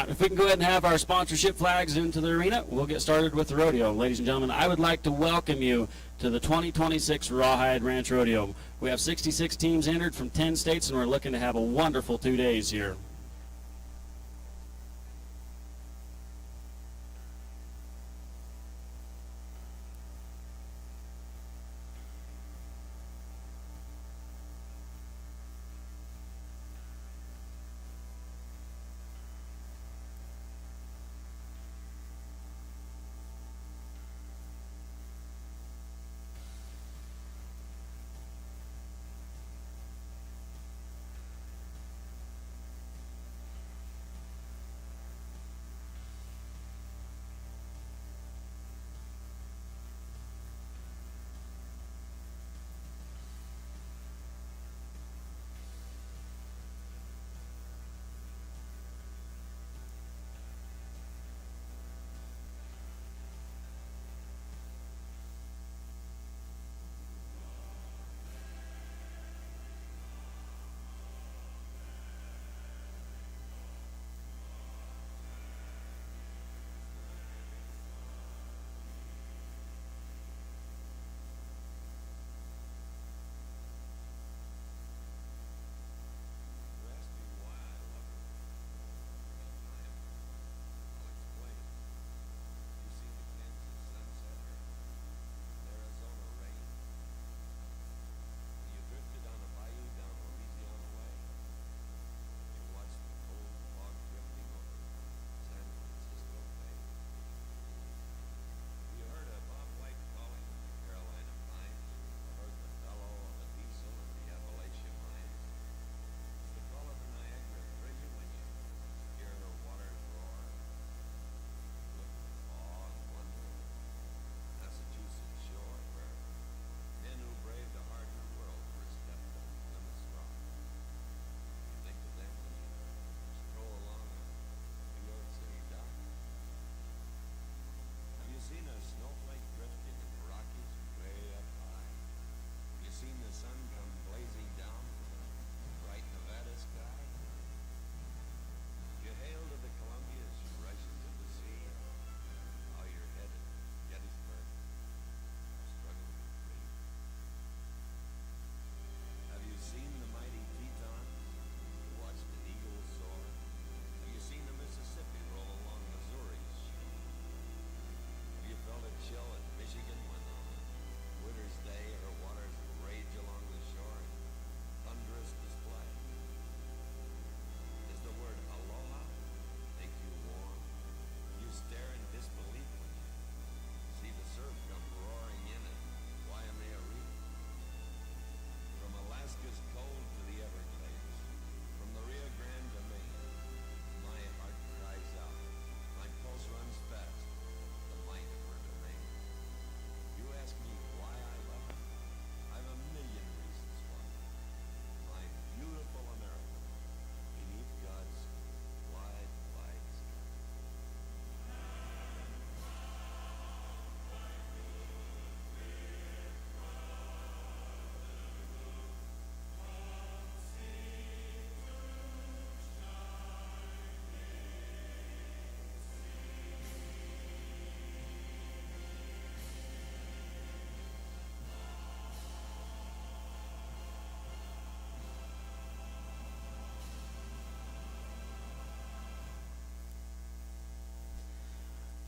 that, if we can go ahead and have our sponsorship flags into the arena, we'll get started with the rodeo. Ladies and gentlemen, I would like to welcome you to the 2026 Rawhide Ranch Rodeo. We have 66 teams entered from 10 states, and we're looking to have a wonderful 2 days here.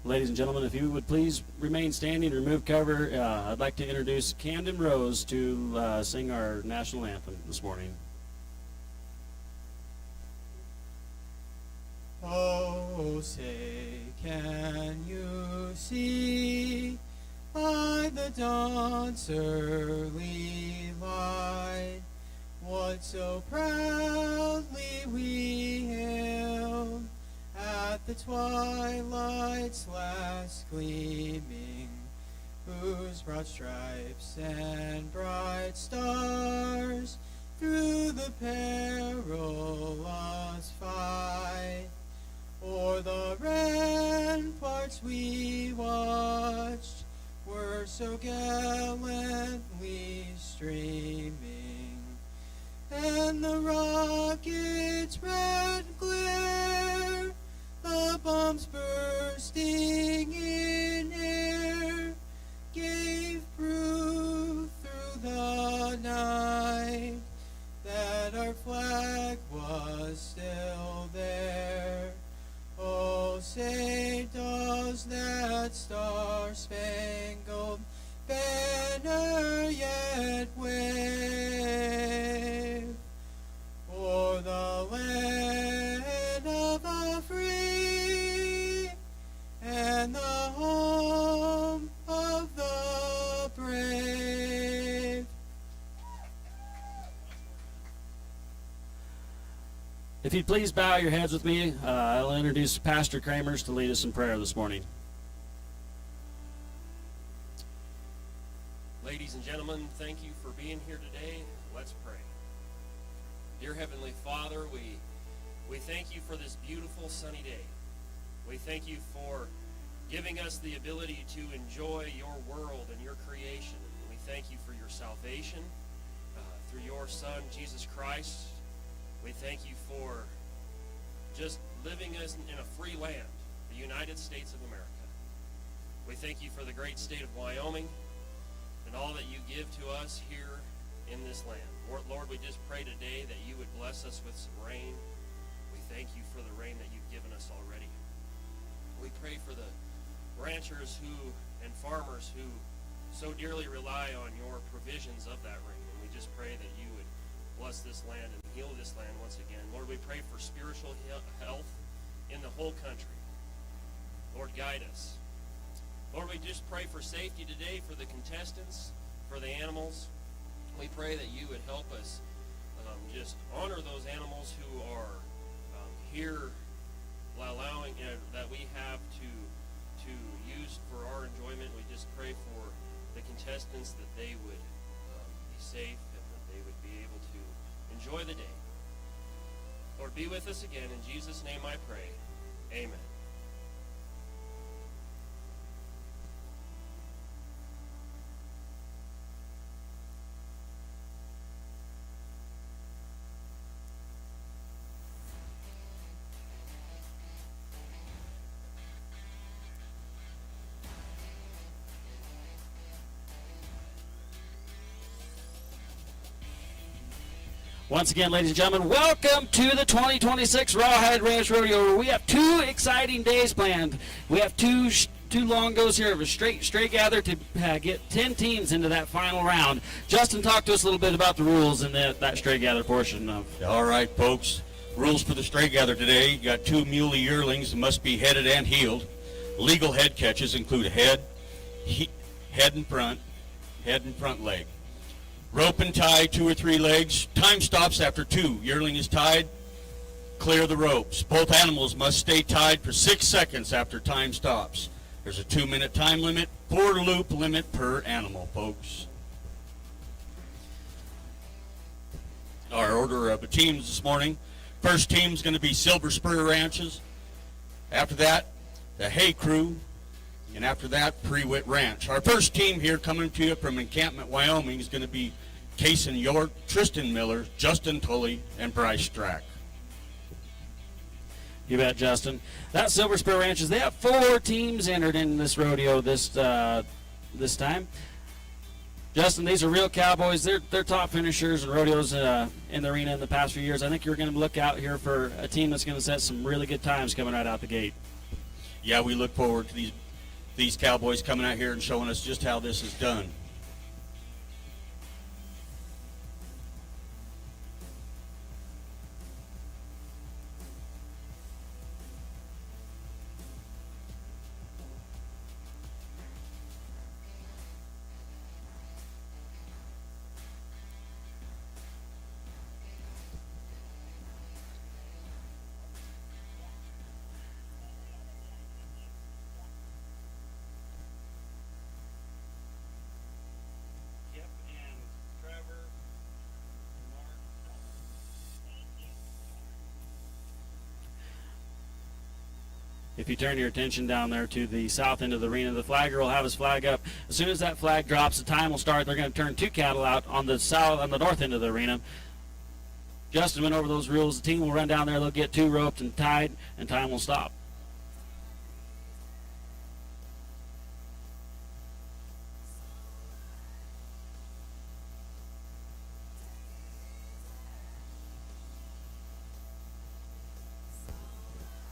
Ladies and gentlemen, if you would please remain standing, remove cover, I'd like to introduce Camden Rose to sing our national anthem this morning. Oh, say, can you see by the dawn's early light what so proudly we hailed at the twilight's last gleaming, whose broad stripes and bright stars through the perilous fight o'er the ramparts we watched were so gallantly streaming, and the rocket's red glare, the If you'd please bow your heads with me, I'll introduce Pastor Kramers to lead us in prayer this morning. Ladies and gentlemen, thank you for being here today. Let's pray. Dear Heavenly Father, we thank you for this beautiful sunny day. We thank you for giving us the ability to enjoy your world and your creation. We thank you for your salvation through your Son, Jesus Christ. We thank you for just living us in a free land, the United States of America. We thank you for the great state of Wyoming and all that you give to us here in this land. Lord, we just pray today that you would bless us with some rain. We thank you for the rain that you've given us already. We pray for the ranchers and farmers who so dearly rely on your provisions of that rain. And we just pray that you would bless this land and heal this land once again. Lord, we pray for spiritual health in the whole country. Lord, guide us. Lord, we just pray for safety today for the contestants, for the animals. We pray that you would help us just honor those animals who are here, allowing that we have to use for our enjoyment. We just pray for the contestants that they would be safe and that they would be able to enjoy the day. Lord, be with us again. In Jesus' name I pray. Amen. Once again, ladies and gentlemen, welcome to the 2026 Rawhide Ranch Rodeo, where we have two exciting days planned. We have two long goes here of a straight gather to get 10 teams into that final round. Justin, talk to us a little bit about the rules in that straight gather portion of. All right, folks. Rules for the straight gather today. You got 2 muley yearlings that must be headed and heeled. Legal head catches include head and front leg. Rope and tie 2 or 3 legs. Time stops after 2. Yearling is tied. Clear the ropes. Both animals must stay tied for 6 seconds after time stops. There's a 2-minute time limit, 4 loop limit per animal, folks. Our order of the teams this morning. First team's going to be Silver Spur Ranches. After that, the Hay Crew. And after that, Pre-Wit Ranch. Our first team here coming to you from Encampment, Wyoming is going to be Kason York, Tristan Miller, Justin Tully, and Bryce Strack. You bet, Justin. That Silver Spur Ranches, they have 4 teams entered in this rodeo this time. Justin, these are real cowboys. They're top finishers in rodeos in the arena in the past few years. I think you're going to look out here for a team that's going to set some really good times coming right out the gate. Yeah, we look forward to these cowboys coming out here and showing us just how this is done. If you turn your attention down there to the south end of the arena, the flagger will have his flag up. As soon as that flag drops, the time will start. They're going to turn 2 cattle out on the north end of the arena. Justin went over those rules. The team will run down there. They'll get 2 roped and tied, and time will stop.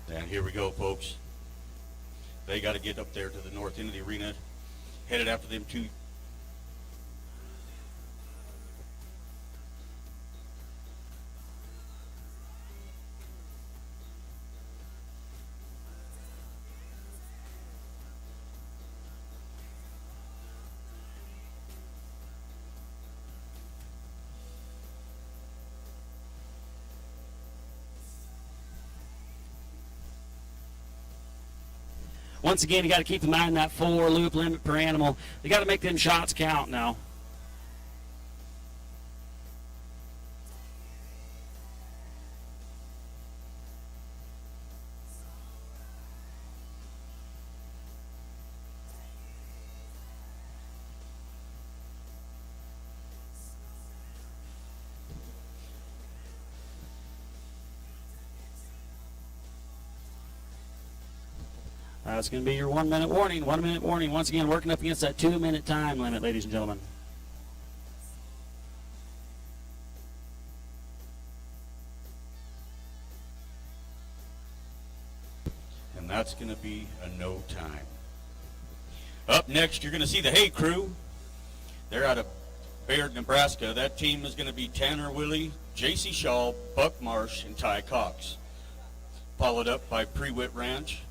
And here we go, folks. They got to get up there to the north end of the arena, headed after them 2. Once again, you got to keep in mind that 4 loop limit per animal. You got to make them shots count now. That's going to be your 1 minute warning. 1 minute warning. Once again, working up against that 2 minute time limit, ladies and gentlemen. And that's going to be a no time. Up next, you're going to see the Hay Crew. They're out of Bayard, Nebraska. That team is going to be Tanner Willie, J.C. Shaw, Buck Marsh, and Ty Cox. Followed up by Pruitt Ranch,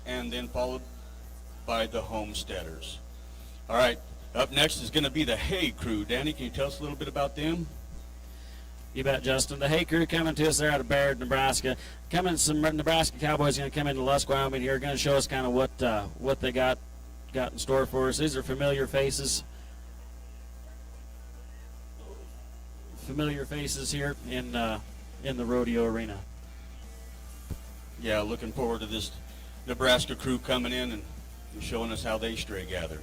and then followed by the Homesteaders. All right, up next is going to be the Hay Crew. Danny, can you tell us a little bit about them? You bet, Justin. The Hay Crew coming to us there out of Bayard, Nebraska. Some Nebraska Cowboys going to come into Lusk, Wyoming here, going to show us kind of what they got in store for us. These are familiar faces. Familiar faces here in the rodeo arena. Yeah, looking forward to this Nebraska crew coming in and showing us how they stray gather.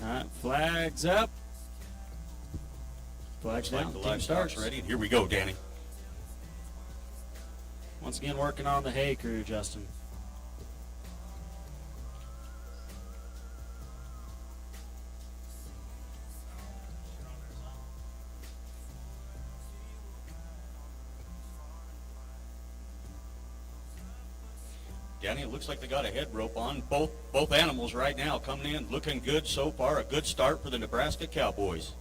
All right, flags up. Flags Looks down. like the Team livestock's starts. ready. Here we go, Danny. Once again, working on the Hay Crew, Justin. Danny, it looks like they got a head rope on. Both animals right now coming in looking good so far. A good start for the Nebraska Cowboys.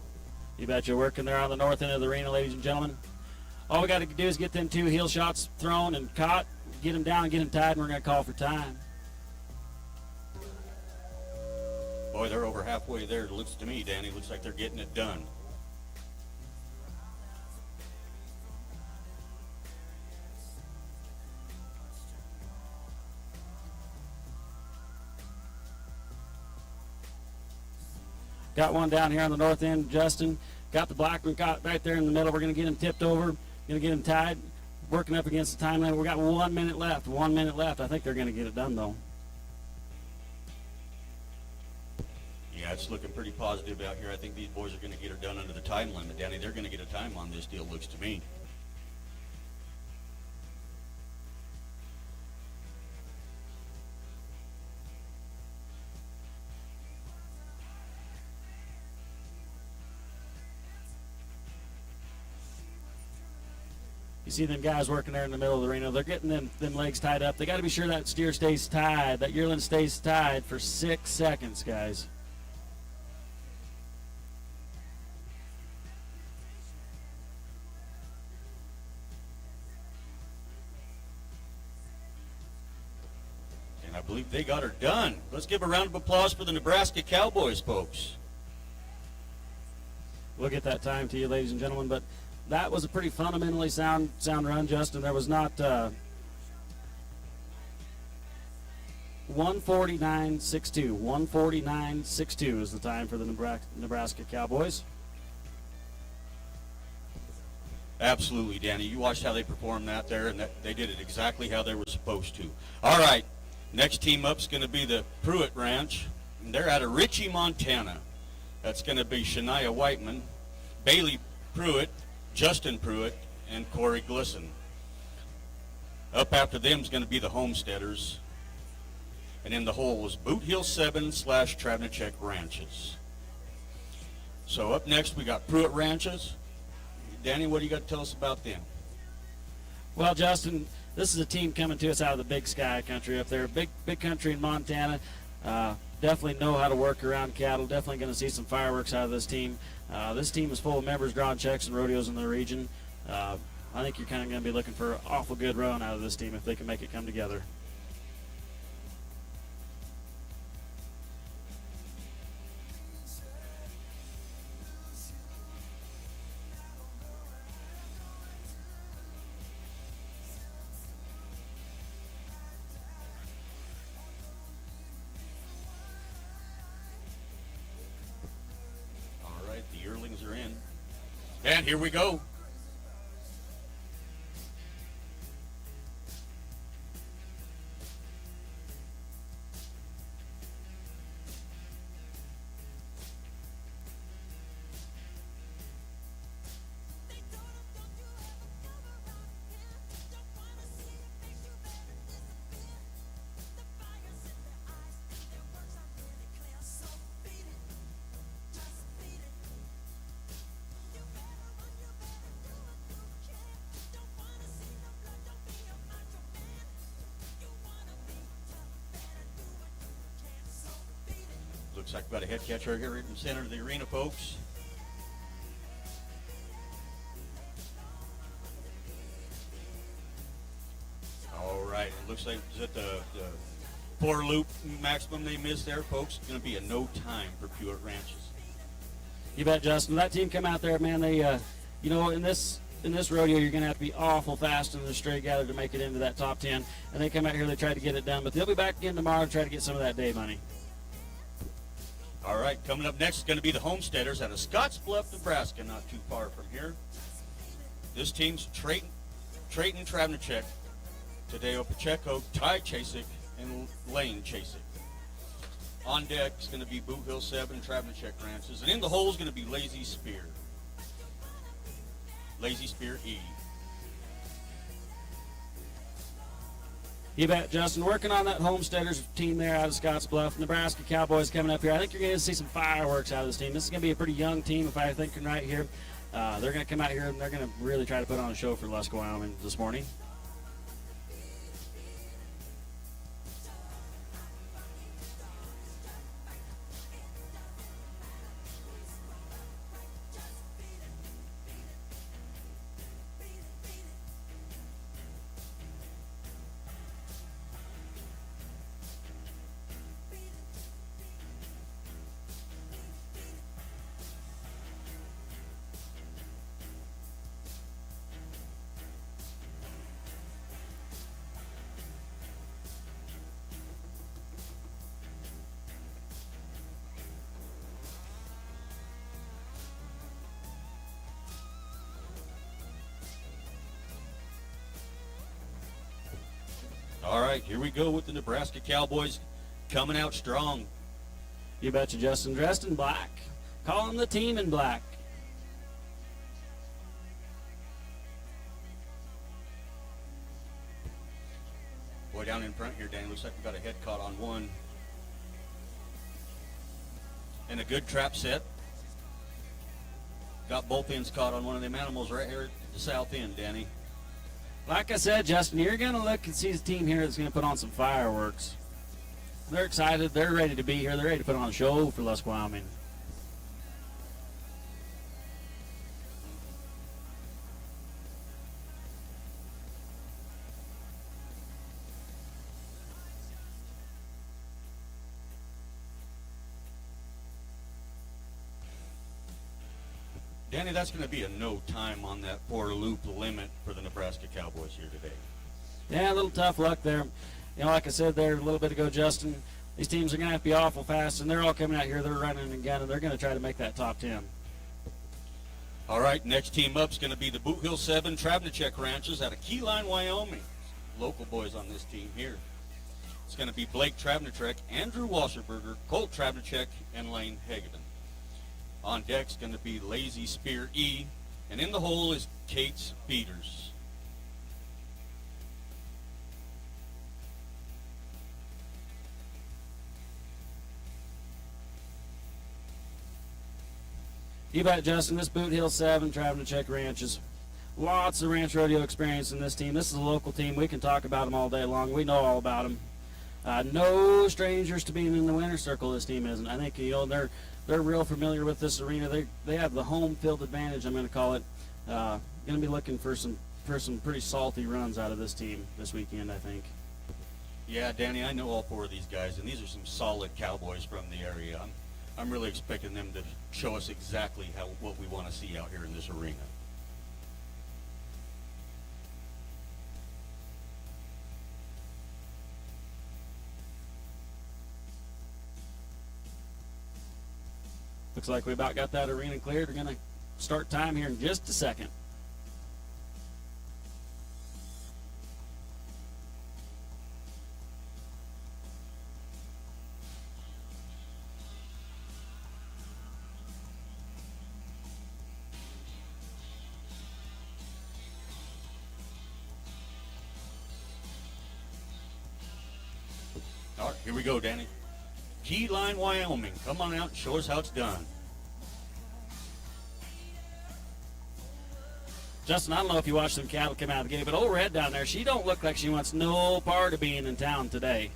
You bet you're working there on the north end of the arena, ladies and gentlemen. All we got to do is get them 2 heel shots thrown and caught, get them down, get them tied, and we're going to call for time. Boy, they're over halfway there. It looks to me, Danny. Looks like they're getting it done. Got one down here on the north end, Justin. Got the black one caught right there in the middle. We're going to get him tipped over. Going to get him tied. Working up against the time limit. We got 1 minute left. 1 minute left. I think they're going to get it done, though. Yeah, it's looking pretty positive out here. I think these boys are going to get her done under the time limit. Danny, they're going to get a time on this deal, looks to me. You see them guys working there in the middle of the arena. They're getting them legs tied up. They got to be sure that steer stays tied, that yearling stays tied for 6 seconds, guys. And I believe they got her done. Let's give a round of applause for the Nebraska Cowboys, folks. We'll get that time to you, ladies and gentlemen, but that was a pretty fundamentally sound run, Justin. There was not 1:49.62. 1:49.62 is the time for the Nebraska Cowboys. Absolutely, Danny. You watched how they performed that there, and they did it exactly how they were supposed to. All right, next team up is going to be the Pruitt Ranch, and they're out of Ritchie, Montana. That's going to be Shania Whiteman, Bailey Pruitt, Justin Pruitt, and Corey Glisson. Up after them is going to be the Homesteaders. And in the hole was Boot Hill 7 / Travnicek Ranches. So up next we got Pruitt Ranches. Danny, what do you got to tell us about them? Well, Justin, this is a team coming to us out of the Big Sky country up there. Big country in Montana. Definitely know how to work around cattle. Definitely going to see some fireworks out of this team. This team is full of members drawing checks and rodeos in the region. I think you're kind of going to be looking for an awful good run out of this team if they can make it come together. All right, the yearlings are in. And here we go. Looks like we've got a head catcher here right in the center of the arena, folks. All right, it looks like is that the four loop maximum they missed there, folks. It's going to be a no time for Pruitt Ranches. You bet, Justin. That team come out there, man. They, in this rodeo, you're going to have to be awful fast in the straight gather to make it into that top 10. And they come out here, they try to get it done, but they'll be back again tomorrow and try to get some of that day money. All right, coming up next is going to be the Homesteaders out of Scottsbluff, Nebraska, not too far from here. This team's Trayton Travnicek, Tadeo Pacheco, Ty Chasik, and Lane Chasik. On deck is going to be Boot Hill 7 Travnicek Ranches, and in the hole is going to be Lazy Spear E. You bet, Justin. Working on that Homesteaders team there out of Scottsbluff. Nebraska Cowboys coming up here. I think you're going to see some fireworks out of this team. This is going to be a pretty young team, if I'm thinking right here. They're going to come out here and they're going to really try to put on a show for Lusk, Wyoming this morning. All right, here we go with the Nebraska Cowboys coming out strong. You betcha, Justin. Dressed in black. Call them the team in black. Boy, down in front here, Danny, looks like we've got a head caught on one. And a good trap set. Got both ends caught on one of them animals right here at the south end, Danny. Like I said, Justin, you're going to look and see the team here that's going to put on some fireworks. They're excited. They're ready to be here. They're ready to put on a show for Lusk, Wyoming. Danny, that's going to be a no time on that four loop limit for the Nebraska Cowboys here today. Yeah, a little tough luck there. Like I said there a little bit ago, Justin, these teams are going to have to be awful fast, and they're all coming out here. They're running and gunning. They're going to try to make that top 10. All right, next team up is going to be the Boot Hill 7 Travnicek Ranches out of Keyline, Wyoming. Local boys on this team here. It's going to be Blake Travnicek, Andrew Wasserberger, Colt Travnicek, and Lane Hageman. On deck's going to be Lazy Spear E, and in the hole is Kate's Feeders. You bet, Justin. This Boot Hill 7 traveling to check ranches. Lots of ranch rodeo experience in this team. This is a local team. We can talk about them all day long. We know all about them. No strangers to being in the winner's circle. This team isn't. I think they're real familiar with this arena. They have the home field advantage. I'm going to call it. Going to be looking for some pretty salty runs out of this team this weekend, I think. Yeah, Danny, I know all four of these guys, and these are some solid cowboys from the area. I'm really expecting them to show us exactly what we want to see out here in this arena. Looks like we about got that arena cleared. We're going to start time here in just a second. All right, here we go, Danny. Keyline, Wyoming. Come on out and show us how it's done. Justin, I don't know if you watched them cattle come out of the gate, but old Red down there, she don't look like she wants no part of being in town today.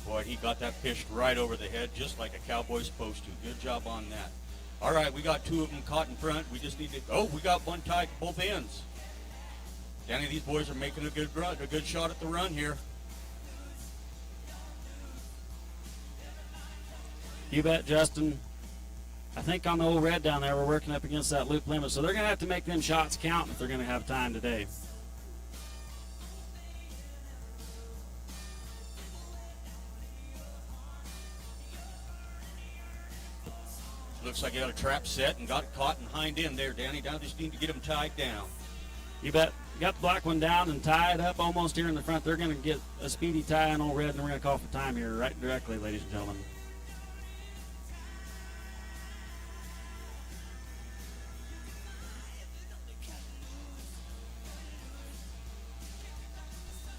Boy, he got that pitched right over the head, just like a cowboy's supposed to. Good job on that. All right, we got two of them caught in front. We just need to. Oh, we got one tied at both ends. Danny, these boys are making a good run, a good shot at the run here. You bet, Justin. I think on the old Red down there, we're working up against that loop limit, so they're going to have to make them shots count if they're going to have time today. Looks like you got a trap set and got it caught in hind end there, Danny. Now just need to get them tied down. You bet. Got the black one down and tied up almost here in the front. They're going to get a speedy tie on old Red, and we're going to call for time here right directly, ladies and gentlemen.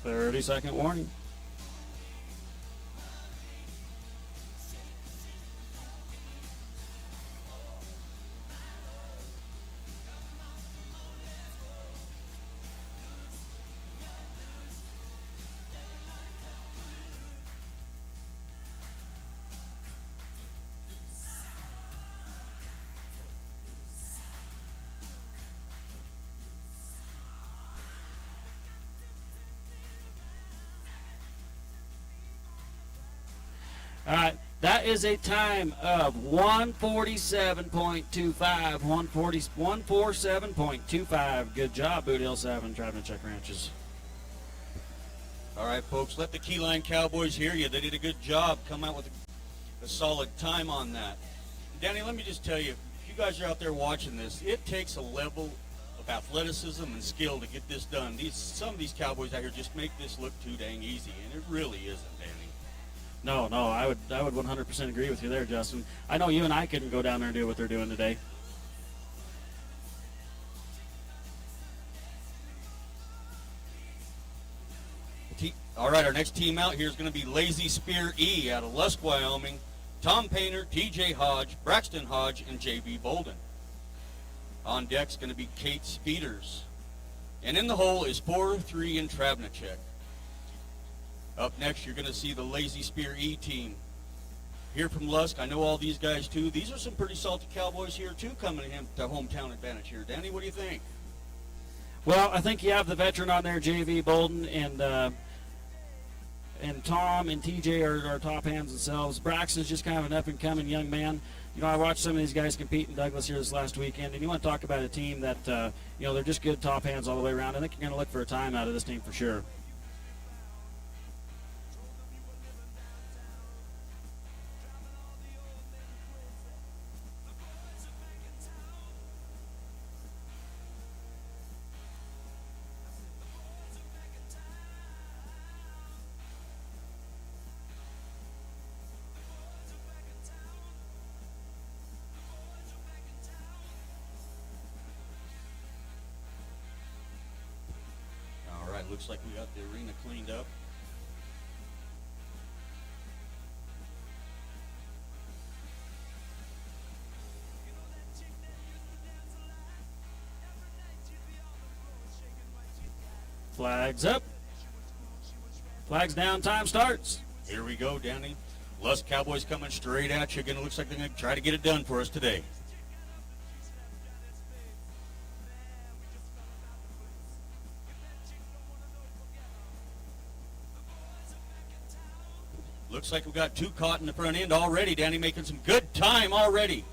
"30-second warning." All right, that is a time of 147.25, 147.25. Good job, Boot Hill 7, driving to check ranches. All right, folks, let the Keyline Cowboys hear you. They did a good job. Come out with a solid time on that. Danny, let me just tell you, if you guys are out there watching this, it takes a level of athleticism and skill to get this done. Some of these Cowboys out here just make this look too dang easy, and it really isn't, Danny. No, I would 100% agree with you there, Justin. I know you and I couldn't go down there and do what they're doing today. All right, our next team out here is going to be Lazy Spear E out of Lusk, Wyoming. Tom Painter, TJ Hodge, Braxton Hodge, and JB Bolden. On deck's going to be Kate Speeders. And in the hole is 4-3 and Travnicek. Up next, you're going to see the Lazy Spear E team. Here from Lusk, I know all these guys too. These are some pretty salty Cowboys here too, coming to hometown advantage here. Danny, what do you think? Well, I think you have the veteran on there, JV Bolden, and Tom and TJ are top hands themselves. Braxton's just kind of an up-and-coming young man. You know, I watched some of these guys compete in Douglas here this last weekend, and you want to talk about a team that, they're just good top hands all the way around. I think you're going to look for a time out of this team for sure. right, looks like we got the arena cleaned up. Flags up. Flags down, time starts. Here we go, Danny. Lusk Cowboys coming straight at you. Again, it looks like they're going to try to get it done for us today. Looks like we've got two caught in the front end already, Danny, making some good time already.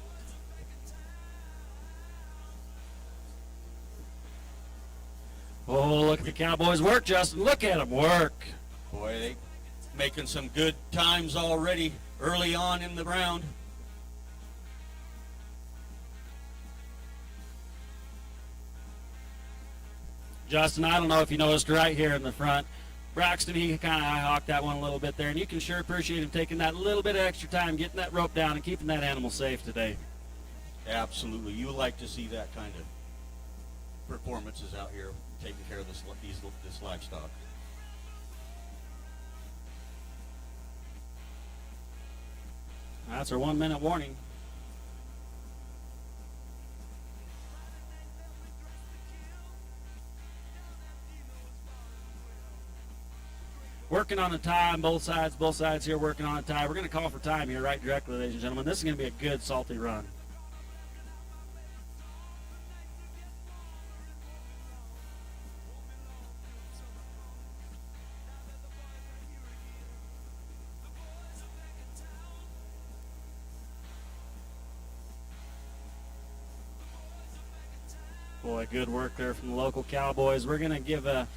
Oh, look at the Cowboys work, Justin. Look at them work. Boy, they making some good times already early on in the round. Justin, I don't know if you noticed right here in the front, Braxton, he kind of hawked that one a little bit there, and you can sure appreciate him taking that little bit of extra time, getting that rope down, and keeping that animal safe today. Absolutely. You like to see that kind of performances out here, taking care of this livestock. That's our 1 minute warning. Working on a tie on both sides here working on a tie. We're going to call for time here right directly, ladies and gentlemen. This is going to be a good, salty run. Boy, good work there from the local Cowboys. We're going to give a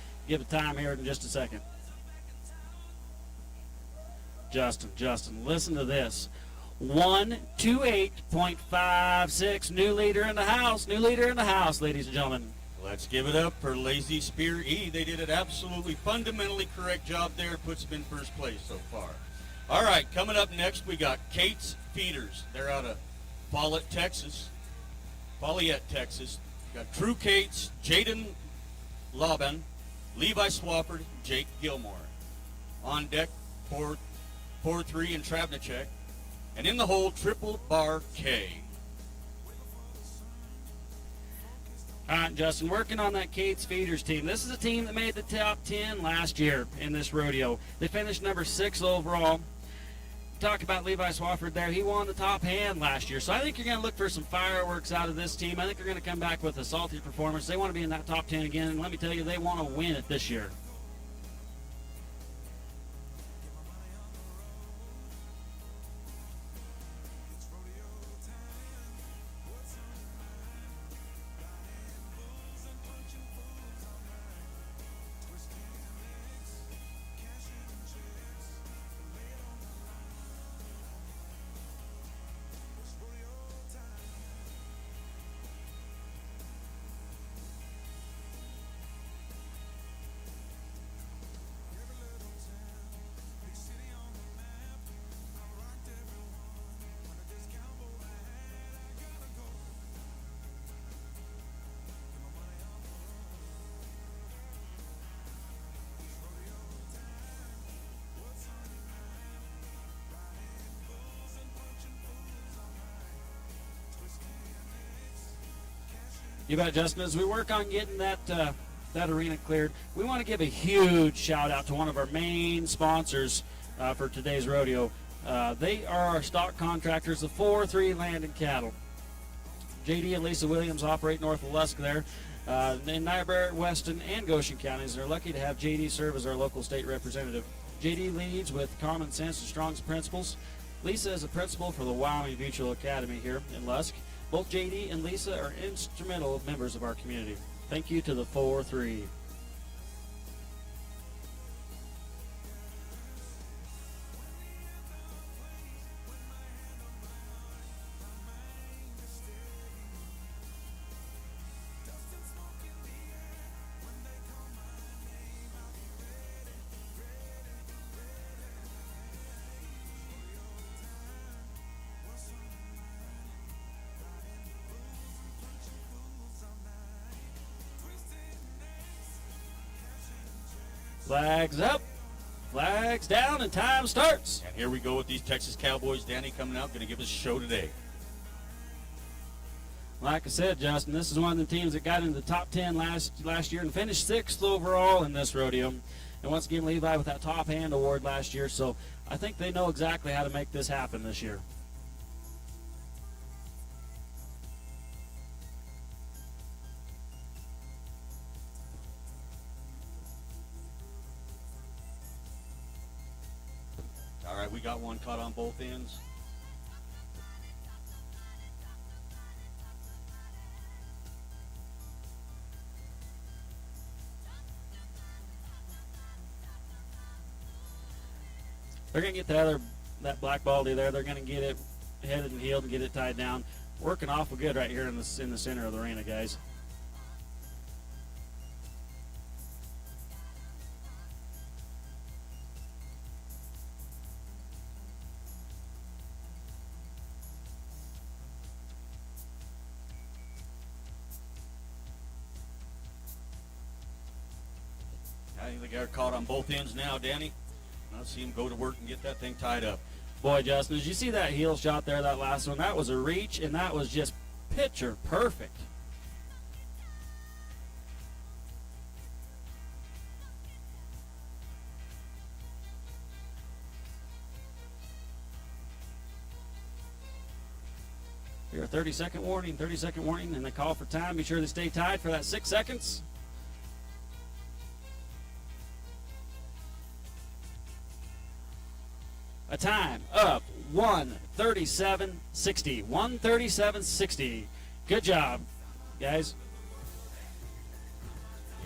time here in just a second. Justin, listen to this. 128.56. New leader in the house, ladies and gentlemen. Let's give it up for Lazy Spear E. They did an absolutely fundamentally correct job there. Puts them in first place so far. All right, coming up next, we got Kate's Feeders. They're out of Follett, Texas. Got True Kates, Jaden Laban, Levi Swafford, Jake Gilmore. On deck, 4-3 and Travnicek. And in the hole, Triple Bar K. All right, Justin, working on that Kate's Feeders team. This is a team that made the top 10 last year in this rodeo. They finished number 6 overall. Talk about Levi Swafford there. He won the top hand last year. So I think you're going to look for some fireworks out of this team. I think they're going to come back with a salty performance. They want to be in that top 10 again. And let me tell you, they want to win it this year. You bet, Justin. As we work on getting that arena cleared, we want to give a huge shout out to one of our main sponsors for today's rodeo. They are our stock contractors, the 4-3 Land and Cattle. JD and Lisa Williams operate north of Lusk there in Niobrara, Weston, and Goshen counties. They're lucky to have JD serve as our local state representative. JD leads with common sense and strong principles. Lisa is a principal for the Wyoming Mutual Academy here in Lusk. Both JD and Lisa are instrumental members of our community. Thank you to the 4-3. Flags up, flags down, and time starts. And here we go with these Texas Cowboys. Danny coming out, going to give us a show today. Like I said, Justin, this is one of the teams that got into the top 10 last year and finished 6th overall in this rodeo. And once again, Levi with that top hand award last year. So I think they know exactly how to make this happen this year. All right, we got one caught on both ends. They're going to get that black baldy there. They're going to get it headed and heeled and get it tied down. Working awful good right here in the center of the arena, guys. I think they got her caught on both ends now, Danny. Let's see him go to work and get that thing tied up. Boy, Justin, did you see that heel shot there, that last one? That was a reach, and that was just picture perfect. Here, a 30-second warning, and they call for time. Be sure they stay tied for that 6 seconds. A time of 1:37.60. 1:37.60. Good job, guys.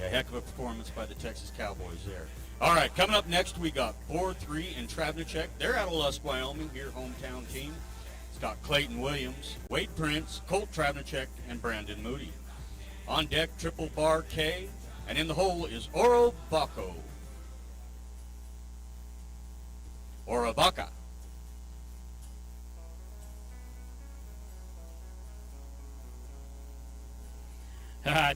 Yeah, heck of a performance by the Texas Cowboys there. All right, coming up next, we got 4-3 in Travnicek. They're out of Lusk, Wyoming, your hometown team. It's got Clayton Williams, Wade Prince, Colt Travnicek, and Brandon Moody. On deck, Triple Bar K, and in the hole is Oro Baco. Oravaca.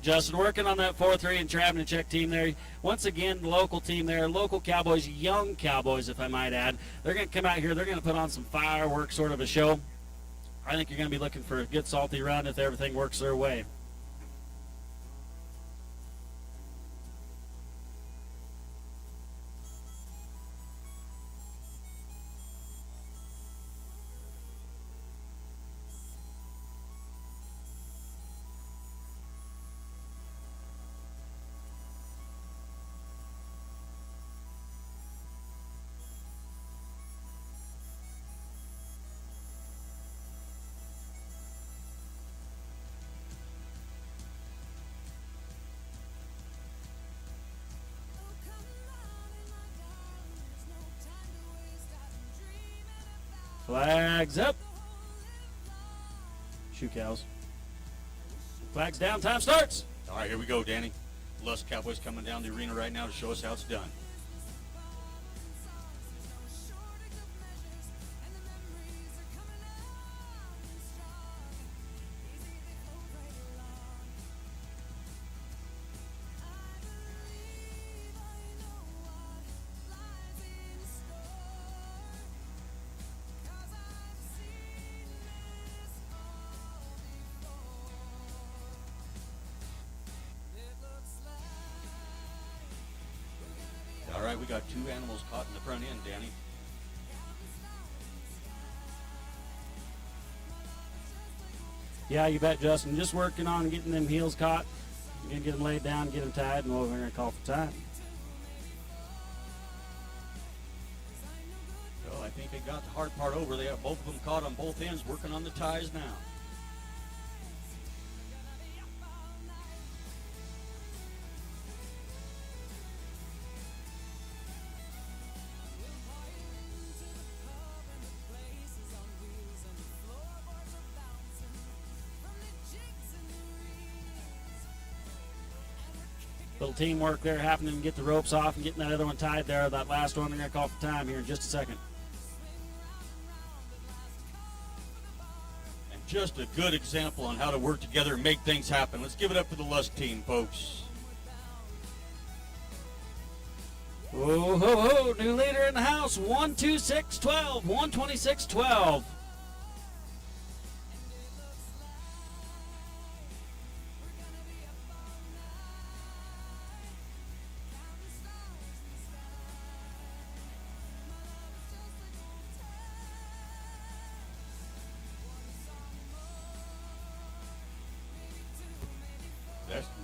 Justin, working on that 4-3 and Travnicek team there. Once again, the local team there, local Cowboys, young Cowboys, if I might add. They're going to come out here. They're going to put on some fireworks sort of a show. I think you're going to be looking for a good salty run if everything works their way. Flags up. Shoe cows. Flags down. Time starts. All right, here we go, Danny. Lusk Cowboys coming down the arena right now to show us how it's done. All right, we got two animals caught in the front end, Danny. Yeah, you bet, Justin. Just working on getting them heels caught. We're going to get them laid down, get them tied, and we're going to call for time. Well, I think they got the hard part over. They have both of them caught on both ends, working on the ties now. Little teamwork there happening to get the ropes off and getting that other one tied there. That last one, they're going to call for time here in just a second. And just a good example on how to work together and make things happen. Let's give it up for the Lusk team, folks. Oh, ho, ho, new leader in the house, 12612, 12612.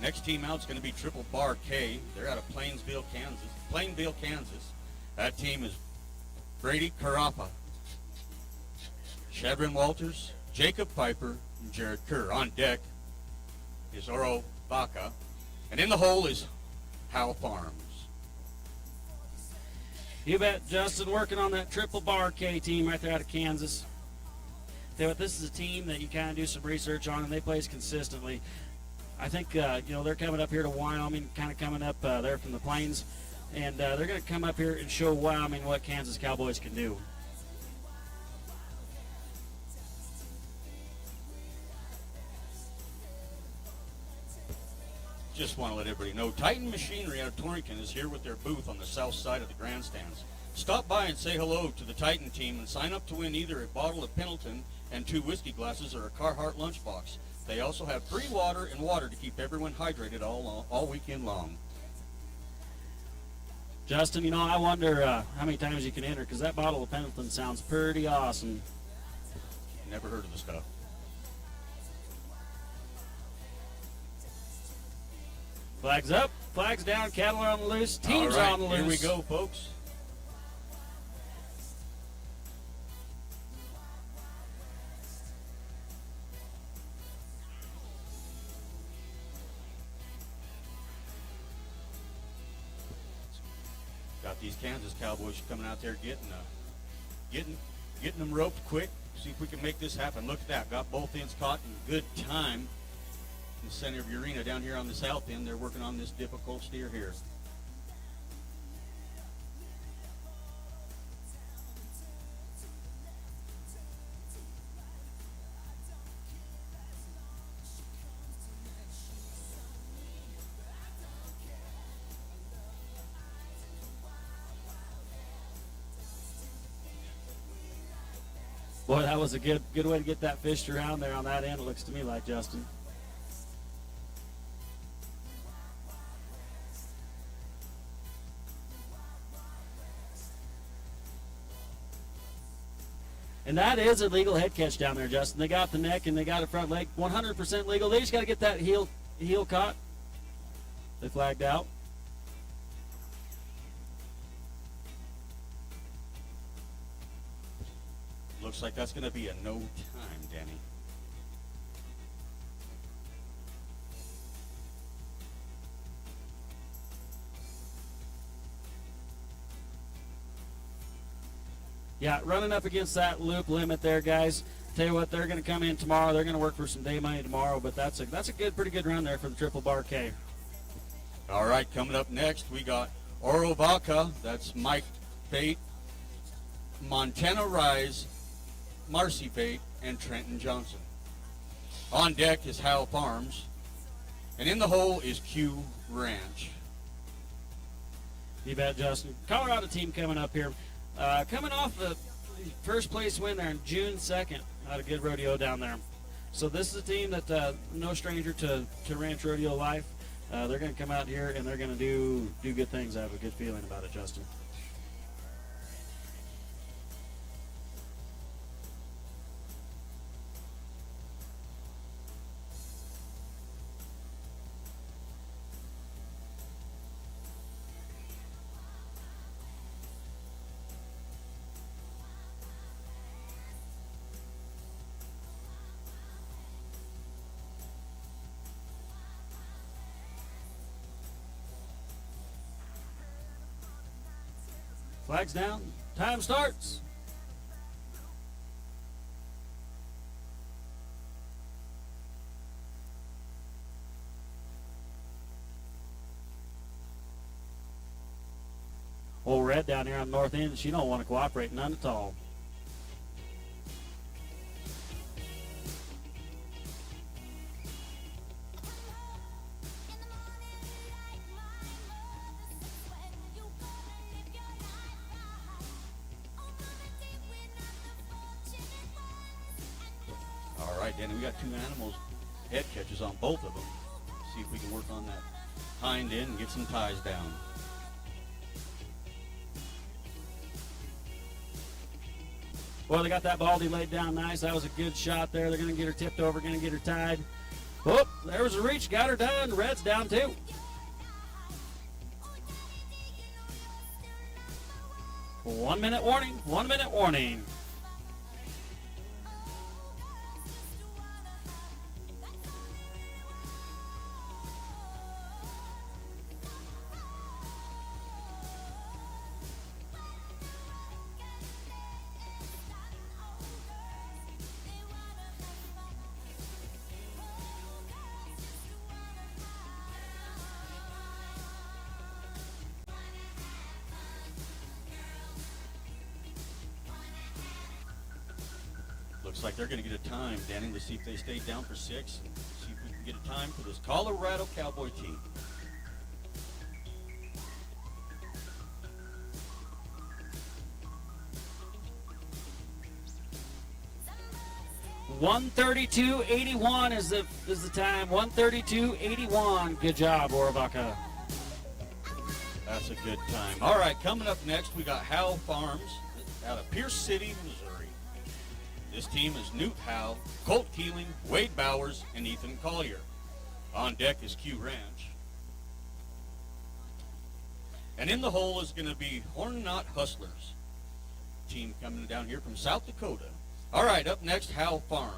Next team out is going to be Triple Bar K. They're out of Plainville, Kansas. That team is Brady Carapa, Shadron Walters, Jacob Piper, and Jared Kerr. On deck is Oro Baca. And in the hole is Hal Farms. You bet, Justin, working on that Triple Bar K team right there out of Kansas. Tell you what, this is a team that you kind of do some research on, and they place consistently. I think, they're coming up here to Wyoming, kind of coming up there from the plains, and they're going to come up here and show Wyoming what Kansas Cowboys can do. Just want to let everybody know, Titan Machinery out of Torrington is here with their booth on the south side of the grandstands. Stop by and say hello to the Titan team and sign up to win either a bottle of Pendleton and 2 whiskey glasses or a Carhartt lunchbox. They also have free water and water to keep everyone hydrated all weekend long. Justin, I wonder how many times you can enter, because that bottle of Pendleton sounds pretty awesome. Never heard of the stuff. Flags up, flags down, cattle are on the loose, teams all right, on the loose. Here we go, folks. Got these Kansas Cowboys coming out there getting them roped quick. See if we can make this happen. Look at that. Got both ends caught in good time. In the center of the arena down here on the south end, they're working on this difficult steer here. Boy, that was a good way to get that fished around there on that end, it looks to me like, Justin. And that is a legal head catch down there, Justin. They got the neck and they got a front leg, 100% legal. They just got to get that heel caught. They flagged out. Looks like that's going to be a no time, Danny. Yeah, running up against that loop limit there, guys. Tell you what, they're going to come in tomorrow. They're going to work for some day money tomorrow, but that's a pretty good run there for the Triple Bar K. All right, coming up next, we got Oro Vaca. That's Mike Bate, Montana Rise, Marcy Bate, and Trenton Johnson. On deck is Hal Farms, and in the hole is Q Ranch. You bet, Justin. Colorado team coming up here. Coming off the first place win there on June 2nd. Had a good rodeo down there. So this is a team that no stranger to ranch rodeo life. They're going to come out here and they're going to do good things. I have a good feeling about it, Justin. Flags down. Time starts. Old Red down here on the north end, she don't want to cooperate none at all. Danny, we got two animals, head catches on both of them. See if we can work on that hind end and get some ties down. Well, they got that baldy laid down nice. That was a good shot there. They're going to get her tipped over, going to get her tied. Whoop, there was a reach. Got her done. Red's down too. One minute warning. 1 minute warning. Looks like they're going to get a time, Danny. Let's see if they stay down for 6 and see if we can get a time for this Colorado Cowboy team. .132.81 is the time. 132.81. Good job, Orvaca. That's a good time. All right, coming up next, we got Howe Farms out of Pierce City, Missouri. This team is Newt Howe, Colt Keeling, Wade Bowers, and Ethan Collier. On deck is Q Ranch. And in the hole is going to be Horn Knot Hustlers. Team coming down here from South Dakota. All right, up next, Howe Farms.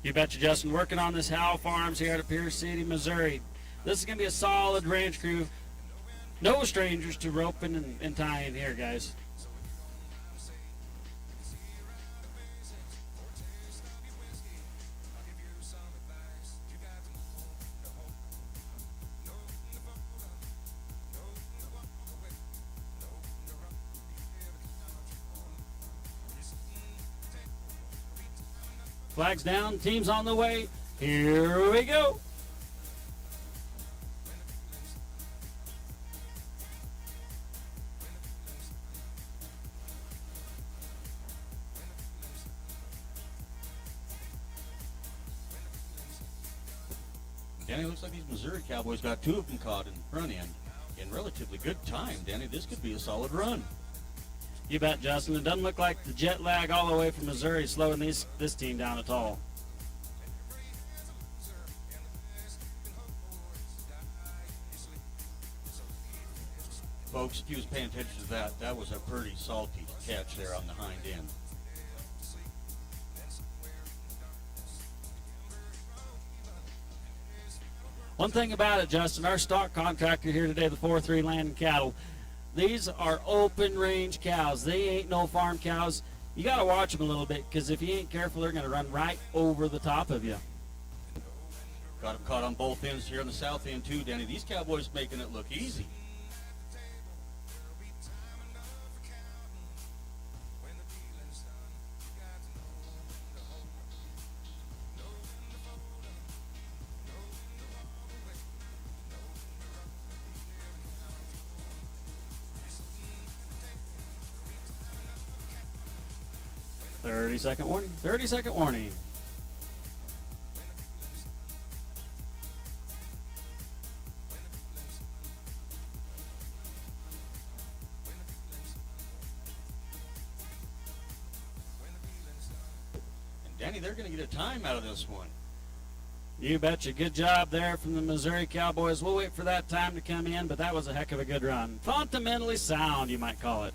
You betcha, Justin. Working on this Howe Farms here at Pierce City, Missouri. This is going to be a solid ranch crew. No strangers to roping and tying here, guys. Flags down, team's on the way. Here we go. Danny, looks like these Missouri Cowboys got 2 of them caught in the front end in relatively good time. Danny, this could be a solid run. You bet, Justin. It doesn't look like the jet lag all the way from Missouri is slowing this team down at all. Folks, if you was paying attention to that, that was a pretty salty catch there on the hind end. One thing about it, Justin, our stock contractor here today, the 4-3 Land and Cattle, these are open range cows. They ain't no farm cows. You got to watch them a little bit because if you ain't careful, they're going to run right over the top of you. Got them caught on both ends here on the south end too, Danny. These Cowboys making it look easy. Thirty-second warning. 30-second warning. And Danny, they're going to get a time out of this one. You betcha. Good job there from the Missouri Cowboys. We'll wait for that time to come in, but that was a heck of a good run. Fundamentally sound, you might call it.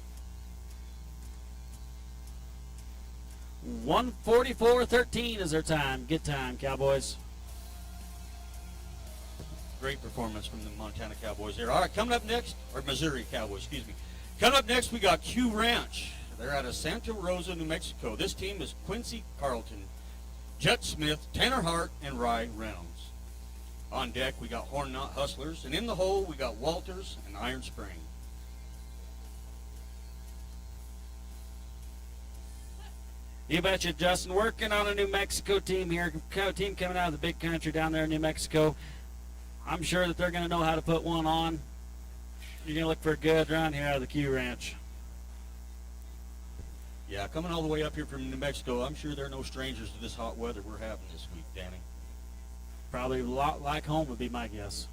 1:44.13 is their time. Good time, Cowboys. Great performance from the Montana Cowboys there. All right, coming up next, or Missouri Cowboys, excuse me. Coming up next, we got Q Ranch They're out of Santa Rosa, New Mexico. This team is Quincy Carlton, Jet Smith, Tanner Hart, and Rye Reynolds. On deck, we got Horn Knot Hustlers, and in the hole, we got Walters and Iron Spring. You betcha, Justin. Working on a New Mexico team here. Team coming out of the big country down there in New Mexico. I'm sure that they're going to know how to put one on. You're going to look for a good run here out of the Q Ranch. Yeah, coming all the way up here from New Mexico, I'm sure they're no strangers to this hot weather we're having this week, Danny. Probably a lot like home would be my guess.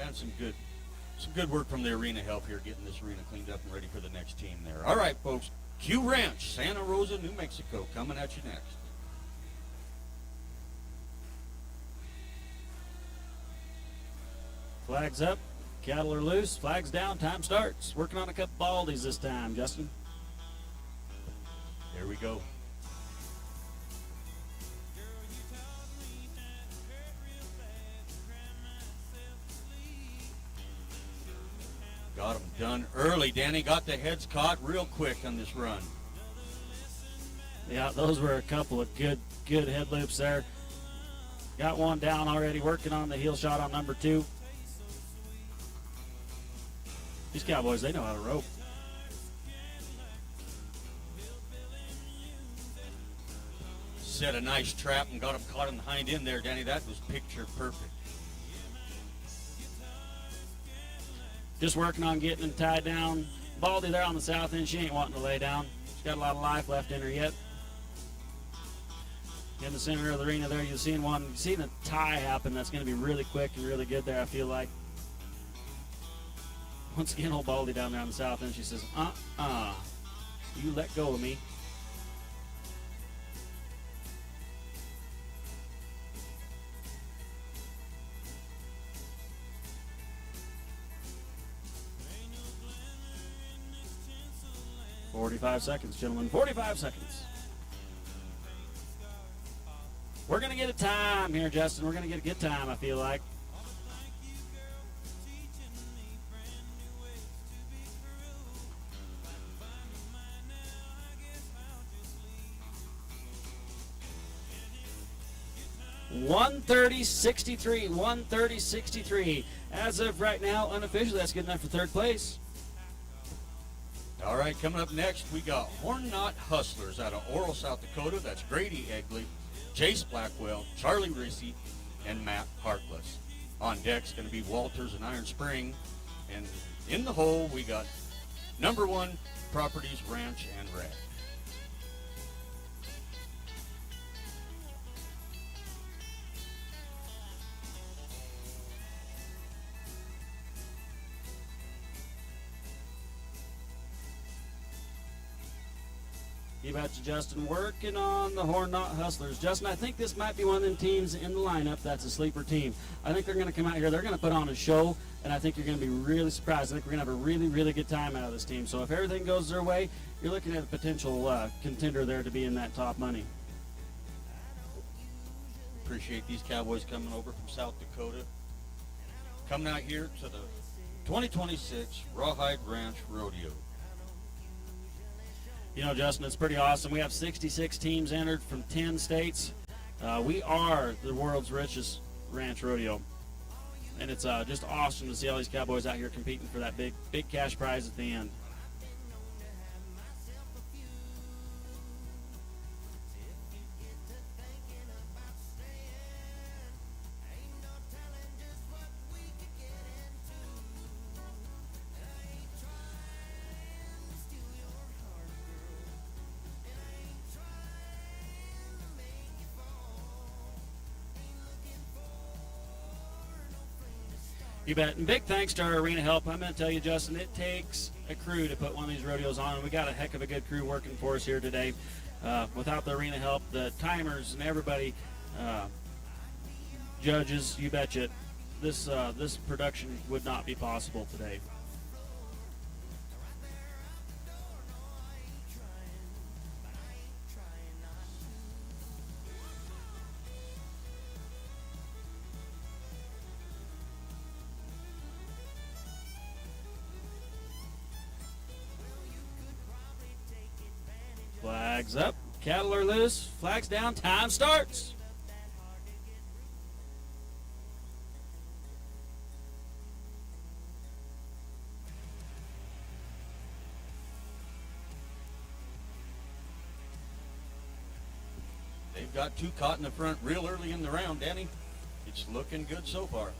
And some good work from the arena help here, getting this arena cleaned up and ready for the next team there. All right, folks, Q Ranch, Santa Rosa, New Mexico, coming at you next. Flags up, cattle are loose, flags down, time starts. Working on a couple baldies this time, Justin. Here we go. Got them done early. Danny got the heads caught real quick on this run. Yeah, those were a couple of good head loops there. Got one down already, working on the heel shot on number 2. These cowboys, they know how to rope. Set a nice trap and got him caught in the hind end there, Danny. That was picture perfect. Just working on getting them tied down. Baldy there on the south end, she ain't wanting to lay down. She's got a lot of life left in her yet. In the center of the arena there, you're seeing a tie happen that's going to be really quick and really good there, I feel like. Once again, old Baldy down there on the south end, she says, you let go of me. "45 seconds, gentlemen. 45 seconds. We're going to get a time here, Justin. We're going to get a good time, I feel like. "1:30.63. 1:30.63. As of right now, unofficially, that's good enough for third place. All right, coming up next, we got Horn Knot Hustlers out of Oro, South Dakota. That's Grady Egley, Jace Blackwell, Charlie Rissy, and Matt Harkless. On deck's going to be Walters and Iron Spring. And in the hole, we got number 1 Properties Ranch and Red. You betcha, Justin. Working on the Horn Knot Hustlers. Justin, I think this might be one of them teams in the lineup that's a sleeper team. I think they're going to come out here. They're going to put on a show, and I think you're going to be really surprised. I think we're going to have a really, really good time out of this team. So if everything goes their way, you're looking at a potential contender there to be in that top money. Appreciate these Cowboys coming over from South Dakota. Coming out here to the 2026 Rawhide Ranch Rodeo. You know, Justin, it's pretty awesome. We have 66 teams entered from 10 states. We are the world's richest ranch rodeo. And it's just awesome to see all these cowboys out here competing for that big cash prize at the end. You bet. And big thanks to our arena help. I'm going to tell you, Justin, it takes a crew to put one of these rodeos on. And we got a heck of a good crew working for us here today. Without the arena help, the timers and everybody, judges, you betcha, this production would not be possible today. Flags up, cattle are loose, flags down, time starts. They've got two caught in the front real early in the round, Danny. It's looking good so far.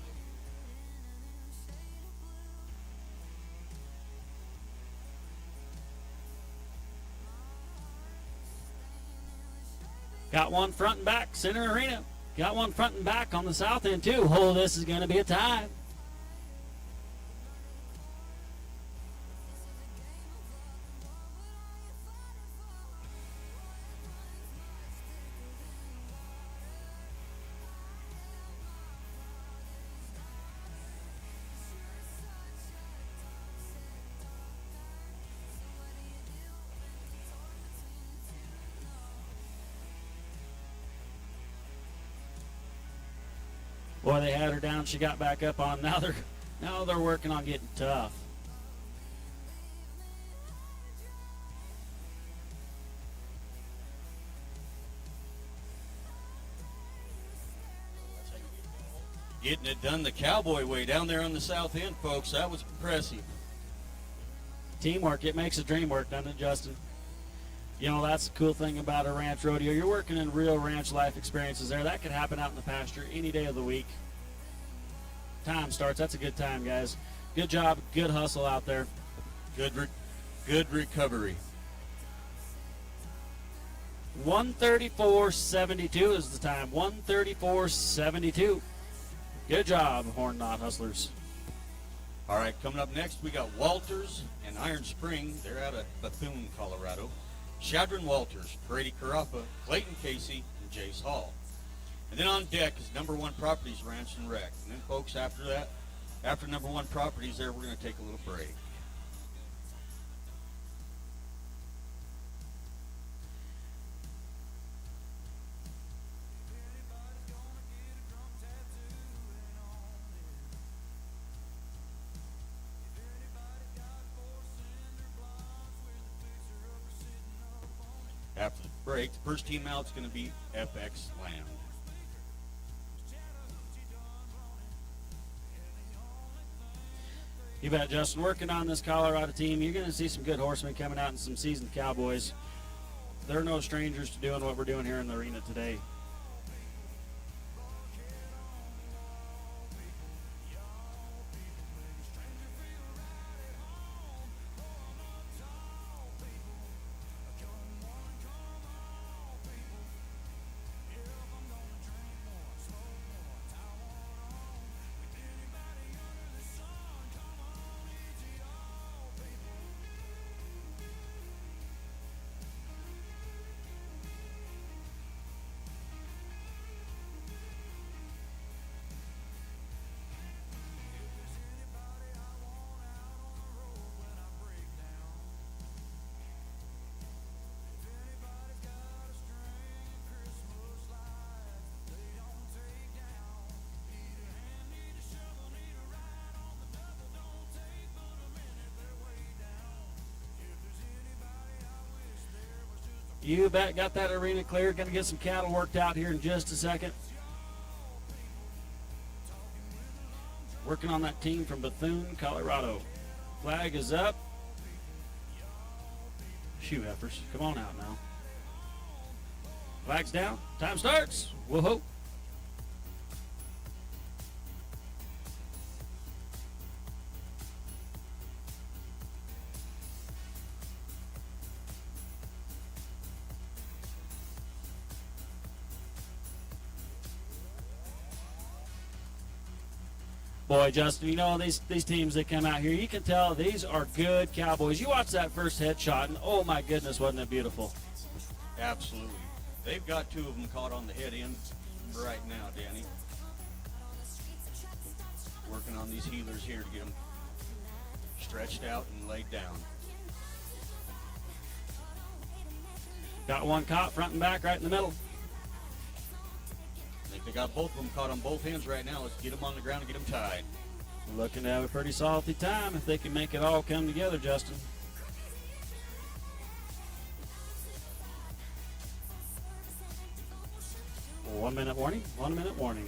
Got one front and back, center arena. Got one front and back on the south end too. Oh, this is going to be a tie. Boy, they had her down. She got back up on. Now they're working on getting tough. Getting it done the cowboy way down there on the south end, folks. That was impressive. Teamwork, it makes a dream work, doesn't it, Justin? You know, that's the cool thing about a ranch rodeo. You're working in real ranch life experiences there. That could happen out in the pasture any day of the week. Time starts. That's a good time, guys. Good job. Good hustle out there. Good recovery. 134.72 is the time. 134.72. Good job, Horn Knot Hustlers. All right, coming up next, we got Walters and Iron Spring. They're out of Bethune, Colorado. Shadron Walters, Brady Carappa, Clayton Casey, and Jace Hall. And then on deck is Number One Properties Ranch and Rec. And then, folks, after that, after Number One Properties there, we're going to take a little break. After the break, the first team out is going to be FX Land. You bet, Justin. Working on this Colorado team, you're going to see some good horsemen coming out and some seasoned cowboys. They're no strangers to doing what we're doing here in the arena today. You bet. Got that arena clear. Going to get some cattle worked out here in just a second. Working on that team from Bethune, Colorado. Flag is up. Shoe heifers, come on out now. Flag's down. Time starts. Whoa-ho. Boy, Justin, you know, these teams that come out here, you can tell these are good cowboys. You watch that first headshot, and oh my goodness, wasn't it beautiful? Absolutely. They've got two of them caught on the head end right now, Danny. Working on these healers here to get them stretched out and laid down. Got one caught front and back right in the middle. I think they got both of them caught on both ends right now. Let's get them on the ground and get them tied. Looking to have a pretty salty time if they can make it all come together, Justin. One minute warning. 1 minute warning.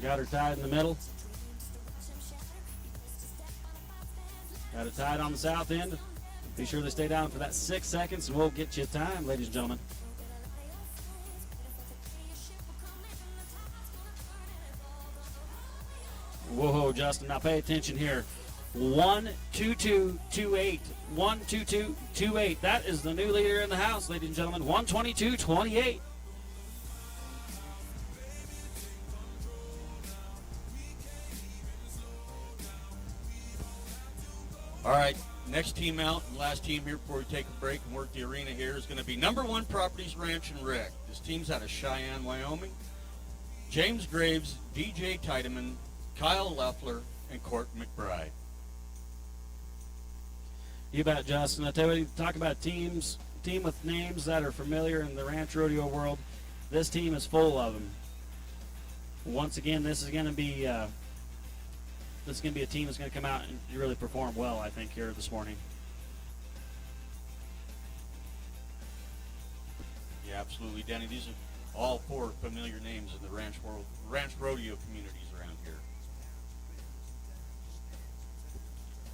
Got her tied in the middle. Got it tied on the south end. Be sure they stay down for that 6 seconds, and we'll get you time, ladies and gentlemen. Whoa, Justin, now pay attention here. 12228. 12228. That is the new leader in the house, ladies and gentlemen. 122.28. All right, next team out and last team here before we take a break and work the arena here is going to be number 1 Properties Ranch and Rec. This team's out of Cheyenne, Wyoming. James Graves, DJ Tiedemann, Kyle Leffler, and Court McBride. You bet, Justin. I tell you what, you talk about team with names that are familiar in the ranch rodeo world. This team is full of them. Once again, this is going to be a team that's going to come out and really perform well, I think, here this morning. Yeah, absolutely, Danny. These are all 4 familiar names in the ranch rodeo communities around here.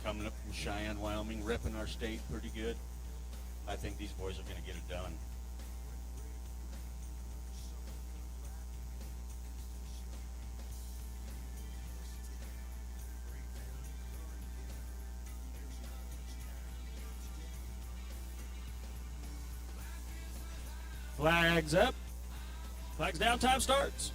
Coming up from Cheyenne, Wyoming, repping our state pretty good. I think these boys are going to get it done. Flags up. Flags down. Time starts.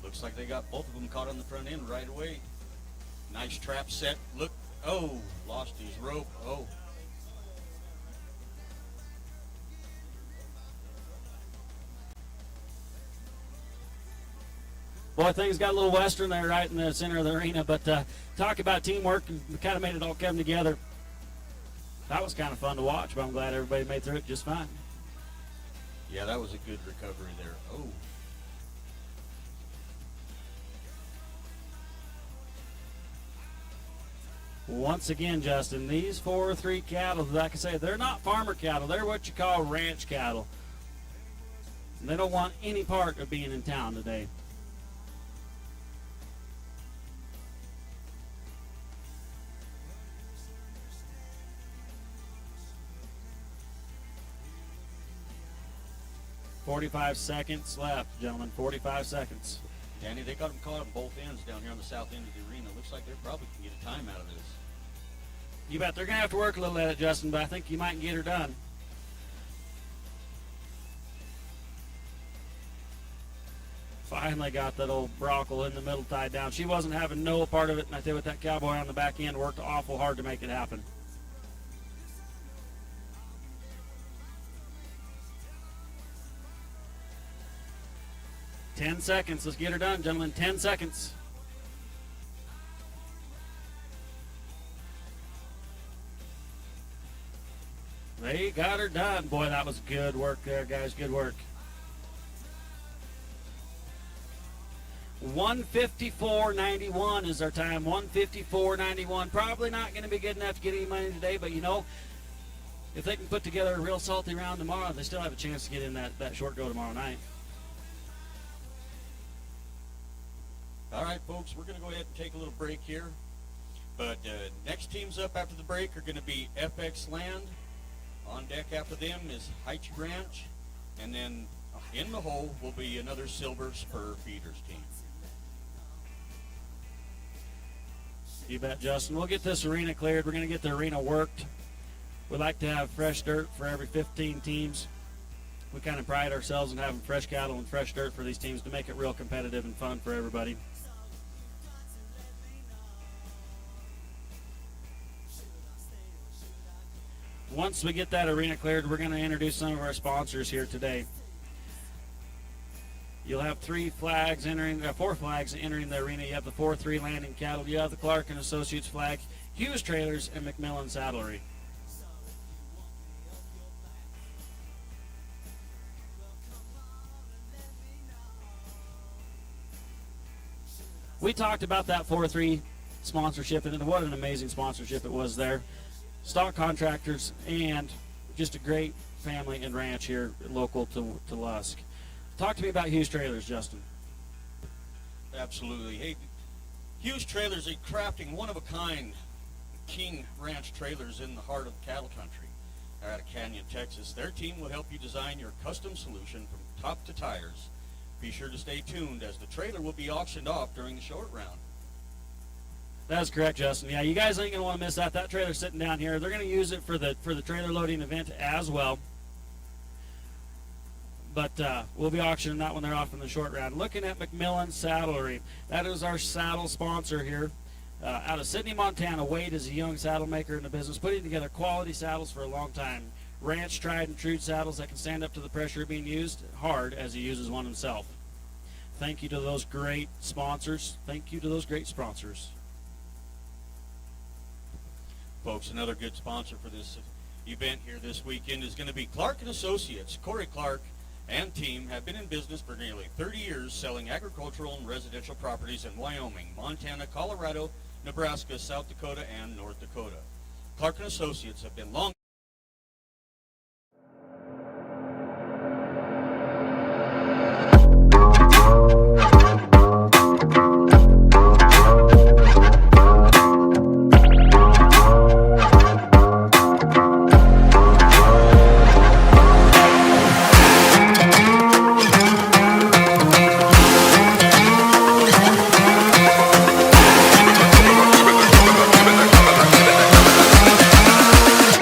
Looks like they got both of them caught on the front end right away. Nice trap set. Look. Oh, lost his rope. Oh. Boy, things got a little western there right in the center of the arena, but talk about teamwork, and we kind of made it all come together. That was kind of fun to watch, but I'm glad everybody made through it just fine. Yeah, that was a good recovery there. Oh. Once again, Justin, these 4 or 3 cattle, like I say, they're not farmer cattle. They're what you call ranch cattle. And they don't want any part of being in town today. "45 seconds left, gentlemen. 45 seconds. Danny, they got them caught on both ends down here on the south end of the arena. Looks like they probably can get a time out of this. You bet they're going to have to work a little at it, Justin, but I think you might get her done. Finally got that old brockle in the middle tied down. She wasn't having no part of it, and I tell you what, that cowboy on the back end worked awful hard to make it happen. "10 seconds. Let's get her done, gentlemen. 10 seconds. They got her done. Boy, that was good work there, guys. Good work. 1:54.91 is our time. 1:54.91. Probably not going to be good enough to get any money today, but you know, if they can put together a real salty round tomorrow, they still have a chance to get in that short go tomorrow night. All right, folks, we're going to go ahead and take a little break here. But next teams up after the break are going to be FX Land. On deck after them is Heights Ranch. And then in the hole will be another Silver Spur Feeders team. You bet, Justin. We'll get this arena cleared. We're going to get the arena worked. We like to have fresh dirt for every 15 teams. We kind of pride ourselves in having fresh cattle and fresh dirt for these teams to make it real competitive and fun for everybody. Once we get that arena cleared, we're going to introduce some of our sponsors here today. You'll have four flags entering the arena. You have the 4-3 Landing Cattle. You have the Clark and Associates flag, Hughes Trailers, and McMillan Saddlery. We talked about that 4-3 sponsorship, and what an amazing sponsorship it was there. Stock contractors and just a great family and ranch here local to Lusk. Talk to me about Hughes Trailers, Justin. Absolutely. Hey, Hughes Trailers are crafting one-of-a-kind King Ranch trailers in the heart of cattle country. They're out of Canyon, Texas. Their team will help you design your custom solution from top to tires. Be sure to stay tuned as the trailer will be auctioned off during the short round. That's correct, Justin. Yeah, you guys ain't going to want to miss that. That trailer's sitting down here. They're going to use it for the trailer loading event as well. But we'll be auctioning that when they're off in the short round. Looking at McMillan Saddlery. That is our saddle sponsor here. Out of Sidney, Montana, Wade is a young saddle maker in the business, putting together quality saddles for a long time. Ranch tried and true saddles that can stand up to the pressure being used hard as he uses one himself. Thank you to those great sponsors. Thank you to those great sponsors. Folks, another good sponsor for this event here this weekend is going to be Clark and Associates. Corey Clark and team have been in business for nearly 30 years selling agricultural and residential properties in Wyoming, Montana, Colorado, Nebraska, South Dakota, and North Dakota. Clark and Associates have been long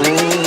Ooh.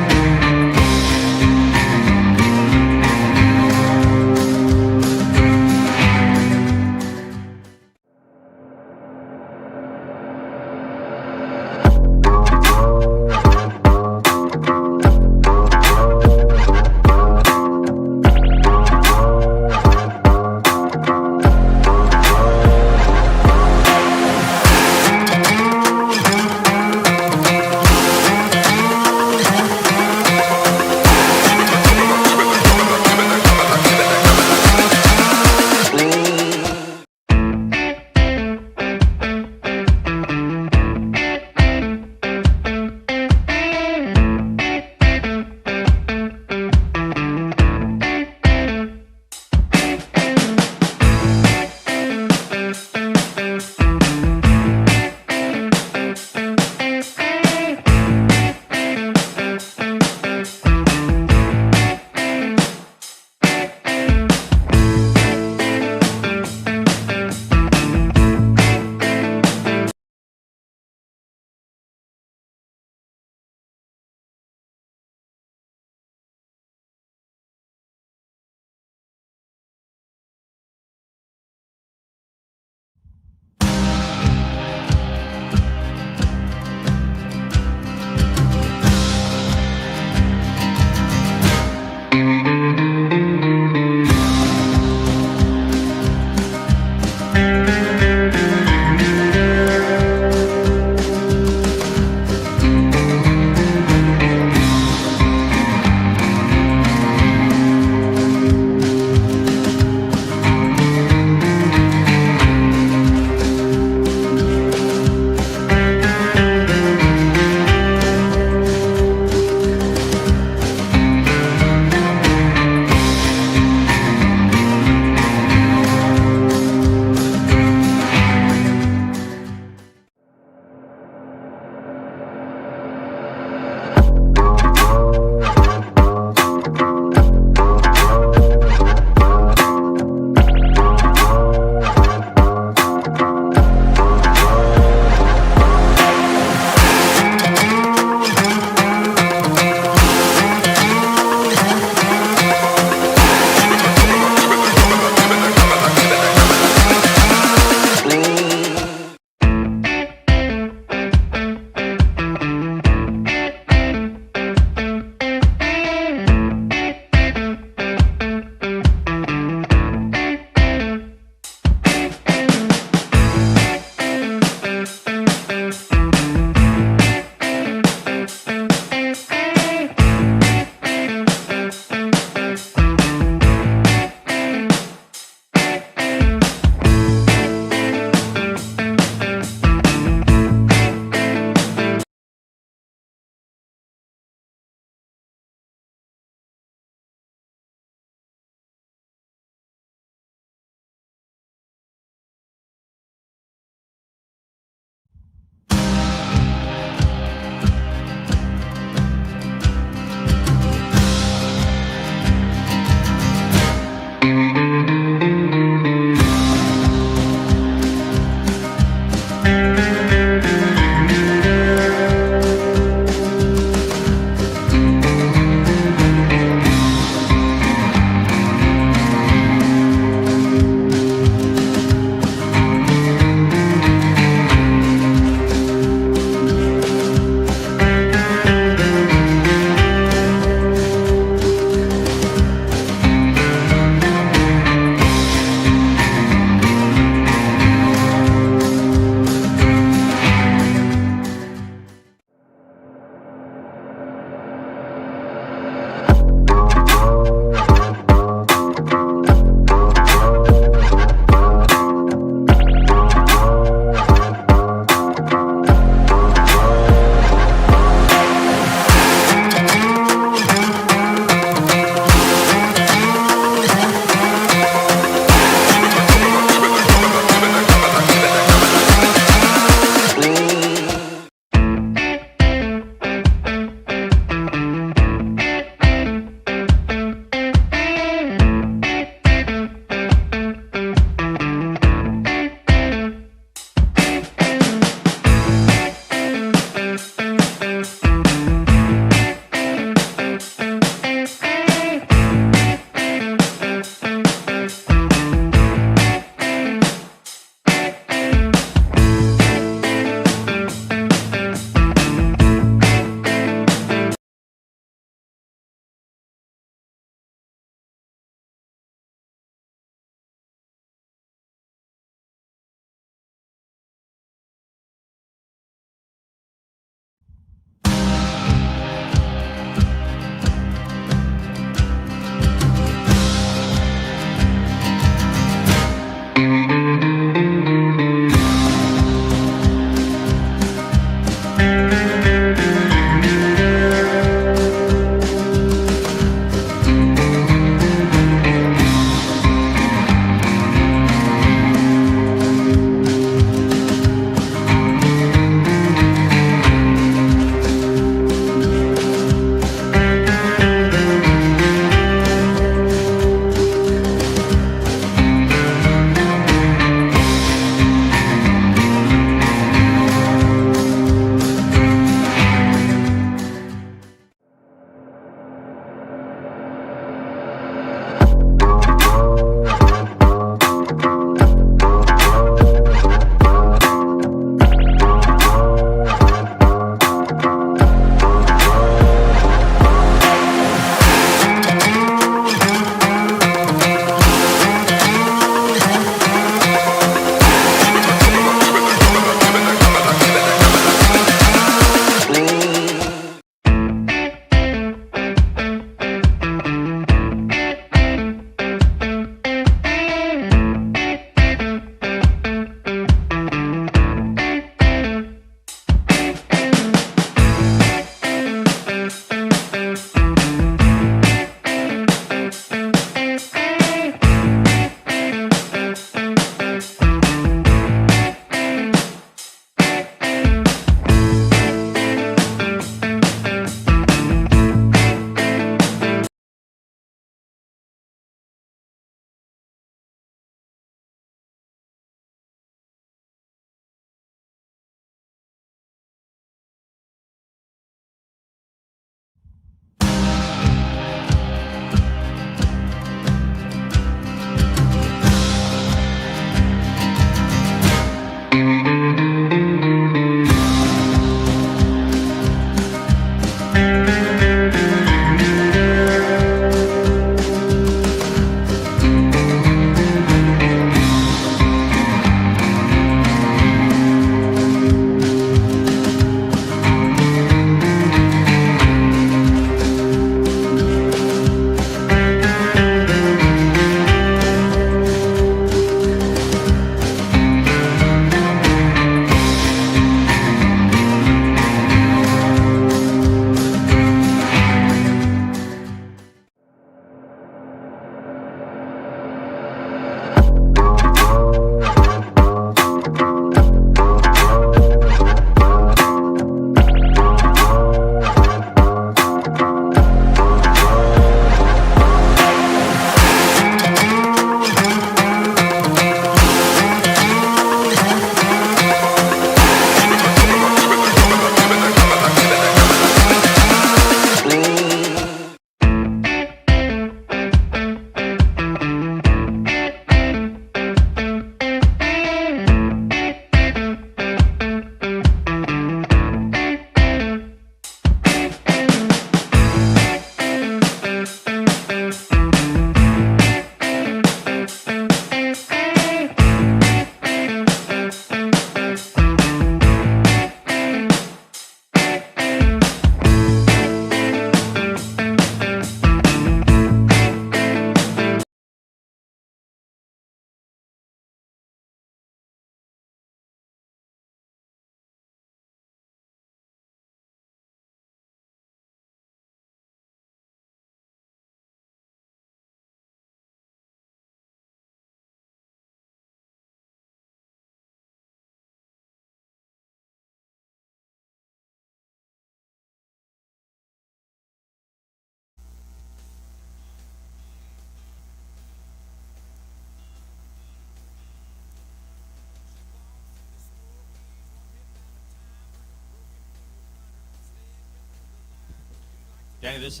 Danny, this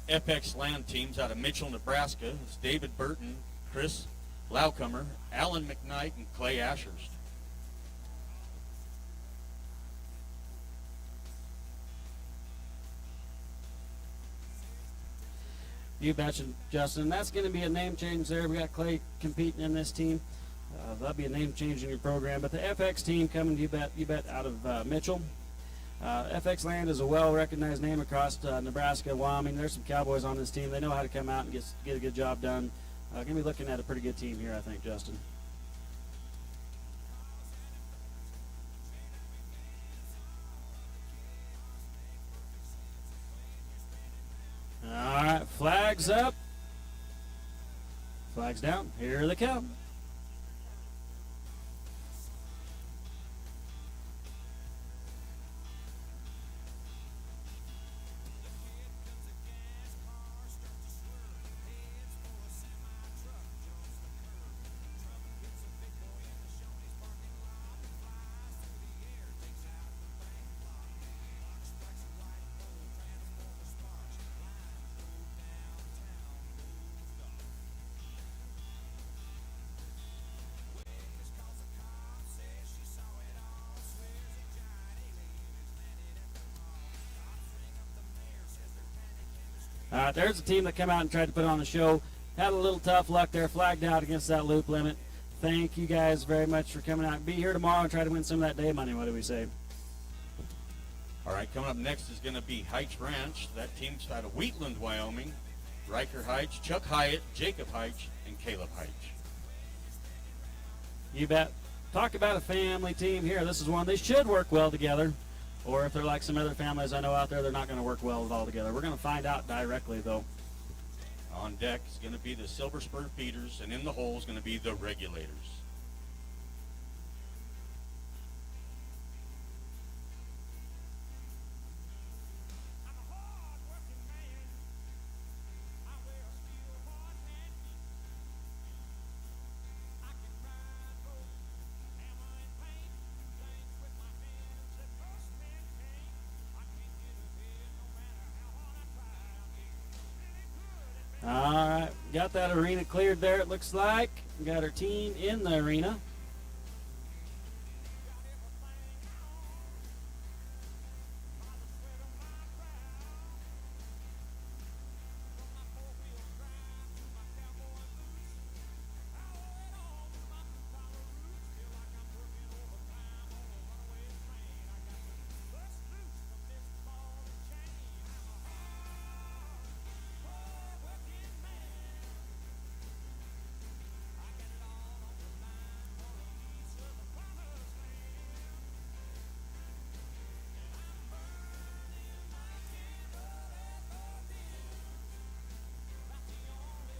FX Land team's out of Mitchell, Nebraska. It's David Burton, Chris Laucomer, Alan McKnight, and Clay Ashurst. You betcha, Justin. That's going to be a name change there. We got Clay competing in this team. That'll be a name change in your program. But the FX team coming, you bet, out of Mitchell. FX Land is a well-recognized name across Nebraska, Wyoming. There's some Cowboys on this team. They know how to come out and get a good job done. Going to be looking at a pretty good team here, I think, Justin. All right, flags up. Flags down. Here they come. All right, there's a team that came out and tried to put on the show. Had a little tough luck there, flagged out against that loop limit. Thank you guys very much for coming out. Be here tomorrow and try to win some of that day money. What do we say? All right, coming up next is going to be Heights Ranch. That team's out of Wheatland, Wyoming. Riker Heights, Chuck Hyatt, Jacob Heights, and Caleb Heights. You bet. Talk about a family team here. This is one. They should work well together. Or if they're like some other families I know out there, they're not going to work well at all together. We're going to find out directly, though. On deck is going to be the Silver Spur Feeders, and in the hole is going to be the Regulators. All right, got that arena cleared there, it looks like. We got our team in the arena.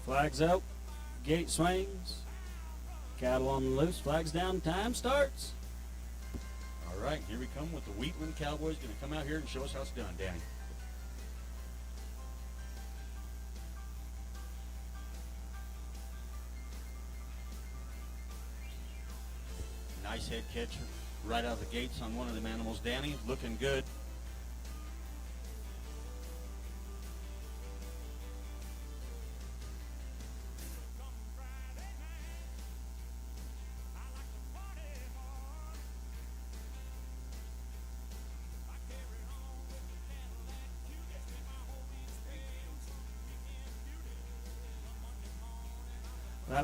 Flags up, gate swings, cattle on the loose, flags down, time starts. All right, here we come with the Wheatland Cowboys. Going to come out here and show us how it's done, Danny. Nice head catch right out of the gates on one of them animals, Danny. Looking good.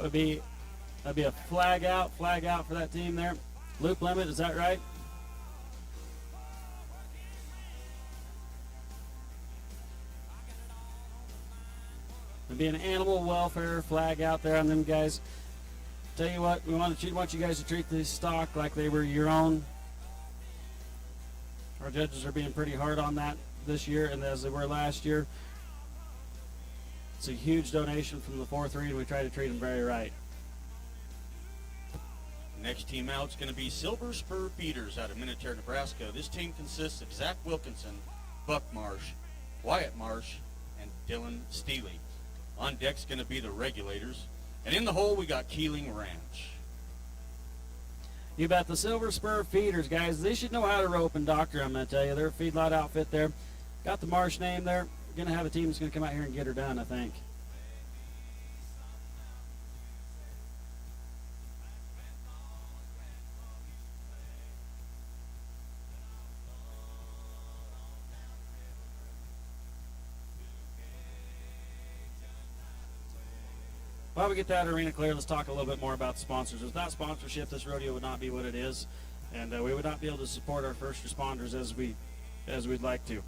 That'd be a flag out for that team there. Loop limit, is that right? There'd be an animal welfare flag out there on them guys. Tell you what, we want you guys to treat this stock like they were your own. Our judges are being pretty hard on that this year, and as they were last year. It's a huge donation from the 4-3, and we try to treat them very right. Next team out is going to be Silver Spur Feeders out of Minnetonka, Nebraska. This team consists of Zach Wilkinson, Buck Marsh, Wyatt Marsh, and Dylan Steely. On deck's going to be the Regulators. And in the hole, we got Keeling Ranch. You bet. The Silver Spur Feeders, guys, they should know how to rope and doctor, I'm going to tell you. They're a feedlot outfit there. Got the Marsh name there. going to have a team that's going to come out here and get her done, I think. While we get that arena clear, let's talk a little bit more about the sponsors. Without sponsorship, this rodeo would not be what it is, and we would not be able to support our first responders as we'd like to.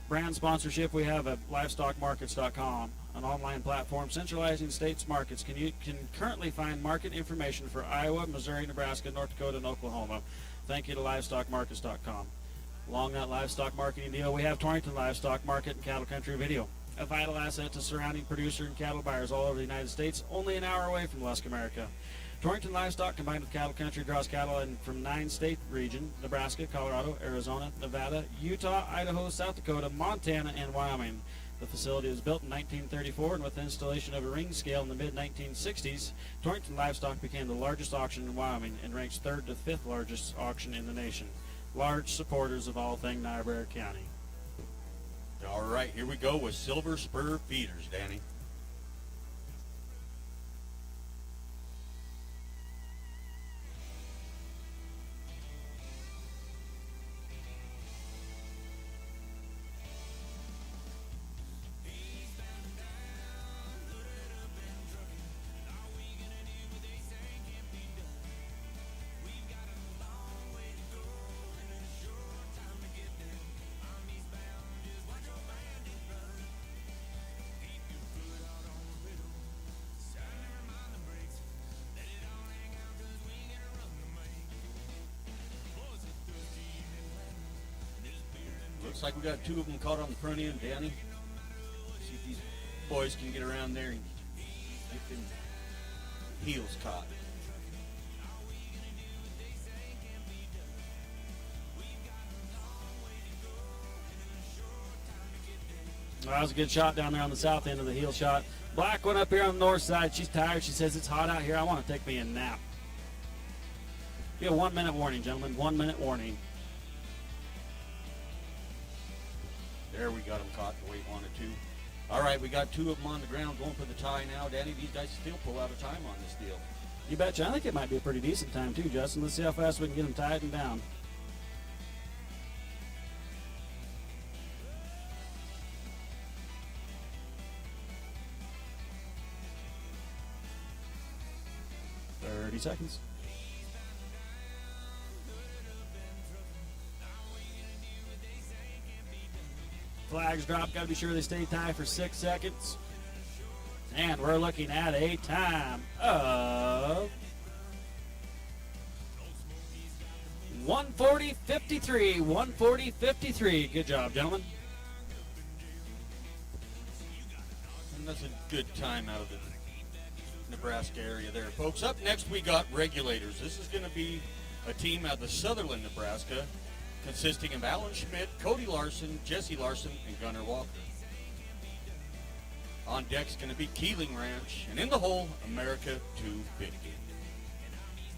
Brand sponsorship, we have at livestockmarkets.com, an online platform centralizing states' markets. You can currently find market information for Iowa, Missouri, Nebraska, North Dakota, and Oklahoma. Thank you to livestockmarkets.com. Along that livestock marketing deal, we have Torrington Livestock Market and Cattle Country Video, a vital asset to surrounding producer and cattle buyers all over the United States, only an hour away from Lusk, America. Torrington Livestock, combined with Cattle Country, draws cattle in from 9-state region: Nebraska, Colorado, Arizona, Nevada, Utah, Idaho, South Dakota, Montana, and Wyoming. The facility was built in 1934, and with the installation of a ring scale in the mid-1960s, Torrington Livestock became the largest auction in Wyoming and ranks 3rd to 5th largest auction in the nation. Large supporters of all things Niobrara County. All right, here we go with Silver Spur feeders, Danny. Looks like we got 2 of them caught on the front end, Danny. See if these boys can get around there and get them heels caught. Well, that was a good shot down there on the south end of the heel shot. Black one up here on the north side. She's tired. She says it's hot out here. I want to take me a nap. Be a 1-minute warning, gentlemen. 1-minute warning. There, we got them caught the way we wanted to. All right, we got 2 of them on the ground going for the tie now. Danny, these guys still pull out of time on this deal. You betcha. I think it might be a pretty decent time, too, Justin. Let's see how fast we can get them tied and down. Seconds. Flags drop. Got to be sure they stay tied for 6 seconds. And we're looking at a time of 1:40.53. 1:40.53. Good job, gentlemen. And that's a good time out of the Nebraska area there, folks. Up next, we got regulators. This is going to be a team out of Sutherland, Nebraska, consisting of Alan Schmidt, Cody Larson, Jesse Larson, and Gunnar Walker. On deck's going to be Keeling Ranch, and in the hole, America 250.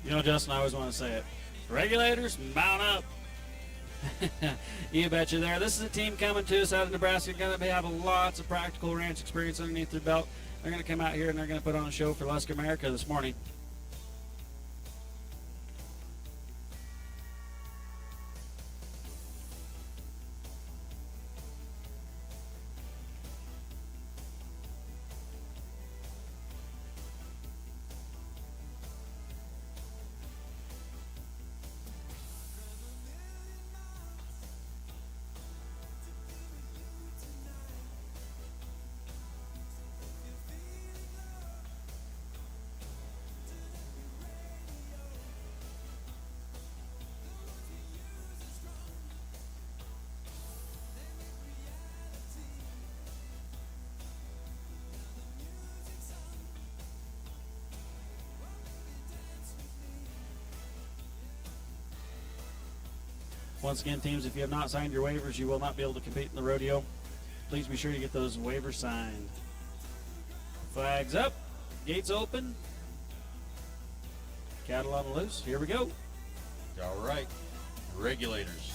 You know, Justin, I always want to say it. Regulators, mount up. You betcha there. This is a team coming to us out of Nebraska. Going to have lots of practical ranch experience underneath their belt. They're going to come out here and they're going to put on a show for Lusk America this morning. Once again, teams, if you have not signed your waivers, you will not be able to compete in the rodeo. Please be sure you get those waivers signed. Flags up, gates open, cattle on the loose. Here we go. All right, regulators.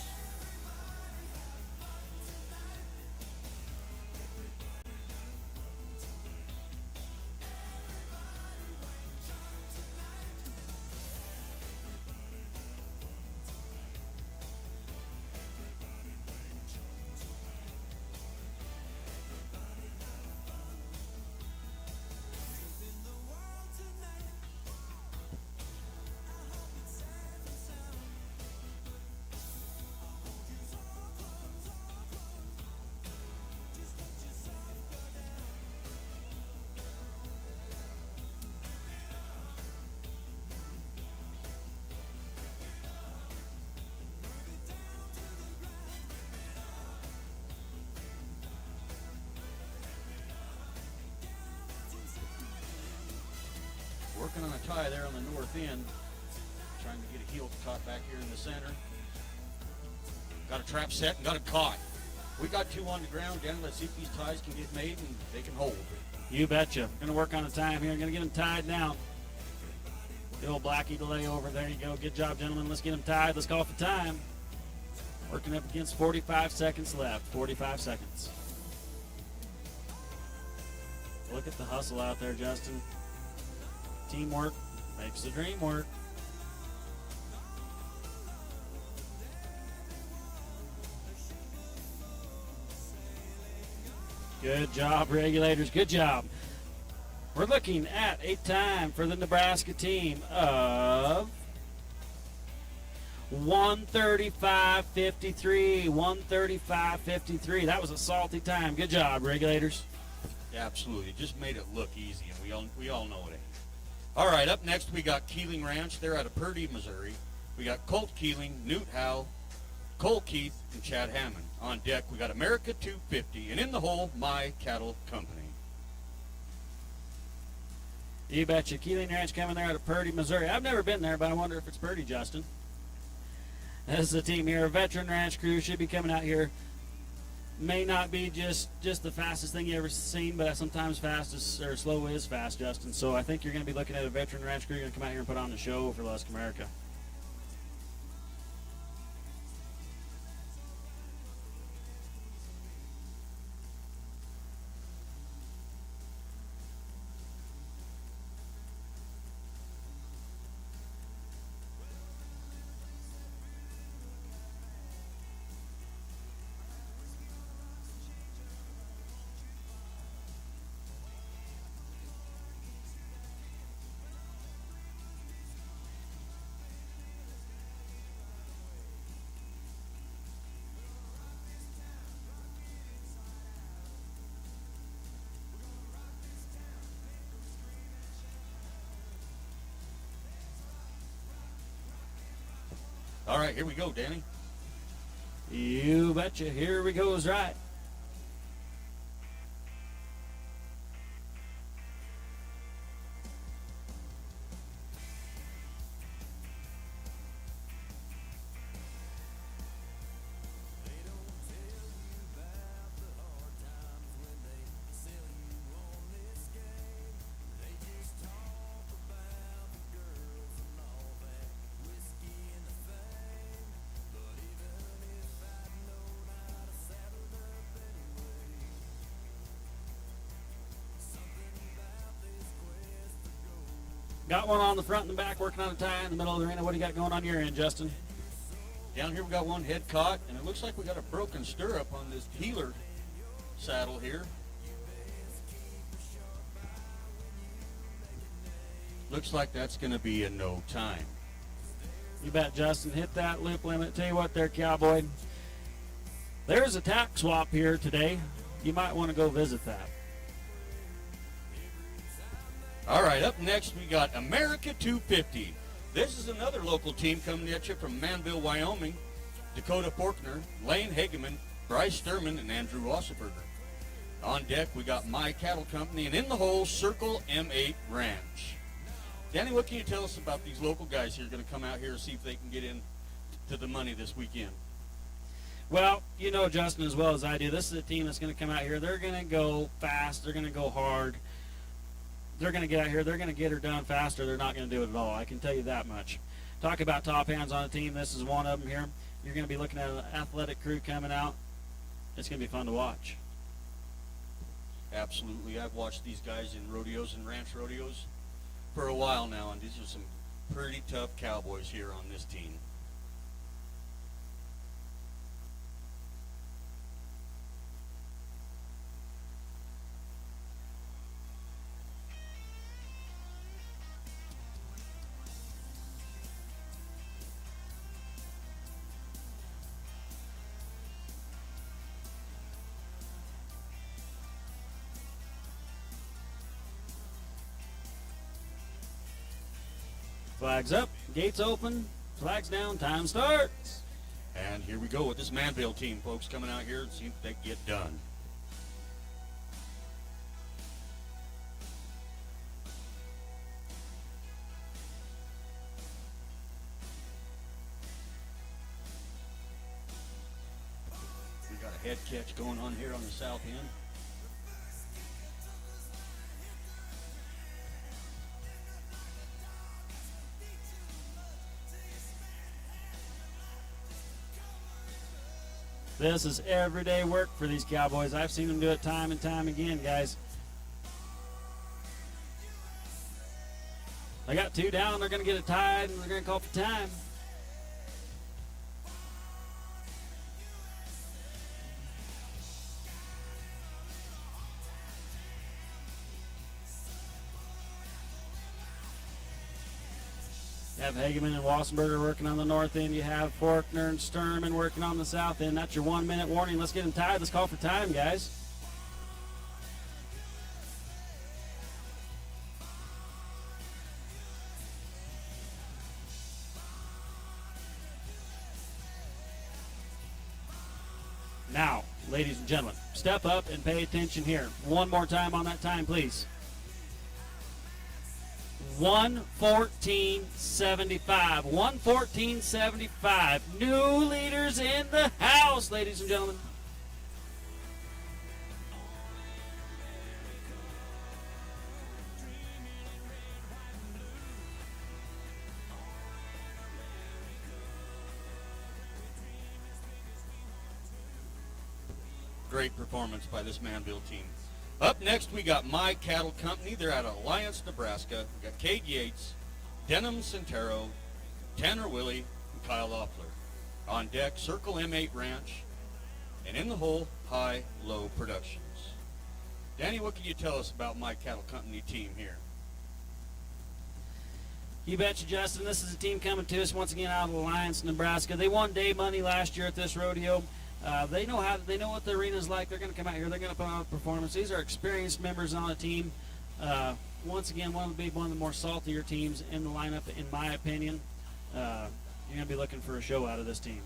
working on a tie there on the north end. Trying to get a heel caught back here in the center. Got a trap set and got it caught. We got two on the ground. Danny, let's see if these ties can get made and they can hold. You betcha. Going to work on the time here. Going to get them tied now. The old Blackie delay over. There you go. Good job, gentlemen. Let's get them tied. Let's call for time. Working up against 45 seconds left. 45 seconds. Look at the hustle out there, Justin. Teamwork makes the dream work. Good job, regulators. Good job. We're looking at a time for the Nebraska team of 1:35:53. 1:35:53. That was a salty time. Good job, regulators. Yeah, absolutely. Just made it look easy, and we all know it ain't. All right, up next we got Keeling Ranch. They're out of Purdy, Missouri. We got Colt Keeling, Newt Howe, Cole Keith, and Chad Hammond. On deck, we got America 250, and in the hole, My Cattle Company. You betcha. Keeling Ranch coming there out of Purdy, Missouri. I've never been there, but I wonder if it's Purdy, Justin. This is the team here. A veteran ranch crew should be coming out here. May not be just the fastest thing you ever seen, but sometimes fast is, or slow is fast, Justin. So I think you're going to be looking at a veteran ranch crew. You're going to come out here and put on the show for Lusk America. All right, here we go, Danny. You betcha. Here we goes right. Got one on the front and the back, working on a tie in the middle of the arena. What do you got going on your end, Justin? Down here we got one head caught, and it looks like we got a broken stirrup on this healer saddle here. Looks like that's going to be a no time. You bet, Justin. Hit that loop limit. Tell you what there, cowboy. There's a tack swap here today. You might want to go visit that. All right, up next we got America 250. This is another local team coming at you from Manville, Wyoming. Dakota Porkner, Lane Hageman, Bryce Sturman, and Andrew Wasserberger. On deck we got My Cattle Company, and in the hole, Circle M8 Ranch. Danny, what can you tell us about these local guys here going to come out here and see if they can get in to the money this weekend? Well, you know, Justin, as well as I do, this is a team that's going to come out here. They're going to go fast. They're going to go hard. They're going to get out here. They're going to get her done faster. They're not going to do it at all. I can tell you that much. Talk about top hands on a team. This is one of them here. You're going to be looking at an athletic crew coming out. It's going to be fun to watch. Absolutely. I've watched these guys in rodeos and ranch rodeos for a while now, and these are some pretty tough cowboys here on this team. Flags up, gates open, flags down, time starts. And here we go with this Manville team, folks, coming out here and see if they get done. head catch going on here on the south end. This is everyday work for these Cowboys. I've seen them do it time and time again, guys. They got 2 down. They're going to get it tied, and they're going to call for time. You have Hageman and Wassenberger working on the north end. You have Faulkner and Sturman working on the south end. That's your 1-minute warning. Let's get them tied. Let's call for time, guys. Now, ladies and gentlemen, step up and pay attention here. One more time on that time, please. 1:14:75. 1:14:75. New leaders in the house, ladies and gentlemen. Great performance by this Manville team. Up next, we got My Cattle Company. They're out of Alliance, Nebraska. We got Cade Yates, Denham Centero, Tanner Willie, and Kyle Loeffler. On deck, Circle M8 Ranch, and in the hole, High Low Productions. Danny, what can you tell us about My Cattle Company team here? You betcha, Justin. This is a team coming to us once again out of Alliance, Nebraska. They won day money last year at this rodeo. They know what the arena's like. They're going to come out here. They're going to put on a performance. These are experienced members on the team. Once again, one of the more saltier teams in the lineup, in my opinion. You're going to be looking for a show out of this team.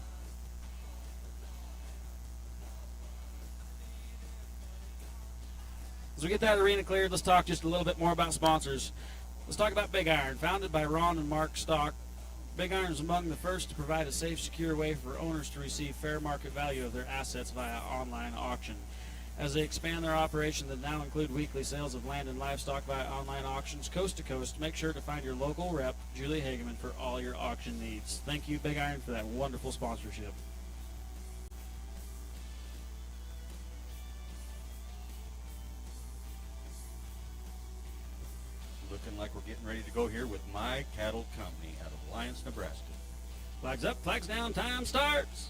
As we get that arena cleared, let's talk just a little bit more about sponsors. Let's talk about Big Iron. Founded by Ron and Mark Stock, Big Iron is among the first to provide a safe, secure way for owners to receive fair market value of their assets via online auction. As they expand their operation that now include weekly sales of land and livestock via online auctions coast to coast, make sure to find your local rep, Julie Hageman, for all your auction needs. Thank you, Big Iron, for that wonderful sponsorship. Looking like we're getting ready to go here with My Cattle Company out of Alliance, Nebraska. Flags up, flags down, time starts.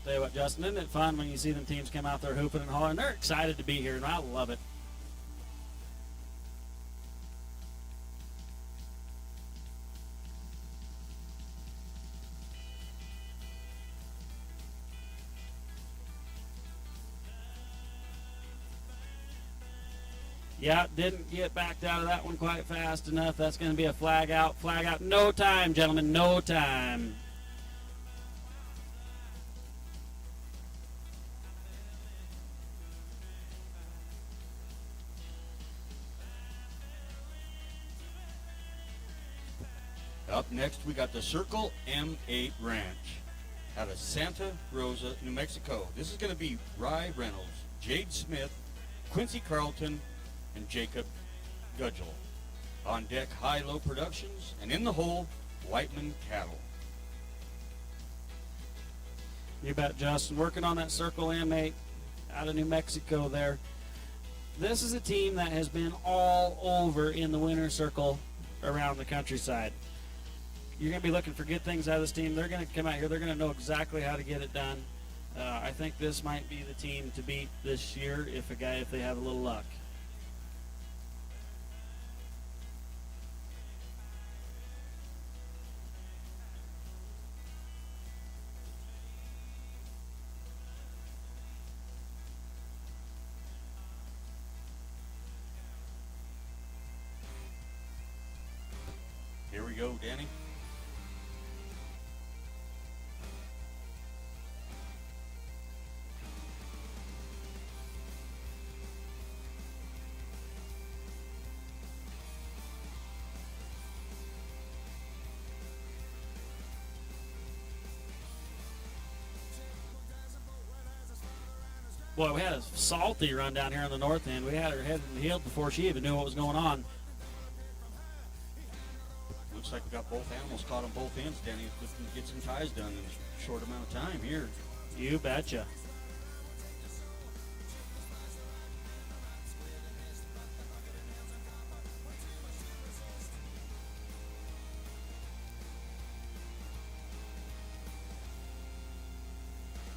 Tell you what, Justin, isn't it fun when you see them teams come out there hooping and hollering? They're excited to be here, and I love it. Yeah, didn't get backed out of that one quite fast enough. That's going to be a flag out. Flag out. No time, gentlemen. No time. Up next, we got the Circle M8 Ranch out of Santa Rosa, New Mexico. This is going to be Rye Reynolds, Jade Smith, Quincy Carlton, and Jacob Gudgel. On deck, High Low Productions, and in the hole, Whiteman Cattle. You bet, Justin. Working on that Circle M8 out of New Mexico there. This is a team that has been all over in the winner's circle around the countryside. You're going to be looking for good things out of this team. They're going to come out here. They're going to know exactly how to get it done. I think this might be the team to beat this year if they have a little luck. Here we go, Danny. Boy, we had a salty run down here on the north end. We had her head and healed before she even knew what was going on. Looks like we got both animals caught on both ends, Danny. If we can get some ties done in a short amount of time here. You betcha.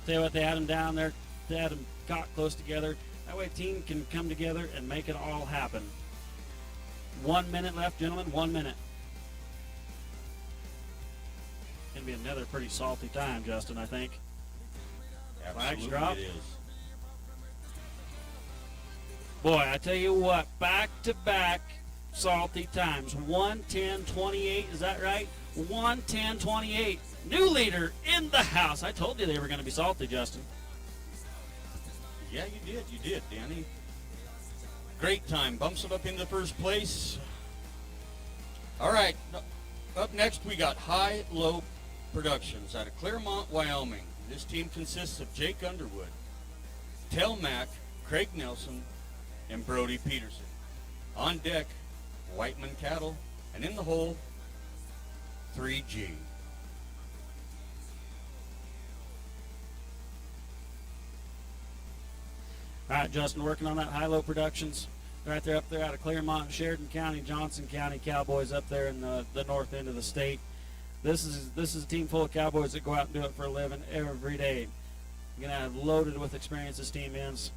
Tell you what, they had them down there. They had them caught close together. That way a team can come together and make it all happen. 1 minute left, gentlemen. 1 minute. Going to be another pretty salty time, Justin, I think. Flags Absolutely drop. it is. Boy, I tell you what, back-to-back salty times. 1:10:28, is that right? 1:10:28. New leader in the house. I told you they were going to be salty, Justin. Yeah, you did, Danny. Great time. Bumps it up into first place. All right, up next we got High Low Productions out of Claremont, Wyoming. This team consists of Jake Underwood, Tel Mack, Craig Nelson, and Brody Peterson. On deck, Whiteman Cattle, and in the hole, 3G. All right, Justin, working on that High-Low Productions. Right there, up there out of Claremont, Sheridan County, Johnson County, Cowboys up there in the north end of the state. This is a team full of Cowboys that go out and do it for a living every day. You're going to have loaded with experience this team is.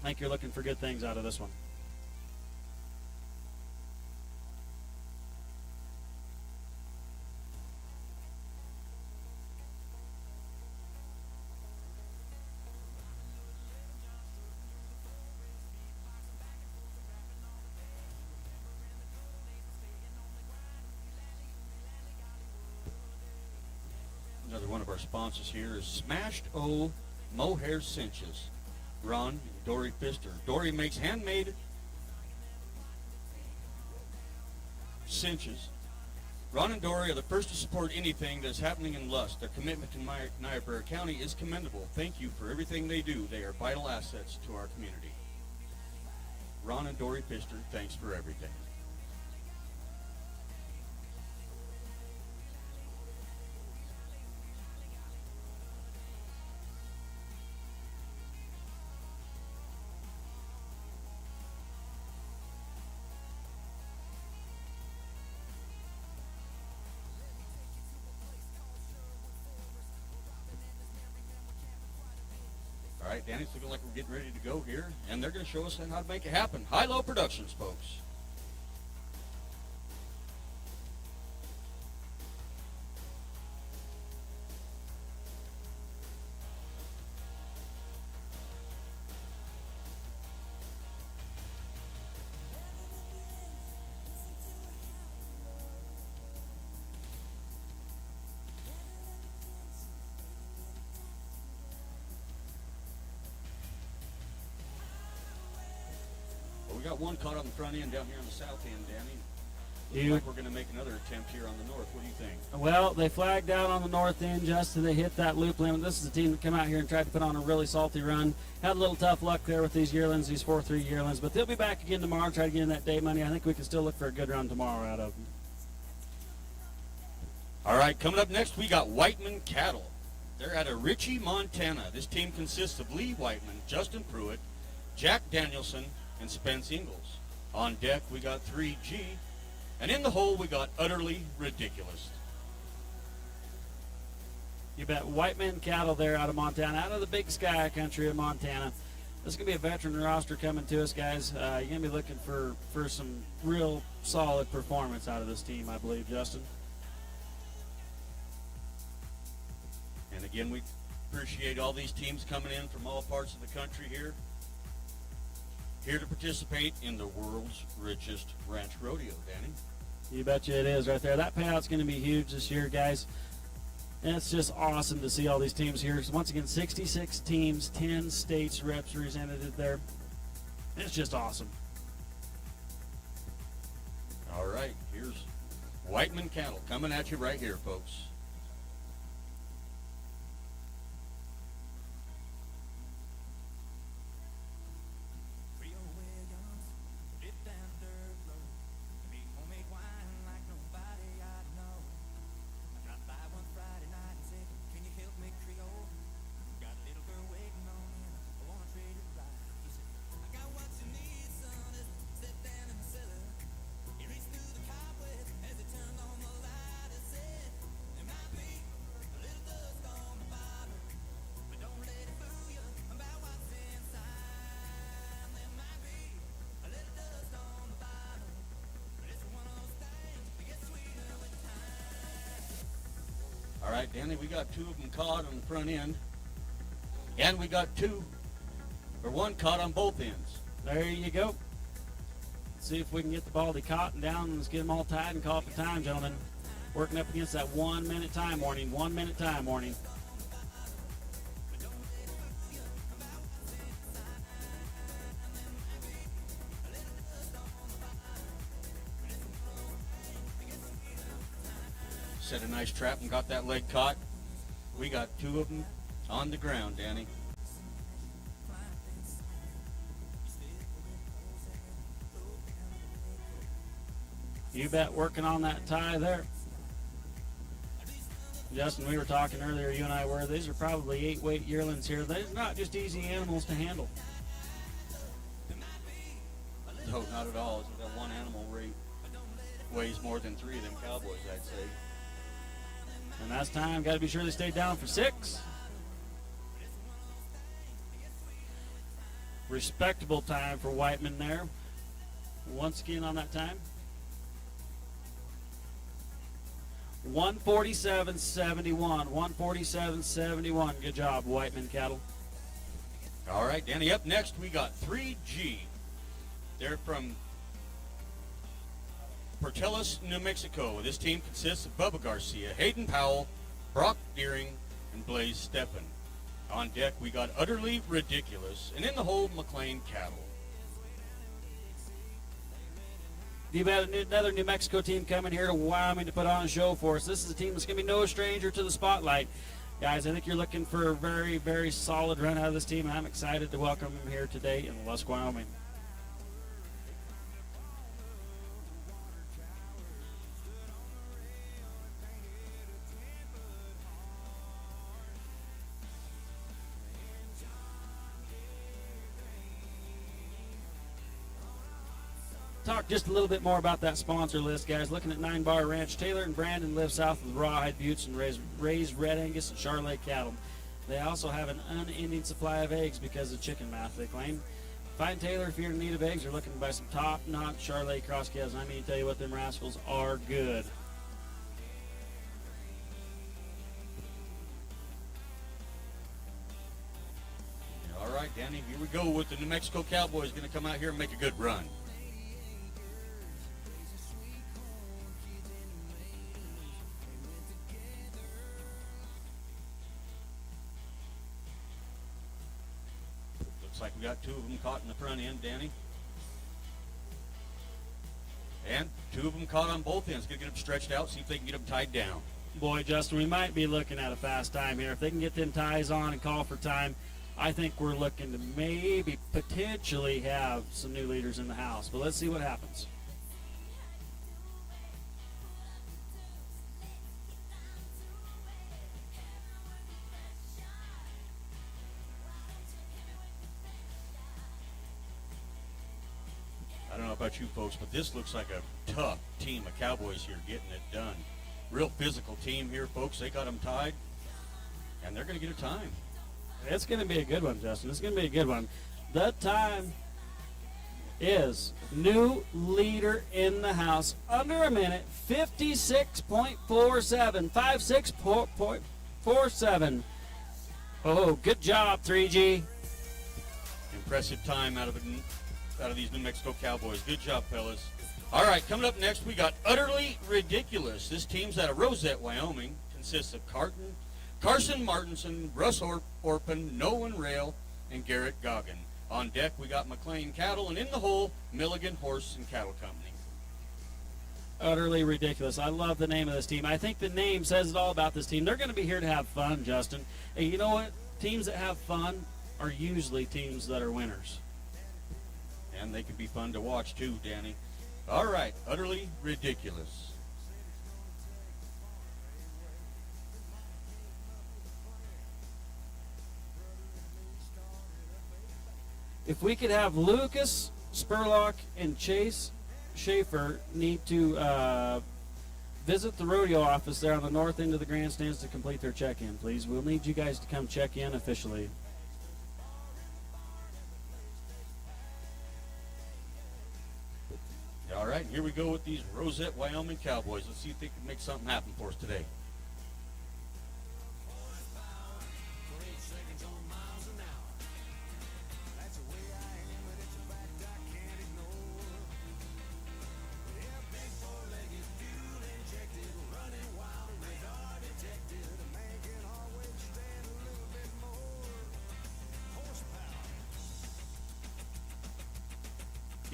I think you're looking for good things out of this one. Another one of our sponsors here is Smashed O Mohair Cinches. Ron and Dory Pfister. Dory makes handmade cinches. Ron and Dory are the first to support anything that's happening in Lust. Their commitment to Niobrara County is commendable. Thank you for everything they do. They are vital assets to our community. Ron and Dory Pfister, thanks for everything. All right, Danny, it's looking like we're getting ready to go here, and they're going to show us how to make it happen. High-Low Productions, folks. We got one caught on the front end down here on the south end, Danny. Looks like we're going to make another attempt here on the north. What do you think? Well, they flagged out on the north end, Justin. They hit that loop limit. This is a team that came out here and tried to put on a really salty run. Had a little tough luck there with these yearlings, these 4-3 yearlings. But they'll be back again tomorrow, try to get in that day money. I think we can still look for a good run tomorrow out of them. All right, coming up next, we got Whiteman Cattle. They're out of Ritchie, Montana. This team consists of Lee Whiteman, Justin Pruitt, Jack Danielson, and Spence Ingalls. On deck, we got 3G. And in the hole, we got Utterly Ridiculous. You bet. Whiteman Cattle there out of Montana, out of the big sky country of Montana. This is going to be a veteran roster coming to us, guys. You're going to be looking for some real solid performance out of this team, I believe, Justin. And again, we appreciate all these teams coming in from all parts of the country here to participate in the world's richest ranch rodeo, Danny. You betcha it is right there. That payout's going to be huge this year, guys. And it's just awesome to see all these teams here. Once again, 66 teams, 10 states represented there. It's just awesome. All right, here's Whiteman Cattle coming at you right here, folks. Danny, we got 2 of them caught on the front end. And we got 1 caught on both ends. There you go. Let's see if we can get the baldy caught and down, and let's get them all tied and call it for time, gentlemen. Working up against that 1 minute time warning. 1 minute time warning. Set a nice trap and got that leg caught. We got 2 of them on the ground, Danny. You bet, working on that tie there. Justin, we were talking earlier, you and I were, these are probably 8-weight yearlings here. They're not just easy animals to handle. No, not at all. That one animal weighs more than 3 of them cowboys, I'd say. And that's time. Got to be sure they stay down for 6. Respectable time for Whiteman there. Once again on that time. 147.71. 147.71. Good job, Whiteman cattle. All right, Danny, up next we got 3G. They're from Portillos, New Mexico. This team consists of Bubba Garcia, Hayden Powell, Brock Deering, and Blaze Steppen. On deck, we got Utterly Ridiculous, and in the hole, McLean Cattle. You've got another New Mexico team coming here to Wyoming to put on a show for us. This is a team that's going to be no stranger to the spotlight. Guys, I think you're looking for a very, very solid run out of this team, and I'm excited to welcome them here today in Lusk, Wyoming. Talk just a little bit more about that sponsor list, guys. Looking at 9 Bar Ranch, Taylor and Brandon live south of the Rawhide Buttes and raise Red Angus and Charolais cattle. They also have an unending supply of eggs because of chicken mouth, they claim. Find Taylor if you're in need of eggs or looking to buy some top-notch Charolais cross calves. I mean to tell you what, them rascals are good. All right, Danny, here we go with the New Mexico Cowboys going to come out here and make a good run. Looks like we got 2 of them caught in the front end, Danny. And 2 of them caught on both ends. Going to get them stretched out, see if they can get them tied down. Boy, Justin, we might be looking at a fast time here. If they can get them ties on and call for time, I think we're looking to maybe potentially have some new leaders in the house. But let's see what happens. I don't know about you folks, but this looks like a tough team of Cowboys here getting it done. Real physical team here, folks. They got them tied, and they're going to get a time. It's going to be a good one, Justin. It's going to be a good one. The time is new leader in the house. Under a minute, 56.47. 56.47. Oh, good job, 3G. Impressive time out of these New Mexico Cowboys. Good job, fellas. All right, coming up next, we got Utterly Ridiculous. This team's out of Rosette, Wyoming. Consists of Carson Martinson, Russ Orpin, Nolan Rail, and Garrett Goggin. On deck, we got McLean Cattle, and in the hole, Milligan Horse and Cattle Company. Utterly Ridiculous. I love the name of this team. I think the name says it all about this team. They're going to be here to have fun, Justin. And you know what? Teams that have fun are usually teams that are winners. And they can be fun to watch, too, Danny. All right, Utterly Ridiculous. If we could have Lucas Spurlock and Chase Schaefer need to visit the rodeo office there on the north end of the grandstands to complete their check-in, please. We'll need you guys to come check in officially. All right, here we go with these Rosette, Wyoming Cowboys. Let's see if they can make something happen for us today.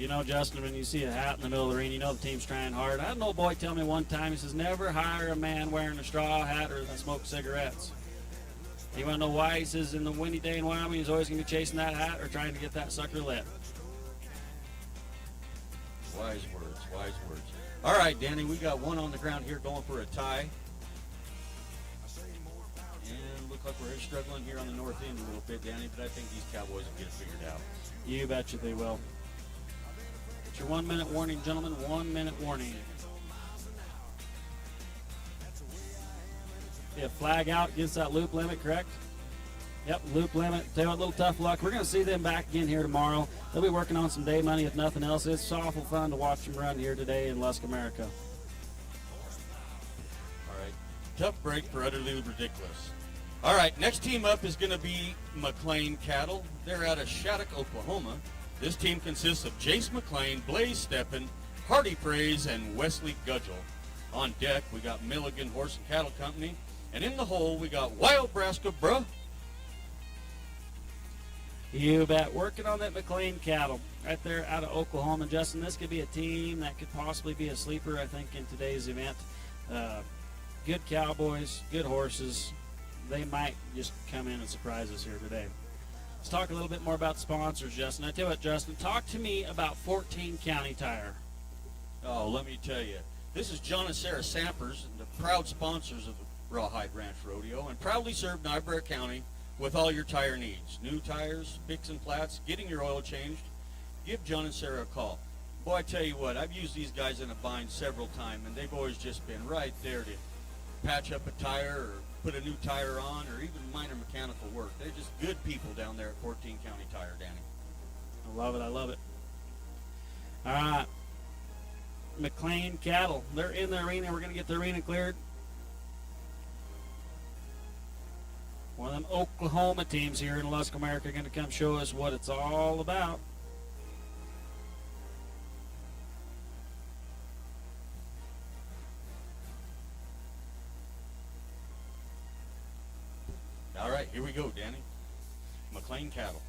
You know, Justin, when you see a hat in the middle of the arena, you know the team's trying hard. I had an old boy tell me one time, he says, never hire a man wearing a straw hat or that smokes cigarettes. You want to know why? He says, in the windy day in Wyoming, he's always going to be chasing that hat or trying to get that sucker lit. Wise words, wise words. All right, Danny, we got one on the ground here going for a tie. And look like we're struggling here on the north end a little bit, Danny, but I think these Cowboys will get it figured out. You betcha they will. It's your 1 minute warning, gentlemen. 1 minute warning. Yeah, flag out against that loop limit, correct? Yep, loop limit. Tell you what, a little tough luck. We're going to see them back again here tomorrow. They'll be working on some day money if nothing else. It's awful fun to watch them run here today in Lusk, America. All right. Tough break for utterly ridiculous. All right, next team up is going to be McLean Cattle. They're out of Shattuck, Oklahoma. This team consists of Jace McLean, Blaze Steppen, Hardy Praise, and Wesley Gudgel. On deck, we got Milligan Horse and Cattle Company. And in the hole, we got Wild Braska, bruh. You bet. Working on that McLean Cattle right there out of Oklahoma. Justin, this could be a team that could possibly be a sleeper, I think, in today's event. Good Cowboys, good horses. They might just come in and surprise us here today. Let's talk a little bit more about the sponsors, Justin. I tell you what, Justin, talk to me about 14 County Tire. Oh, let me tell you. This is John and Sarah Sampers, the proud sponsors of the Rawhide Ranch Rodeo, and proudly serve Niobrara County with all your tire needs. New tires, fix and flats, getting your oil changed. Give John and Sarah a call. Boy, I tell you what, I've used these guys in a bind several times, and they've always just been right there to patch up a tire or put a new tire on or even minor mechanical work. They're just good people down there at 14 County Tire, Danny. I love it. I love it. All right. McLean Cattle. They're in the arena. We're going to get the arena cleared. One of them Oklahoma teams here in Lusk, America, are going to come show us what it's all about. All right, here we go, Danny. McLean Cattle.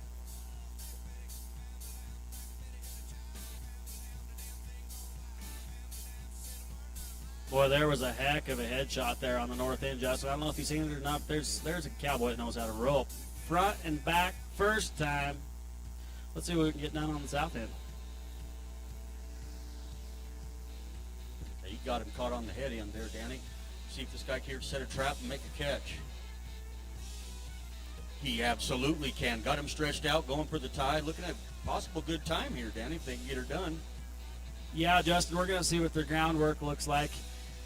Boy, there was a heck of a headshot there on the north end, Justin. I don't know if you've seen it or not, but there's a Cowboy that knows how to rope. Front and back, first time. Let's see what we can get done on the south end. You got him caught on the head end there, Danny. See if this guy can set a trap and make a catch. He absolutely can. Got him stretched out, going for the tie. Looking at possible good time here, Danny, if they can get her done. Yeah, Justin, we're going to see what their groundwork looks like.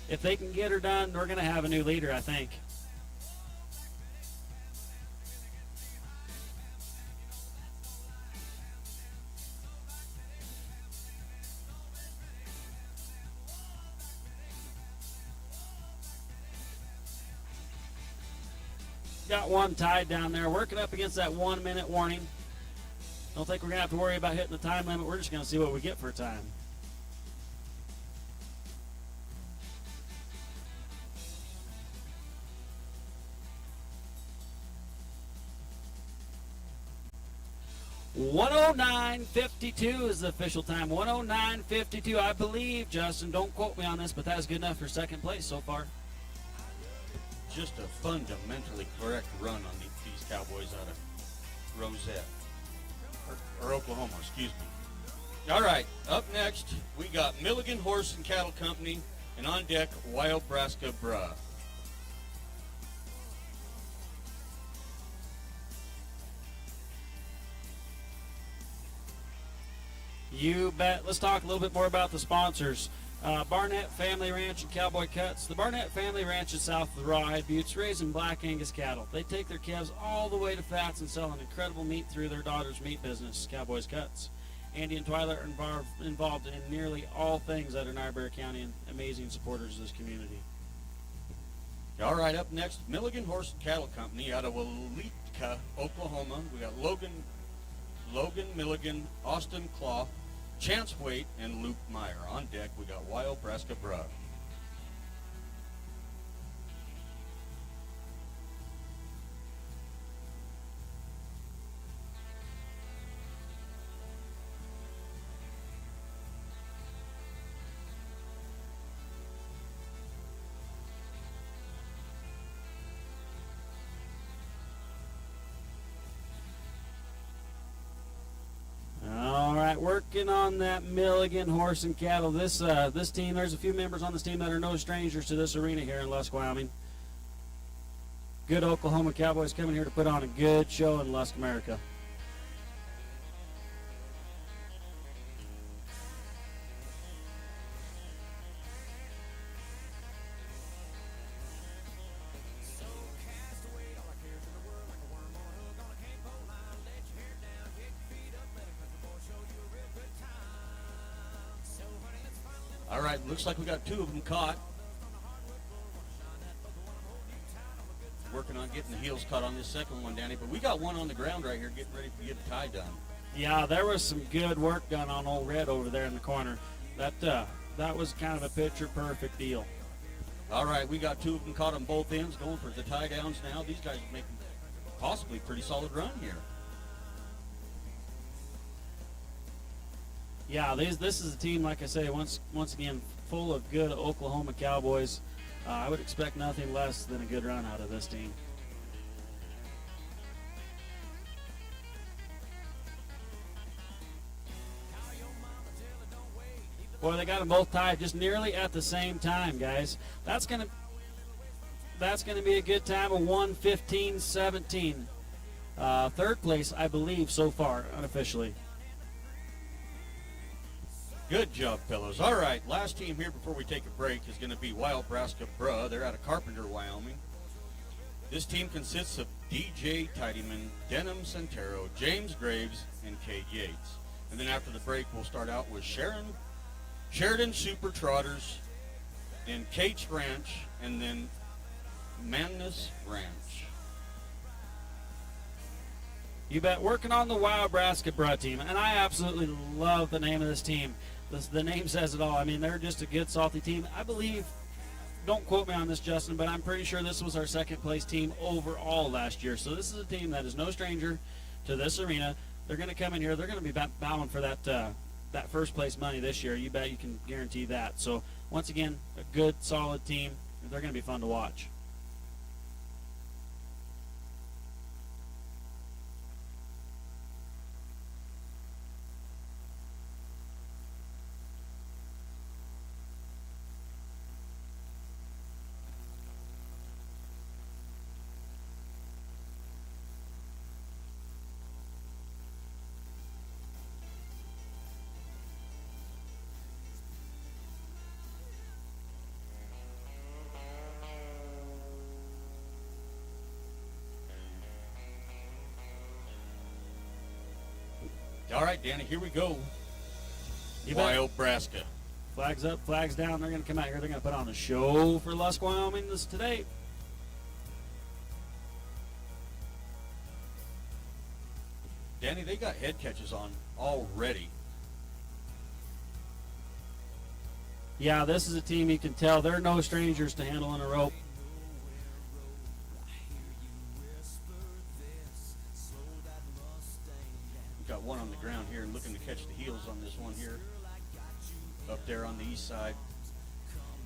If they can get her done, we're going to have a new leader, I think. Got one tied down there, working up against that 1 minute warning. Don't think we're going to have to worry about hitting the time limit. We're just going to see what we get for time. .109.52 is the official time. 109.52, I believe, Justin. Don't quote me on this, but that is good enough for second place so far. Just a fundamentally correct run on these Cowboys out of Rosette. Or Oklahoma, excuse me. All right, up next, we got Milligan Horse and Cattle Company, and on deck, Wild Braska Bruh. You bet. Let's talk a little bit more about the sponsors. Barnett Family Ranch and Cowboy Cuts. The Barnett Family Ranch is south of the Rawhide Buttes, raising black Angus cattle. They take their calves all the way to fats and sell an incredible meat through their daughter's meat business, Cowboys Cuts. Andy and Twyla are involved in nearly all things out of Niobrara County and amazing supporters of this community. All right, up next, Milligan Horse and Cattle Company out of Waletka, Oklahoma. We got Logan Milligan, Austin Clough, Chance Waite, and Luke Meyer. On deck, we got Wild Braska Bruh. working on that Milligan horse and cattle. This team, there's a few members on this team that are no strangers to this arena here in Lusk, Wyoming. Good Oklahoma Cowboys coming here to put on a good show in Lusk, America. All right, looks like we got 2 of them caught. Working on getting the heels caught on this second one, Danny, but we got one on the ground right here getting ready to get the tie done. Yeah, there was some good work done on old Red over there in the corner. That was kind of a picture-perfect deal. All right, we got 2 of them caught on both ends, going for the tie downs now. These guys are making possibly a pretty solid run here. Yeah, this is a team, like I say, once again, full of good Oklahoma Cowboys. I would expect nothing less than a good run out of this team. Boy, they got them both tied just nearly at the same time, guys. That's gonna be a good time of 1:15:17. Third place, I believe, so far, unofficially. Good job, fellows. All right, last team here before we take a break is going to be Wild Braska Bruh. They're out of Carpenter, Wyoming. This team consists of DJ Tidyman, Denham Santero, James Graves, and Kate Yates. And then after the break, we'll start out with Sheridan Super Trotters, then Kate's Ranch, and then Manus Ranch. You bet. Working on the Wild Braska Bruh team, and I absolutely love the name of this team. The name says it all. I mean, they're just a good, salty team. I believe, don't quote me on this, Justin, but I'm pretty sure this was our second place team overall last year. So this is a team that is no stranger to this arena. They're going to come in here. They're going to be battling for that first place money this year. You bet you can guarantee that. So once again, a good, solid team. They're going to be fun to watch. All right, Danny, here we go. You bet. Wild Braska. Flags up, flags down. They're going to come out here. They're going to put on a show for Lusk, Wyoming today. Danny, they got head catches on already. Yeah, this is a team you can tell. They're no strangers to handling a rope. Got one on the ground here and looking to catch the heels on this one here. Up there on the east side.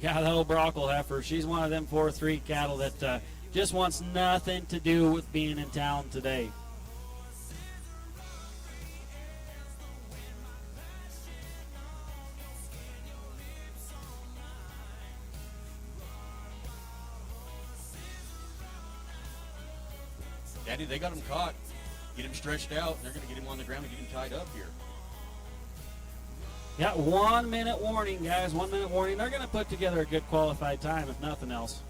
Yeah, that old Brockle heifer. She's one of them 4-3 cattle that just wants nothing to do with being in town today. Daddy, they got him caught. Get him stretched out. They're going to get him on the ground and get him tied up here. Yeah, 1 minute warning, guys. 1 minute warning. They're going to put together a good qualified time, if nothing else.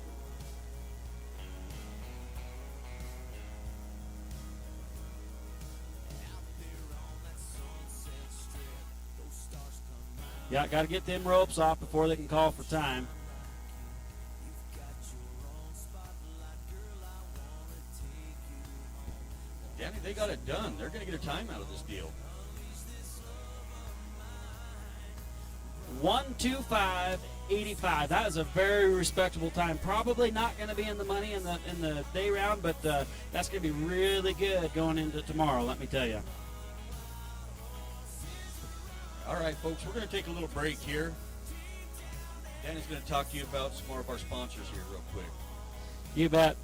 Yeah, got to get them ropes off before they can call for time. Danny, they got it done. They're going to get a time out of this deal. 1:25.85. That is a very respectable time. Probably not going to be in the money in the day round, but that's going to be really good going into tomorrow. Let me tell you. All right, folks, we're going to take a little break here. Danny's going to talk to you about some more of our sponsors here real quick. You bet.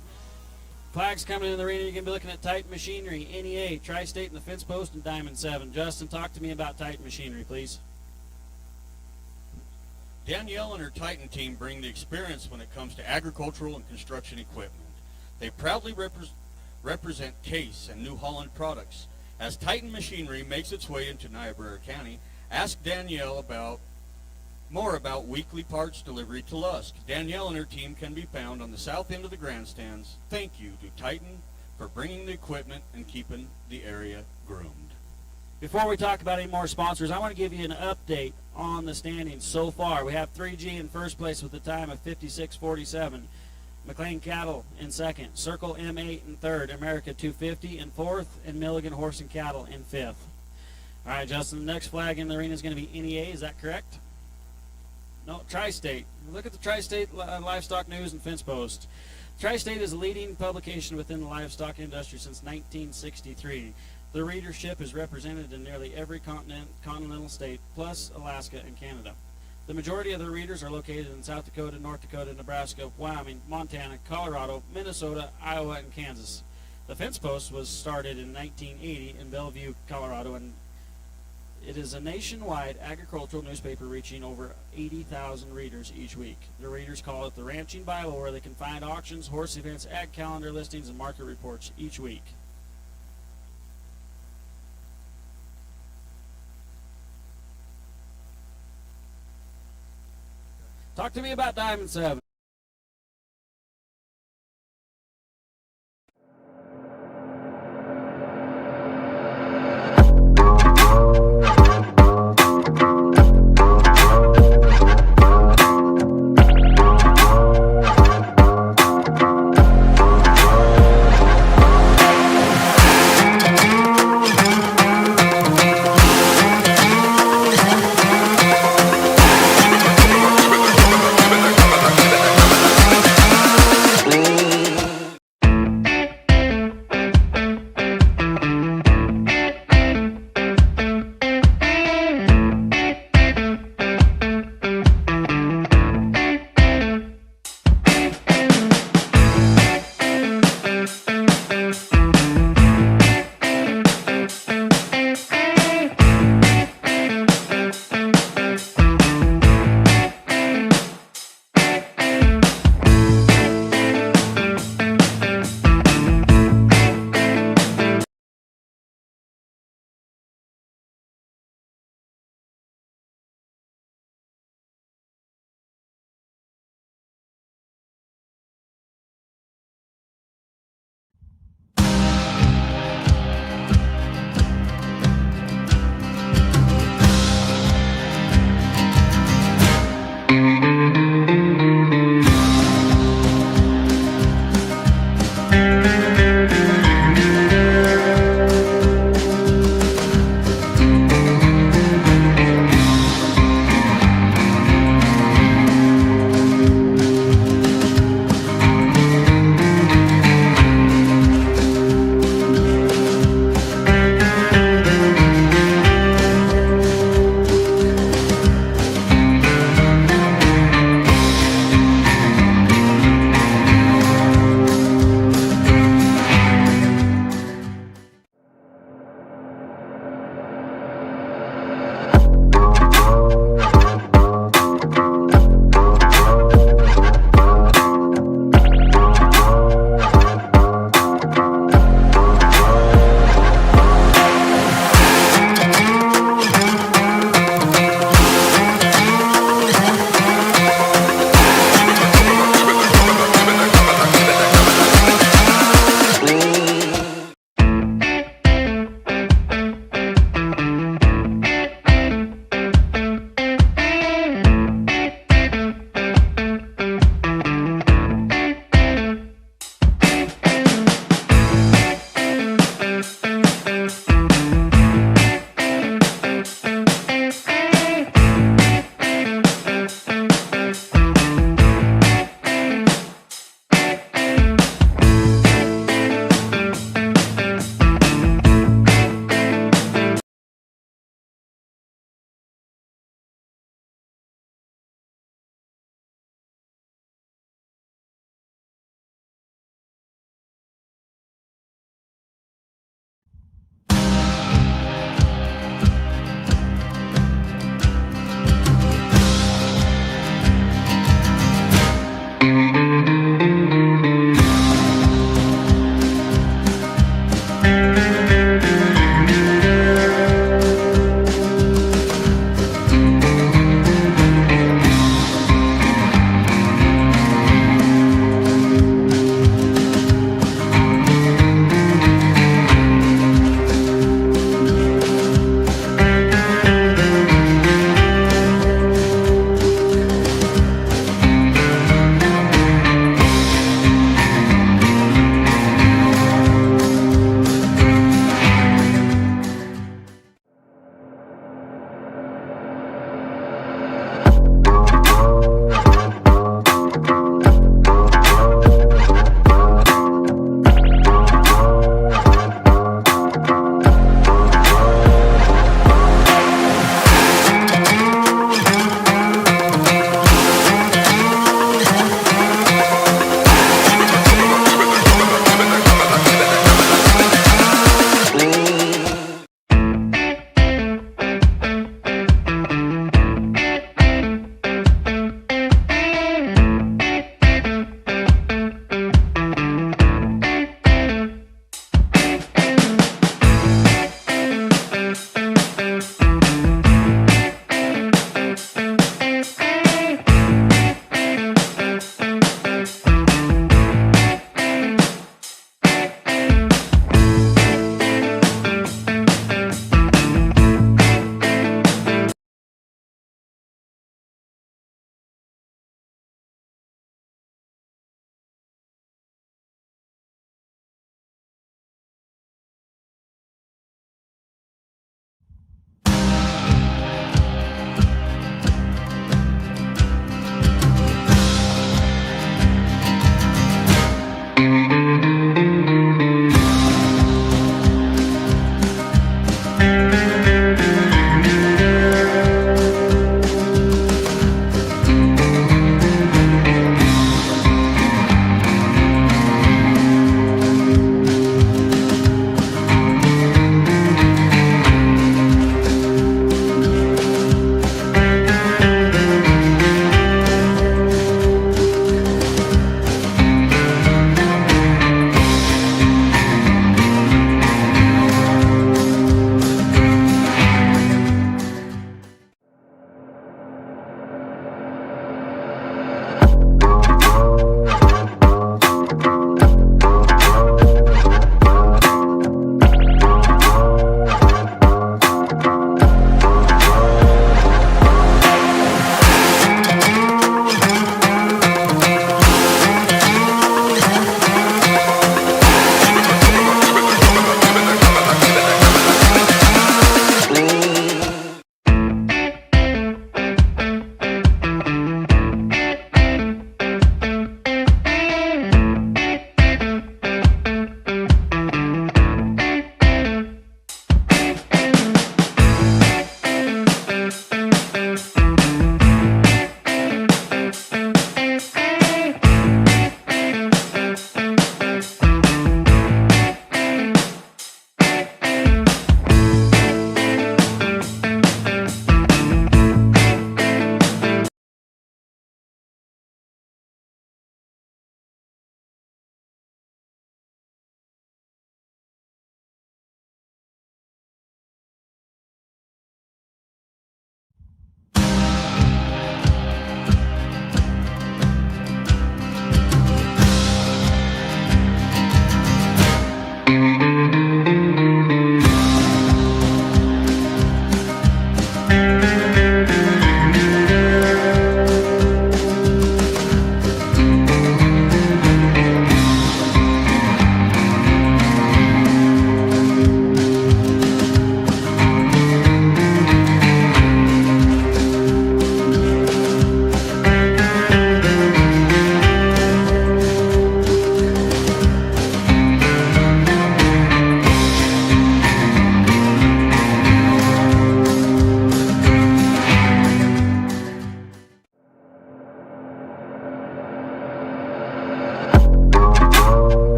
Flags coming in the arena, you're going to be looking at Titan Machinery, NEA, Tri-State, and the Fence Post, and Diamond 7. Justin, talk to me about Titan Machinery, please. Danielle and her Titan team bring the experience when it comes to agricultural and construction equipment. They proudly represent Case and New Holland products. As Titan Machinery makes its way into Niobrara County, ask Danielle more about weekly parts delivery to Lusk. Danielle and her team can be found on the south end of the grandstands. Thank you to Titan for bringing the equipment and keeping the area groomed. Before we talk about any more sponsors, I want to give you an update on the standings so far. We have 3G in first place with a time of 56:47. McLean Cattle in second. Circle M8 in third. America 250 in fourth. And Milligan Horse and Cattle in fifth. All right, Justin, the next flag in the arena is going to be NEA. Is that correct? No, Tri-State. Look at the Tri-State Livestock News and Fence Post. Tri-State is a leading publication within the livestock industry since 1963. The readership is represented in nearly every continental state, plus Alaska and Canada. The majority of the readers are located in South Dakota, North Dakota, Nebraska, Wyoming, Montana, Colorado, Minnesota, Iowa, and Kansas. The Fence Post was started in 1980 in Bellevue, Colorado, and it is a nationwide agricultural newspaper reaching over 80,000 readers each week. The readers call it the Ranching Bible, where they can find auctions, horse events, ag calendar listings, and market reports each week. Talk to me about Diamond 7.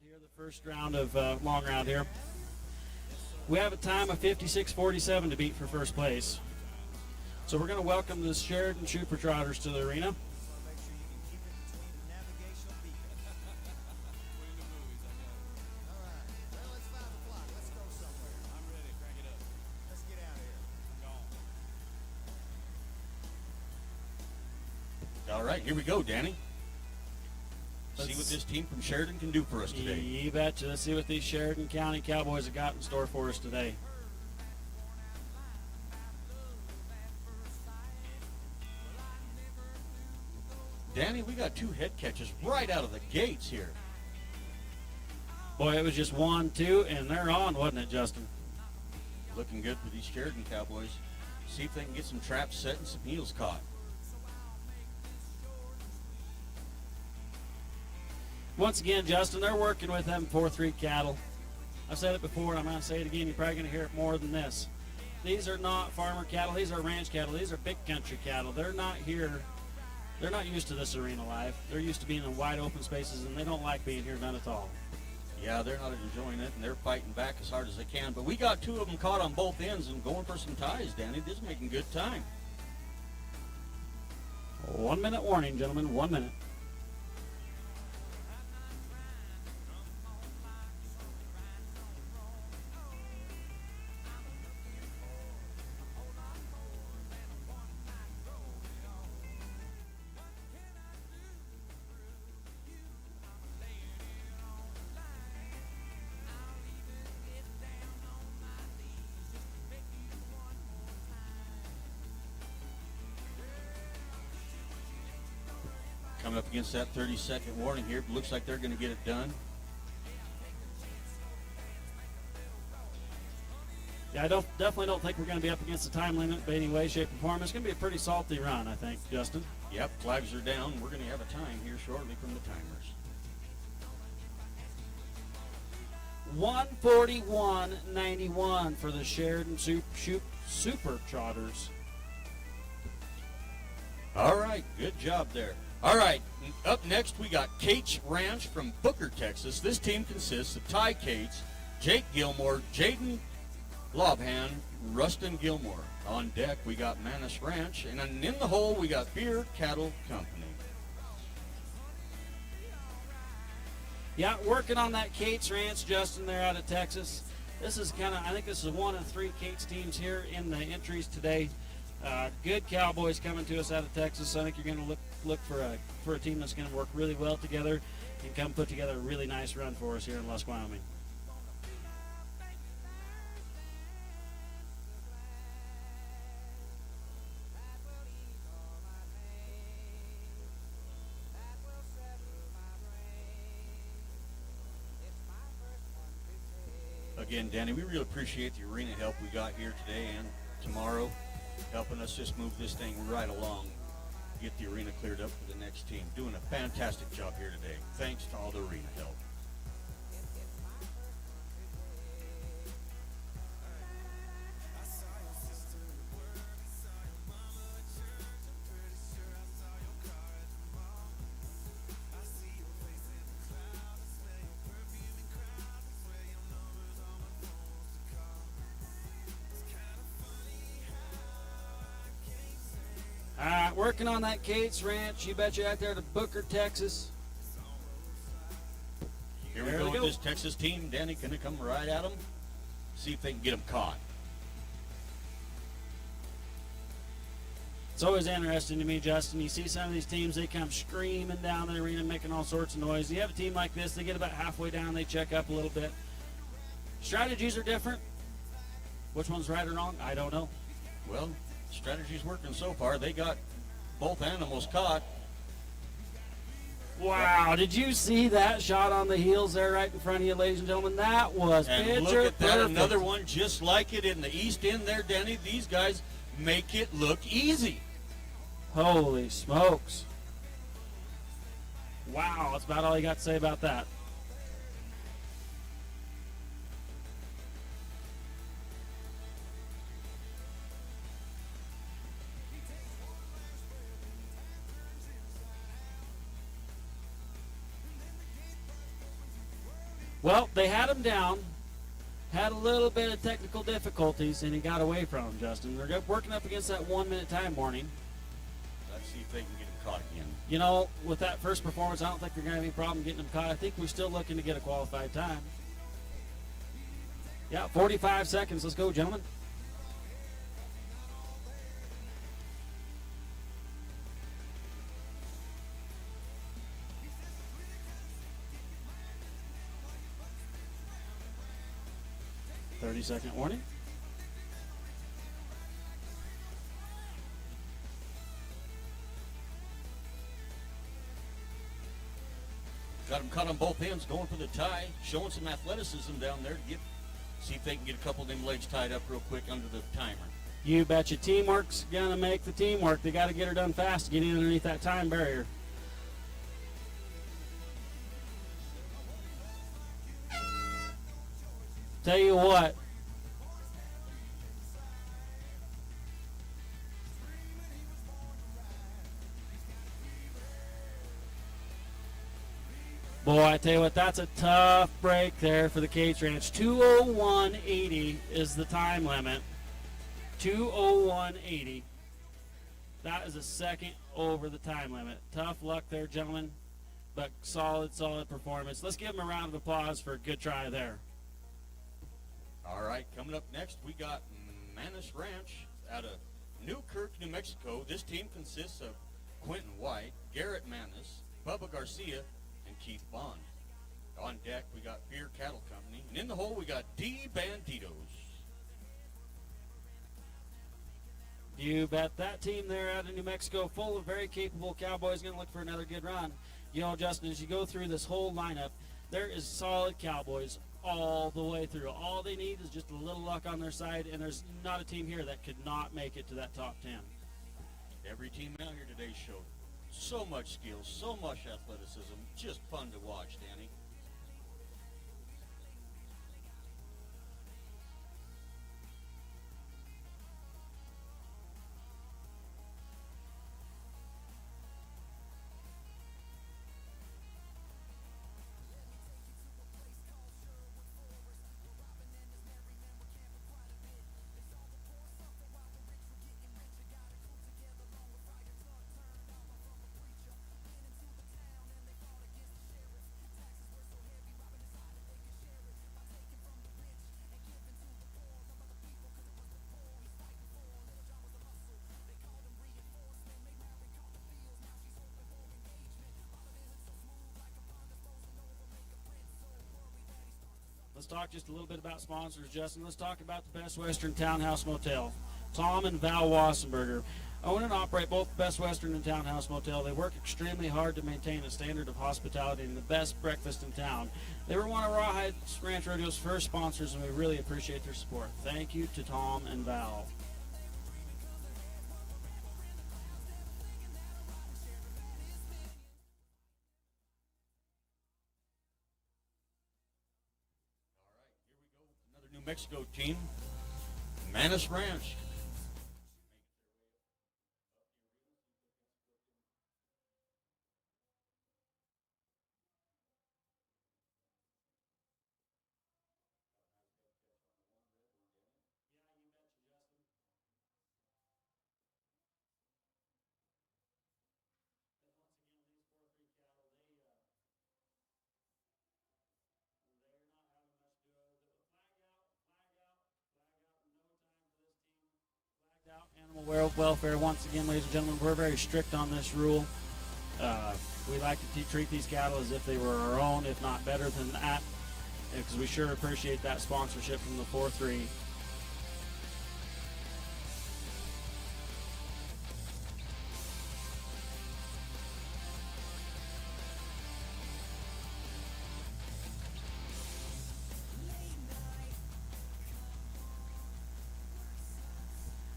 The first round of long round here. We have a time of 56:47 to beat for first place. So we're going to welcome the Sheridan Trooper Trotters to the arena. All right, here we go, Danny. See what this team from Sheridan can do for us today. You betcha. Let's see what these Sheridan County Cowboys have got in store for us today. Danny, we got 2 head catches right out of the gates here. Boy, it was just 1, 2, and they're on, wasn't it, Justin? Looking good for these Sheridan Cowboys. See if they can get some traps set and some heels caught. Once again, Justin, they're working with them 4-3 cattle. I've said it before, and I'm going to say it again. You're probably going to hear it more than this. These are not farmer cattle. These are ranch cattle. These are big country cattle. They're not here. They're not used to this arena life. They're used to being in wide open spaces, and they don't like being here none at all. Yeah, they're not enjoying it, and they're fighting back as hard as they can. But we got 2 of them caught on both ends and going for some ties, Danny. This is making good time. 1 minute warning, gentlemen. 1 minute. Coming up against that 30-second warning here. Looks like they're going to get it done. Yeah, I definitely don't think we're going to be up against the time limit by any way, shape, or form. It's going to be a pretty salty run, I think, Justin. Yep, flags are down. We're going to have a time here shortly from the timers. 141.91 for the Sheridan Super Trotters. All right, good job there. All right, up next we got Cates Ranch from Booker, Texas. This team consists of Ty Cates, Jake Gilmore, Jaden Lobhan, Rustin Gilmore. On deck we got Manus Ranch, and in the hole we got Beer Cattle Company. Yeah, working on that Cates Ranch, Justin, they're out of Texas. This is I think this is one of three Cates teams here in the entries today. Good Cowboys coming to us out of Texas. I think you're going to look for a team that's going to work really well together and come put together a really nice run for us here in Lusk, Wyoming. Again, Danny, we really appreciate the arena help we got here today and tomorrow, helping us just move this thing right along, get the arena cleared up for the next team. Doing a fantastic job here today. Thanks to all the arena help. Working on that Cates Ranch. You bet you're out there to Booker, Texas. Here we go with this Texas team. Danny, going to come right at them, see if they can get them caught. It's always interesting to me, Justin. You see some of these teams, they come screaming down the arena, making all sorts of noise. You have a team like this, they get about halfway down, they check up a little bit. Strategies are different. Which one's right or wrong? I don't know. Well, strategy's working so far. They got both animals caught. Wow, did you see that shot on the heels there right in front of you, ladies and gentlemen? That was And picture look at that, perfect. another one just like it in the east end there, Danny. These guys make it look easy. Holy smokes. Wow, that's about all you got to say about that. Well, they had him down, had a little bit of technical difficulties, and he got away from him, Justin. They're working up against that 1 minute time warning. Let's see if they can get him caught again. You know, with that first performance, I don't think they're going to have any problem getting him caught. I think we're still looking to get a qualified time. Yeah, 45 seconds. Let's go, gentlemen. Second warning. Got him caught on both ends, going for the tie, showing some athleticism down there to see if they can get a couple of them legs tied up real quick under the timer. You betcha. Teamwork's going to make the teamwork. They got to get her done fast to get in underneath that time barrier. Tell you what. Boy, I tell you what, that's a tough break there for the Cates Ranch. 2:01.80 is the time limit. 2:01.80. That is a second over the time limit. Tough luck there, gentlemen, but solid performance. Let's give them a round of applause for a good try there. All right, coming up next, we got Manus Ranch out of Newkirk, New Mexico. This team consists of Quentin White, Garrett Manus, Bubba Garcia, and Keith Bond. On deck, we got Beer Cattle Company. And in the hole, we got D Banditos. You bet. That team there out of New Mexico, full of very capable Cowboys, going to look for another good run. You know, Justin, as you go through this whole lineup, there is solid Cowboys all the way through. All they need is just a little luck on their side, and there's not a team here that could not make it to that top 10. Every team out here today showed so much skill, so much athleticism. Just fun to watch, Danny. Let's talk just a little bit about sponsors, Justin. Let's talk about the Best Western Townhouse Motel. Tom and Val Wassenberger own and operate both Best Western and Townhouse Motel. They work extremely hard to maintain a standard of hospitality and the best breakfast in town. They were one of Rawhide Ranch Rodeo's first sponsors, and we really appreciate their support. Thank you to Tom and Val. New Mexico team, Manus Ranch. Animal welfare, once again, ladies and gentlemen, we're very strict on this rule. We like to treat these cattle as if they were our own, if not better than that, because we sure appreciate that sponsorship from the 4-3.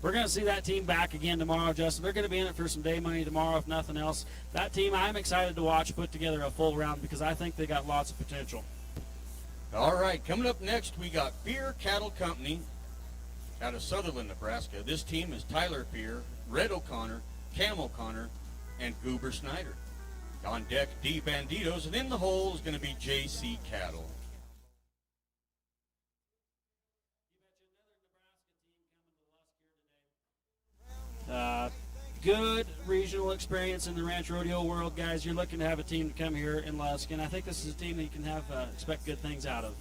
We're going to see that team back again tomorrow, Justin. They're going to be in it for some day money tomorrow, if nothing else. That team, I'm excited to watch put together a full round because I think they got lots of potential. All right, coming up next, we got Beer Cattle Company out of Sutherland, Nebraska. This team is Tyler Beer, Red O'Connor, Cam O'Connor, and Goober Snyder. On deck, D Banditos, and in the hole is going to be JC Cattle. Good regional experience in the ranch rodeo world, guys. You're looking to have a team to come here in Lusk, and I think this is a team that you can have expect good things out of.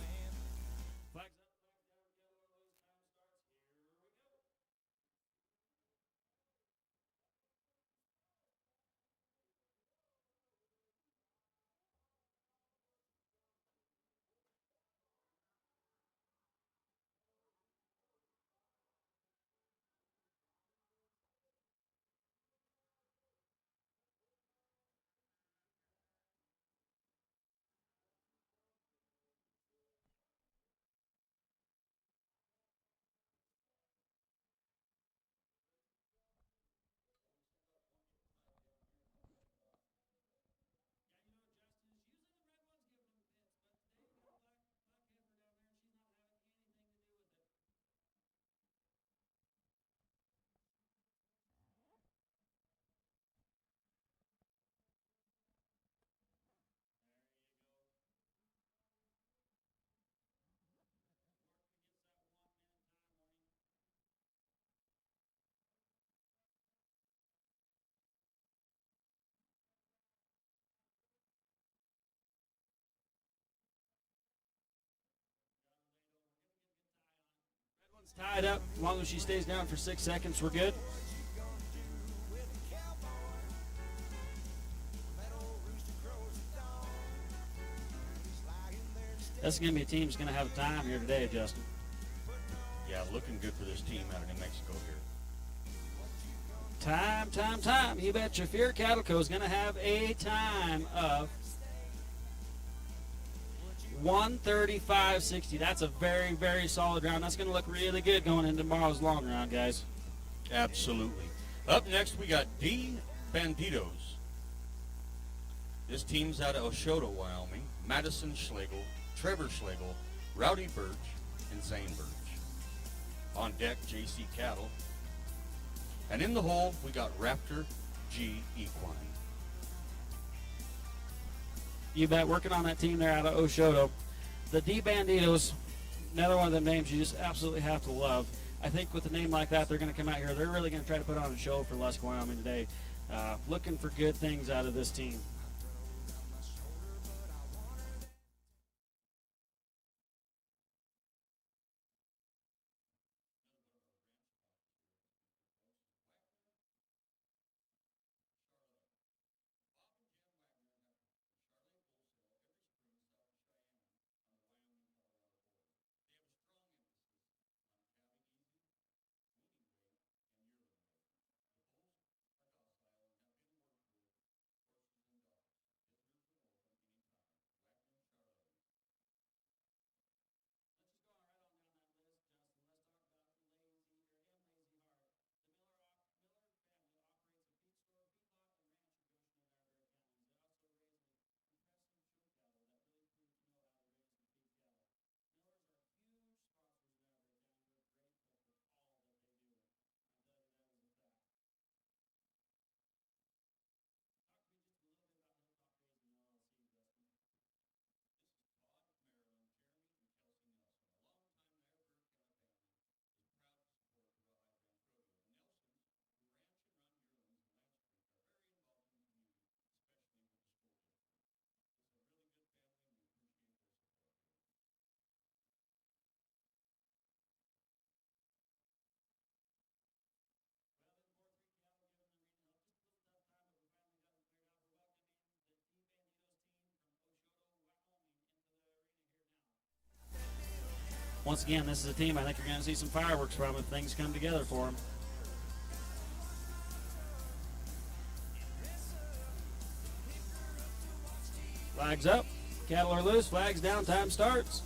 Tied up. As long as she stays down for 6 seconds, we're good. That's going to be a team that's going to have a time here today, Justin. Yeah, looking good for this team out of New Mexico here. Time. You betcha. Fear Cattle Co. is going to have a time of 135.60. That's a very, very solid round. That's going to look really good going into tomorrow's long round, guys. Absolutely. Up next, we got D Banditos. This team's out of Oshoda, Wyoming. Madison Schlegel, Trevor Schlegel, Rowdy Birch, and Zane Birch. On deck, JC Cattle. And in the hole, we got Raptor G Equine. You bet. Working on that team there out of Oshoda. The D Banditos, another one of them names you just absolutely have to love. I think with a name like that, they're going to come out here. They're really going to try to put on a show for Lusk, Wyoming today. Looking for good things out of this team. Once again, this is a team I think you're going to see some fireworks from if things come together for them. Flags up, cattle are loose, flags down, time starts.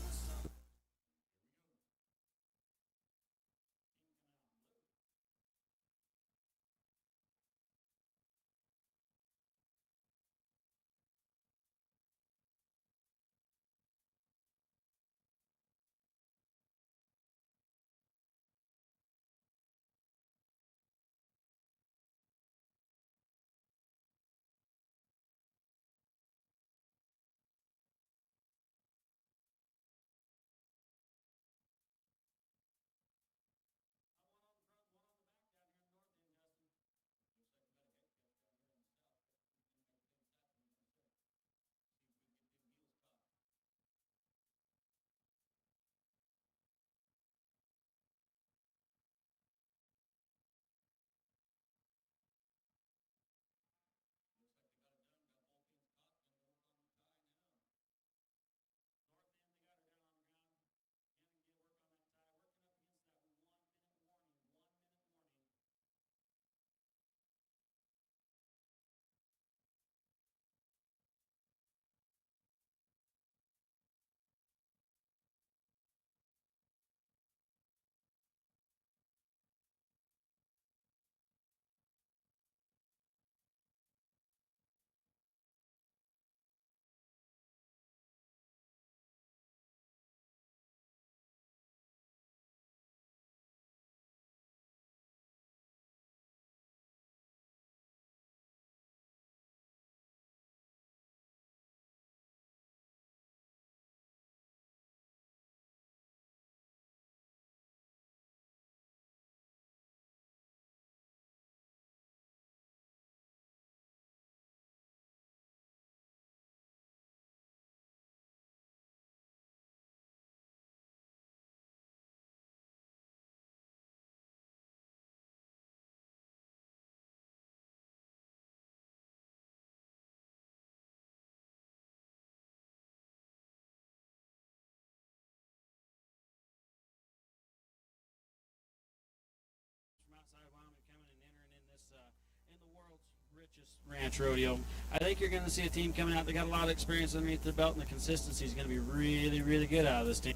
richest ranch rodeo. I think you're going to see a team coming out. They got a lot of experience underneath their belt, and the consistency is going to be really, really good out of this team.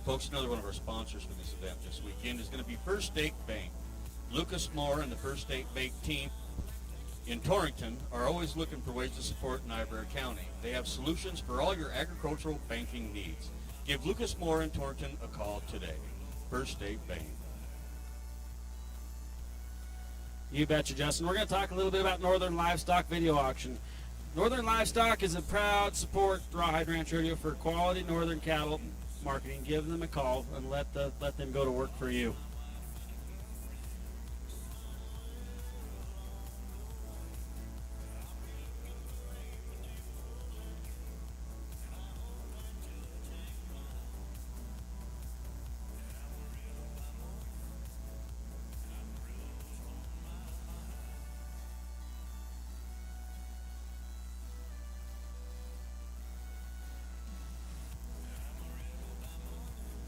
Folks, another one of our sponsors for this event this weekend is going to be First State Bank. Lucas Moore and the First State Bank team in Torrington are always looking for ways to support Niobrara County. They have solutions for all your agricultural banking needs. Give Lucas Moore in Torrington a call today. First State Bank. You betcha, Justin. We're going to talk a little bit about Northern Livestock Video Auction. Northern Livestock is a proud support Rawhide Ranch Rodeo for quality northern cattle marketing. Give them a call and let them go to work for you.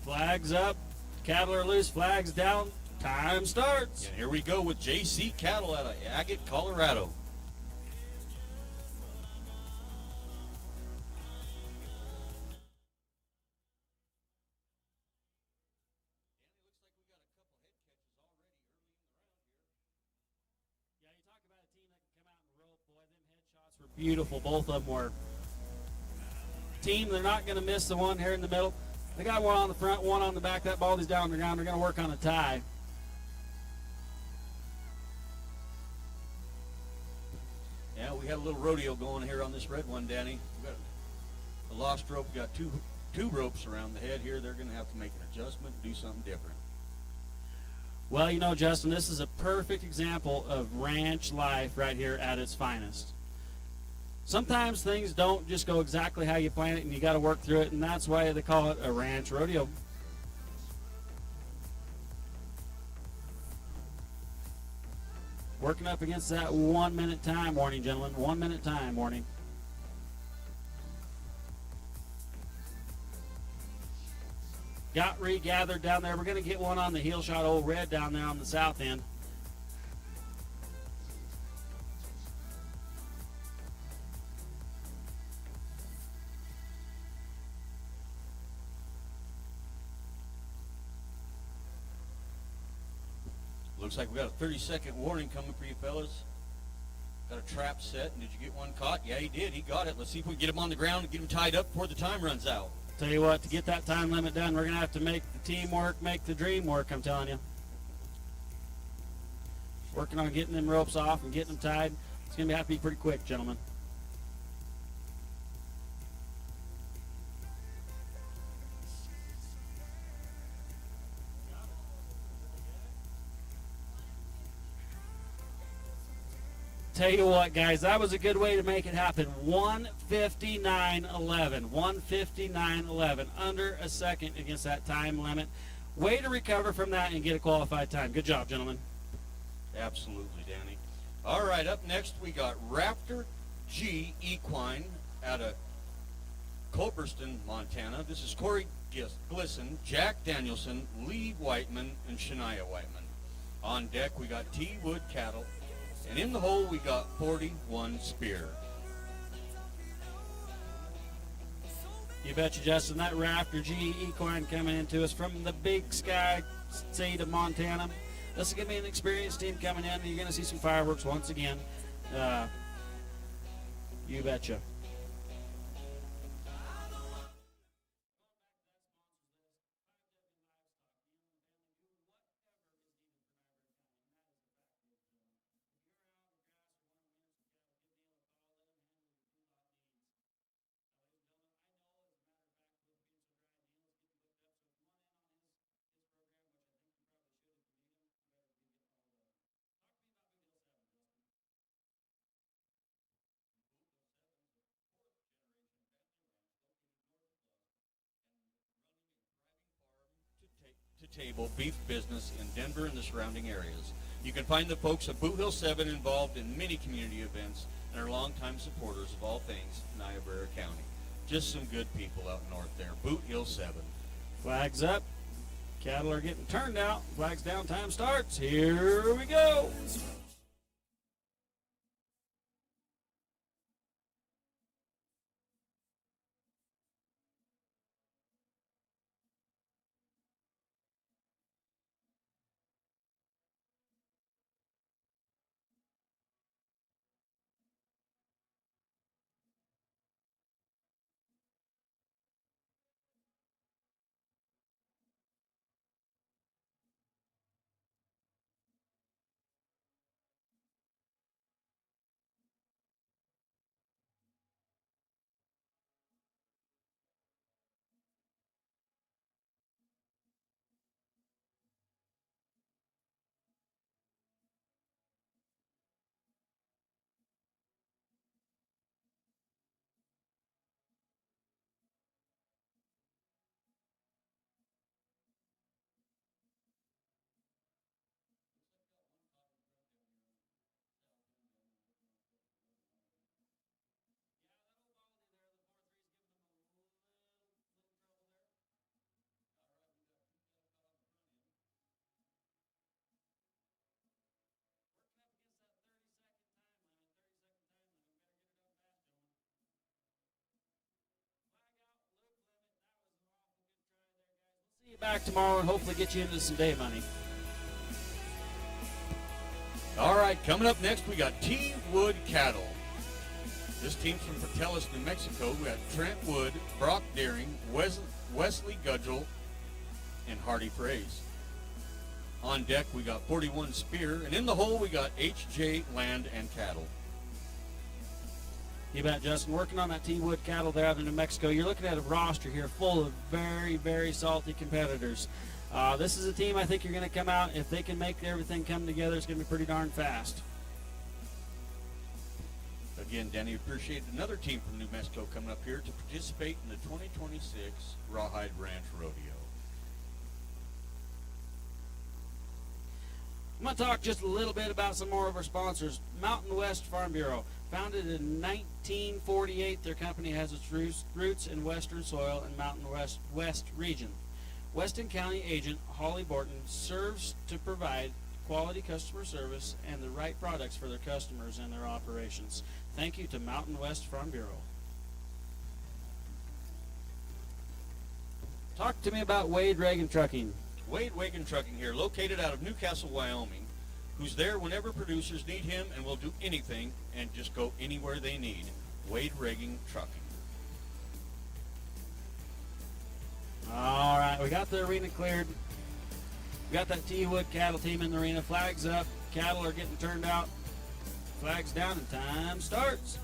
Flags up, cattle are loose, flags down, time starts. And here we go with JC Cattle out of Agate, Colorado. Yeah, you talk about a team that can come out and rope. Boy, them headshots were beautiful. Both of them were. Team, they're not going to miss the one here in the middle. They got one on the front, one on the back. That ball is down on the ground. They're going to work on a tie. Yeah, we had a little rodeo going here on this red one, Danny. We got a lost rope. We got two ropes around the head here. They're going to have to make an adjustment, do something different. Well, you know, Justin, this is a perfect example of ranch life right here at its finest. Sometimes things don't just go exactly how you plan it, and you got to work through it, and that's why they call it a ranch rodeo. Working up against that 1 minute time warning, gentlemen. 1 minute time warning. Got regathered down there. We're going to get one on the heel shot, old red down there on the south end. Looks like we got a 30-second warning coming for you fellas. Got a trap set, and did you get one caught? Yeah, he did. He got it. Let's see if we can get him on the ground and get him tied up before the time runs out. Tell you what, to get that time limit done, we're going to have to make the team work, make the dream work, I'm telling you. Working on getting them ropes off and getting them tied. It's going to have to be pretty quick, gentlemen. Tell you what, guys, that was a good way to make it happen. 1:59.11. 1:59.11. Under a second against that time limit. Way to recover from that and get a qualified time. Good job, gentlemen. Absolutely, Danny. All right, up next we got Raptor G Equine out of Culberson, Montana. This is Corey Glisson, Jack Danielson, Lee Whiteman, and Shania Whiteman. On deck we got T Wood Cattle. And in the hole, we got 41 Spear. You betcha, Justin. That Raptor G Equine coming into us from the big sky state of Montana. This is going to be an experienced team coming in. You're going to see some fireworks once again. You betcha. To table beef business in Denver and the surrounding areas. You can find the folks at Boot Hill 7 involved in many community events and are longtime supporters of all things Niobrara County. Just some good people out north there. Boot Hill 7. Flags up. Cattle are getting turned out. Flags down, time starts. Here we go. See you back tomorrow and hopefully get you into some day money. All right, coming up next, we got T. Wood Cattle. This team's from Portales, New Mexico. We got Trent Wood, Brock Deering, Wesley Gudgel, and Hardy Fraze. On deck, we got 41 Spear, and in the hole, we got H.J. Land and Cattle. You bet, Justin. Working on that T-Wood cattle there out in New Mexico. You're looking at a roster here full of very, very salty competitors. This is a team I think you're going to come out. If they can make everything come together, it's going to be pretty darn fast. Again, Danny, appreciate another team from New Mexico coming up here to participate in the 2026 Rawhide Ranch Rodeo. I'm going to talk just a little bit about some more of our sponsors. Mountain West Farm Bureau. Founded in 1948, their company has its roots in western soil and Mountain West region. Weston County agent Holly Borton serves to provide quality customer service and the right products for their customers and their operations. Thank you to Mountain West Farm Bureau. Talk to me about Wade Reagan Trucking. Wade Wagon Trucking here, located out of Newcastle, Wyoming, who's there whenever producers need him and will do anything and just go anywhere they need. Wade Reagan Trucking. All right, we got the arena cleared. We got that T-Wood cattle team in the arena. Flags up. Cattle are getting turned out. Flags down and time starts.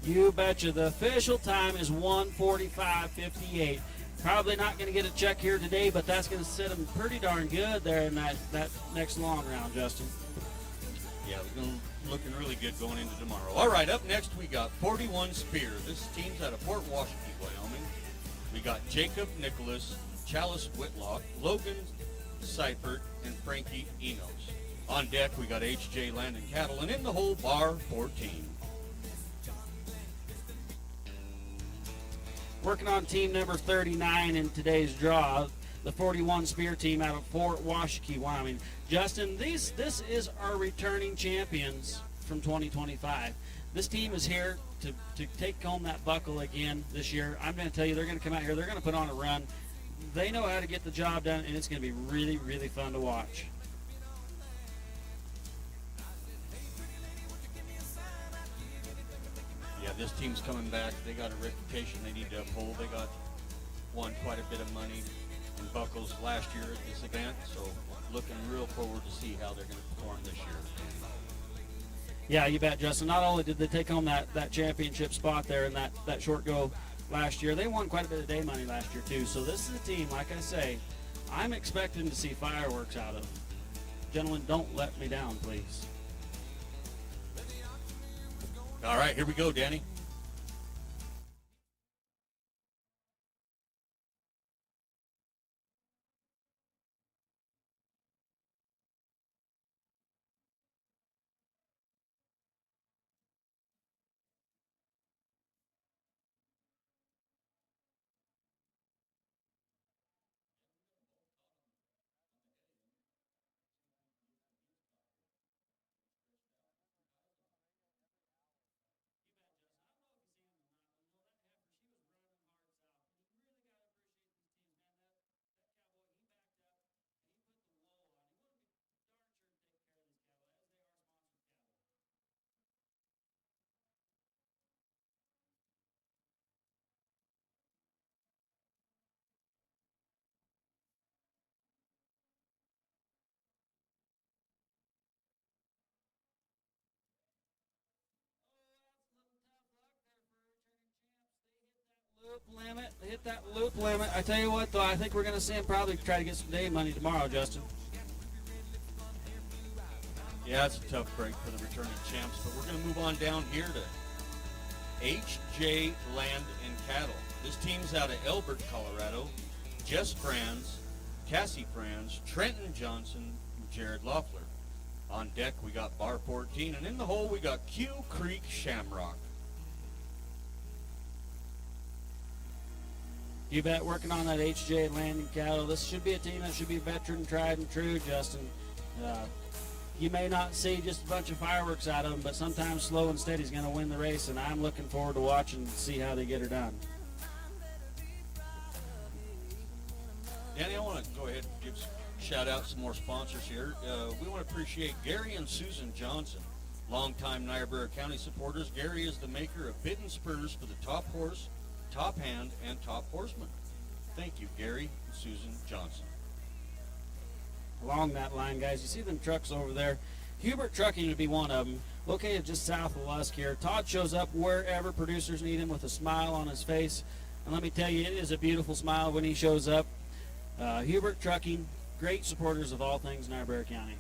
You betcha. The official time is 1:45:58. Probably not going to get a check here today, but that's going to sit them pretty darn good there in that next long round, Justin. Yeah, we're looking really good going into tomorrow. All right, up next we got 41 Spear. This team's out of Port Washington, Wyoming. We got Jacob Nicholas, Chalice Whitlock, Logan Seifert, and Frankie Enos. On deck we got H.J. Land and Cattle, and in the hole, bar 14. Working on team number 39 in today's draw, the 41 Spear team out of Fort Washakie, Wyoming. Justin, this is our returning champions from 2025. This team is here to take home that buckle again this year. I'm going to tell you, they're going to come out here. They're going to put on a run. They know how to get the job done, and it's going to be really, really fun to watch. Yeah, this team's coming back. They got a reputation they need to uphold. They won quite a bit of money in buckles last year at this event, so looking real forward to see how they're going to perform this year. Yeah, you bet, Justin. Not only did they take home that championship spot there in that short go last year, they won quite a bit of day money last year too. So this is a team, like I say, I'm expecting to see fireworks out of. Gentlemen, don't let me down, please. All right, here we go, Danny. Hit that loop limit. I tell you what, though, I think we're going to see him probably try to get some day money tomorrow, Justin. Yeah, it's a tough break for the returning champs, but we're going to move on down here to H.J. Land and Cattle. This team's out of Elbert, Colorado. Jess Franz, Cassie Franz, Trenton Johnson, and Jared Loeffler. On deck, we got bar 14, and in the hole, we got Q Creek Shamrock. You bet, working on that H.J. Land and Cattle. This should be a team that should be veteran, tried and true, Justin. You may not see just a bunch of fireworks out of them, but sometimes slow and steady is going to win the race, and I'm looking forward to watching and see how they get her done. Danny, I want to go ahead and shout out some more sponsors here. We want to appreciate Gary and Susan Johnson, longtime Niobrara County supporters. Gary is the maker of bitten spurs for the top horse, top hand, and top horseman. Thank you, Gary and Susan Johnson. Along that line, guys, you see them trucks over there. Hubert Trucking would be one of them, located just south of Lusk here. Todd shows up wherever producers need him with a smile on his face. And let me tell you, it is a beautiful smile when he shows up. Hubert Trucking, great supporters of all things Niobrara County.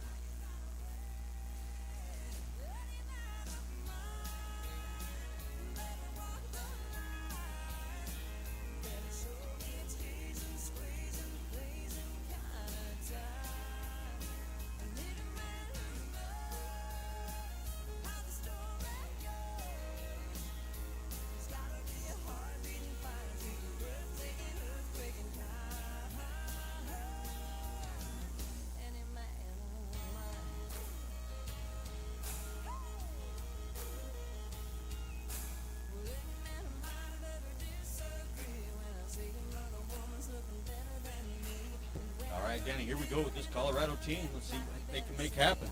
All right, Danny, here we go with this Colorado team. Let's see what they can make happen.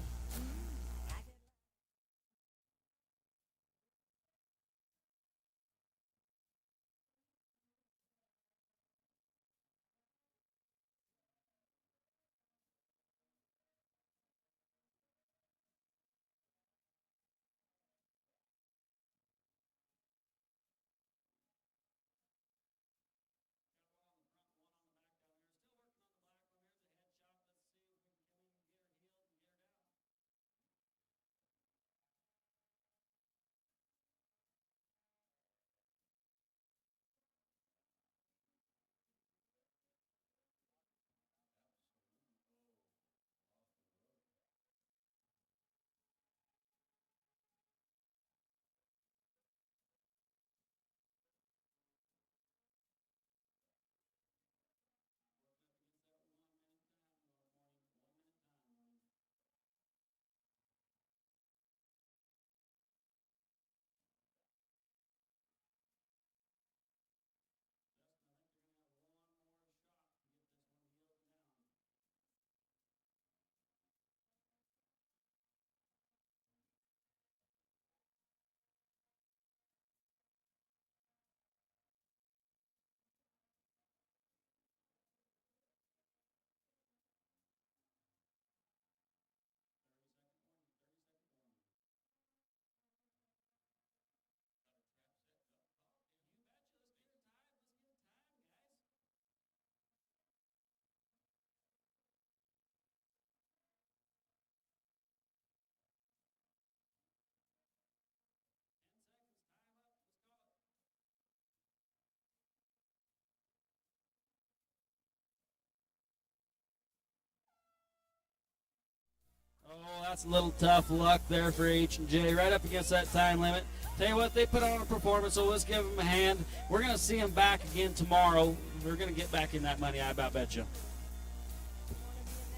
That's a little tough luck there for H&J, right up against that time limit. Tell you what, they put on a performance, so let's give them a hand. We're going to see them back again tomorrow. We're going to get back in that money, I about bet you.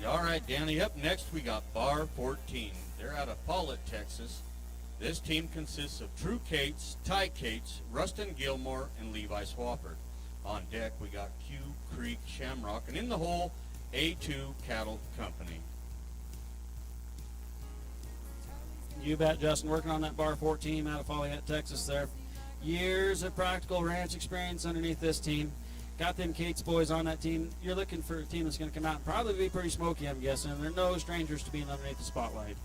All right, Danny, up next we got Bar 14. They're out of Paulette, Texas. This team consists of Drew Cates, Ty Cates, Rustin Gilmore, and Levi Swafford. On deck we got Q Creek Shamrock, and in the hole, A2 Cattle Company. You bet, Justin. Working on that Bar 14 out of Foleyette, Texas there. Years of practical ranch experience underneath this team. Got them Cates boys on that team. You're looking for a team that's going to come out and probably be pretty smoky, I'm guessing. They're no strangers to being underneath the spotlight.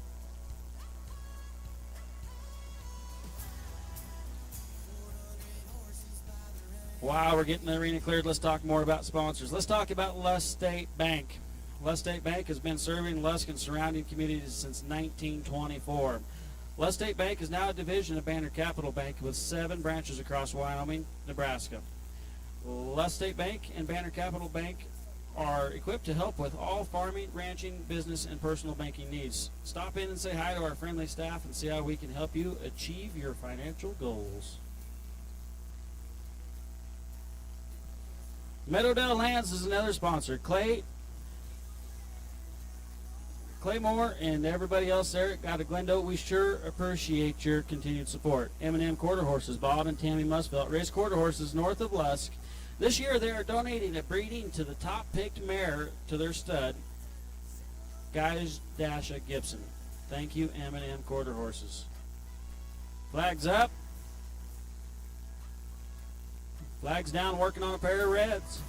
Wow, we're getting the arena cleared. Let's talk more about sponsors. Let's talk about Lusk State Bank. Lusk State Bank has been serving Lusk and surrounding communities since 1924. Lusk State Bank is now a division of Banner Capital Bank with 7 branches across Wyoming, Nebraska. Lusk State Bank and Banner Capital Bank are equipped to help with all farming, ranching, business, and personal banking needs. Stop in and say hi to our friendly staff and see how we can help you achieve your financial goals. Meadowdale Lands is another sponsor. Claymore and everybody else there out of Glendo, we sure appreciate your continued support. M&M Quarter Horses, Bob and Tammy Musbelt, race quarter horses north of Lusk. This year they are donating a breeding to the top-picked mare to their stud, Guys Dasha Gibson. Thank you, M&M Quarter Horses. Flags up. Flags down, working on a pair of reds.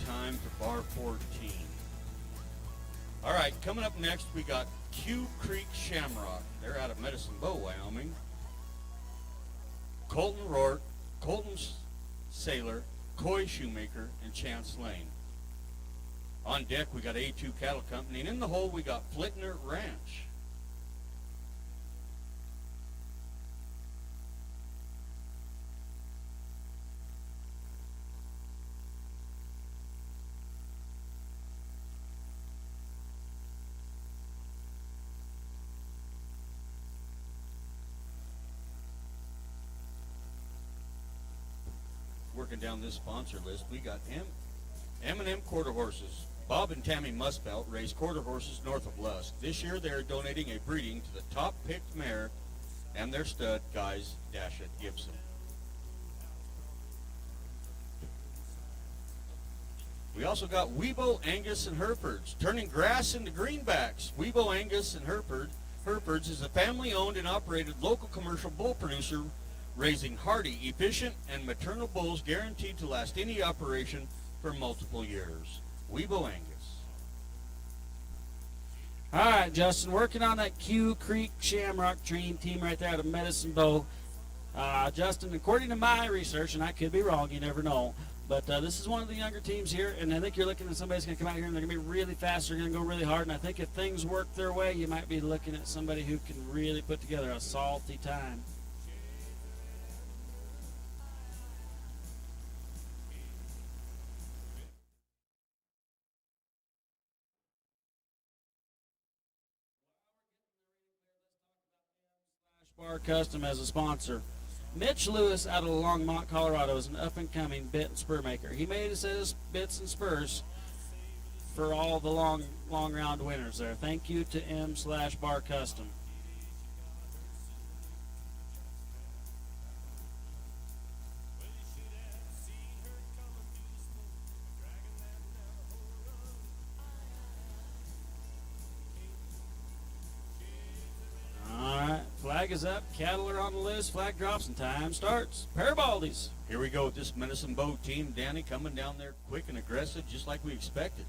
Time for Bar 14. All right, coming up next, we got Q Creek Shamrock. They're out of Medicine Bow, Wyoming. Colton Rourke, Colton Sailor, Coy Shoemaker, and Chance Lane. On deck, we got A2 Cattle Company, and in the hole, we got Flitner Ranch. Working down this sponsor list, we got M&M Quarter Horses. Bob and Tammy Musbelt raise quarter horses north of Lusk. This year they are donating a breeding to the top-picked mare and their stud, Guys Dasha Gibson. We also got Weebo, Angus, and Herefords, turning grass into greenbacks. Weebo, Angus, and Herefords is a family-owned and operated local commercial bull producer raising hardy, efficient, and maternal bulls guaranteed to last any operation for multiple years. Weebo Angus. All right, Justin, working on that Q Creek Shamrock train team right there out of Medicine Bow. Justin, according to my research, and I could be wrong, you never know, but this is one of the younger teams here, and I think you're looking at somebody's going to come out here and they're going to be really fast, they're going to go really hard, and I think if things work their way, you might be looking at somebody who can really put together a salty time. Bar Custom as a sponsor. Mitch Lewis out of Longmont, Colorado is an up-and-coming bit and spur maker. He made us his bits and spurs for all the long round winners there. Thank you to M/Bar Custom. Flag is up, cattle are on the loose, flag drops, and time starts. Parabaldies. Here we go with this Medicine Bow team. Danny coming down there quick and aggressive, just like we expected.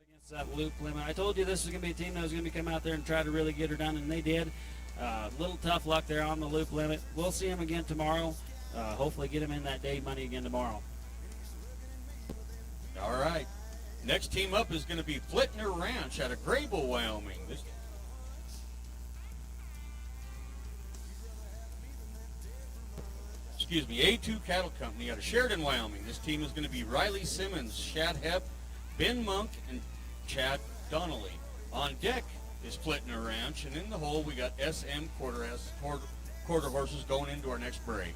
Against that loop limit. I told you this was going to be a team that was going to come out there and try to really get her done, and they did. Little tough luck there on the loop limit. We'll see them again tomorrow. Hopefully get them in that day money again tomorrow. All right. Next team up is going to be Flitner Ranch out of Grable, Wyoming. A2 Cattle Company out of Sheridan, Wyoming. This team is going to be Riley Simmons, Shad Hepp, Ben Monk, and Chad Donnelly. On deck is Flitner Ranch, and in the hole we got SM quarter horses going into our next break.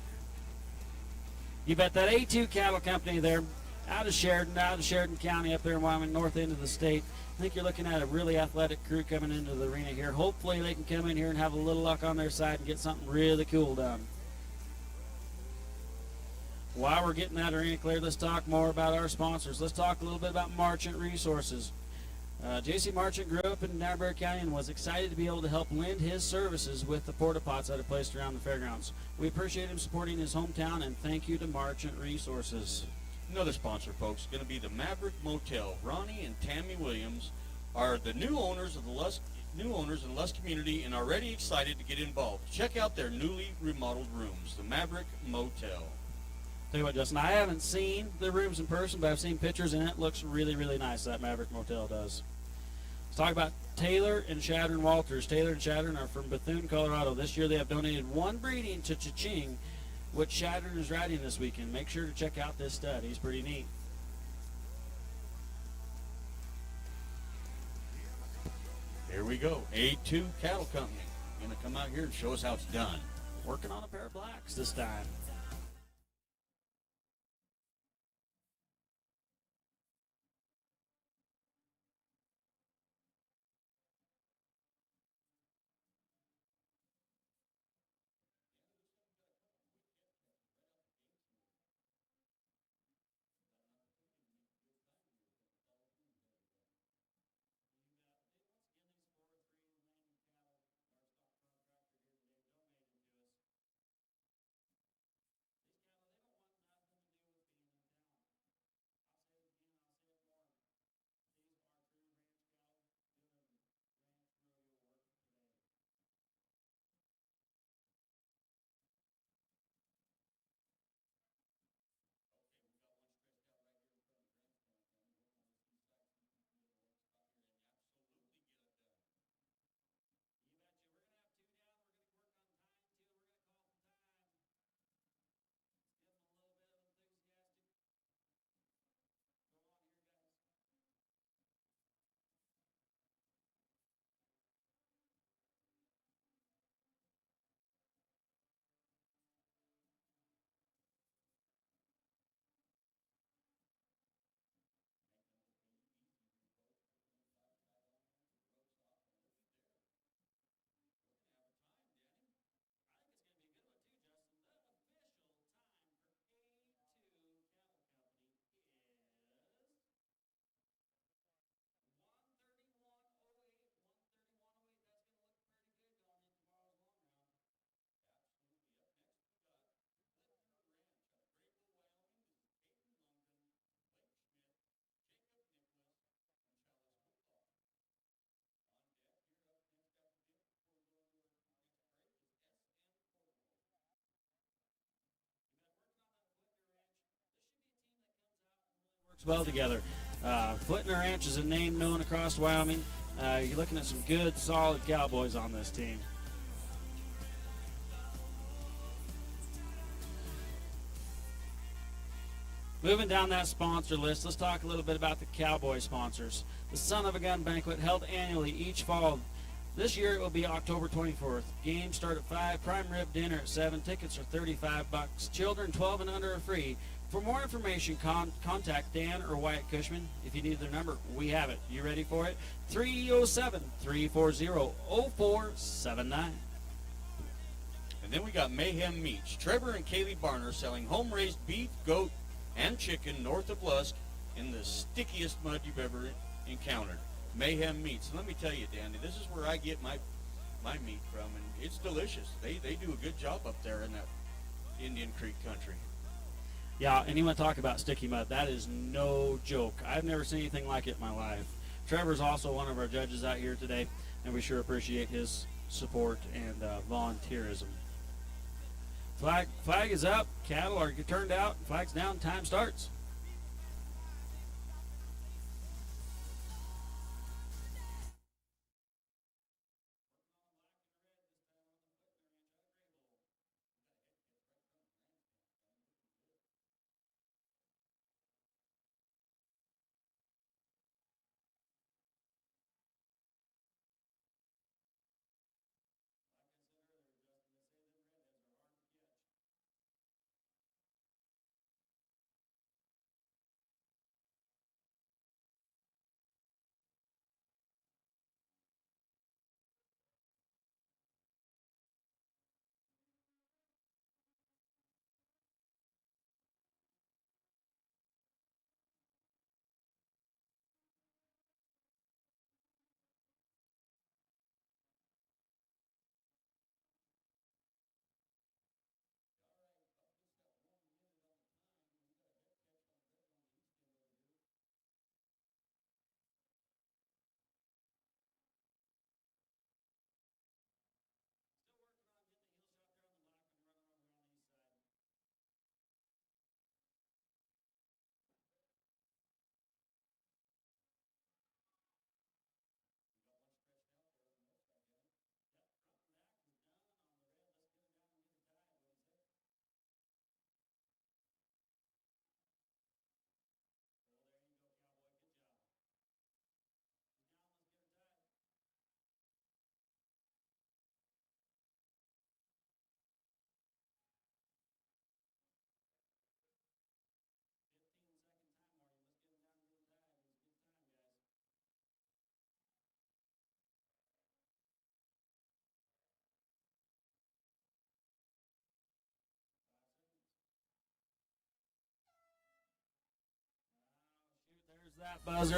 You bet that A2 Cattle Company there, out of Sheridan County up there in Wyoming, north end of the state. I think you're looking at a really athletic crew coming into the arena here. Hopefully they can come in here and have a little luck on their side and get something really cool done. While we're getting that arena cleared, let's talk more about our sponsors. Let's talk a little bit about Marchant Resources. J.C. Marchant grew up in Niobrara County and was excited to be able to help lend his services with the porta pots that are placed around the fairgrounds. We appreciate him supporting his hometown, and thank you to Marchant Resources. Another sponsor, folks, is going to be the Maverick Motel. Ronnie and Tammy Williams are the new owners in the Lusk community and are already excited to get involved. Check out their newly remodeled rooms, the Maverick Motel. Tell you what, Justin, I haven't seen the rooms in person, but I've seen pictures, and it looks really, really nice, that Maverick Motel does. Let's talk about Taylor and Shadron Walters. Taylor and Shadron are from Bethune, Colorado. This year they have donated one breeding to Cha-Ching, which Shadron is riding this weekend. Make sure to check out this stud. He's pretty neat. Here we go. A2 Cattle Company. Going to come out here and show us how it's done. Working on a pair of blacks this time. well together. Flitner Ranch is a name known across Wyoming. You're looking at some good, solid cowboys on this team. Moving down that sponsor list, let's talk a little bit about the cowboy sponsors. The Son of a Gun Banquet, held annually each fall. This year it will be October 24th. Games start at 5, prime rib dinner at 7. Tickets are $35. Children 12 and under are free. For more information, contact Dan or Wyatt Cushman. If you need their number, we have it. You ready for it? 307-340-0479. And then we got Mayhem Meats. Trevor and Kaylee Barner selling home-raised beef, goat, and chicken north of Lusk in the stickiest mud you've ever encountered. Mayhem Meats. And let me tell you, Danny, this is where I get my meat from, and it's delicious. They do a good job up there in that Indian Creek country. Yeah, and you want to talk about sticky mud. That is no joke. I've never seen anything like it in my life. Trevor's also one of our judges out here today, and we sure appreciate his support and volunteerism. Flag is up, cattle are turned out, flag's down, time starts.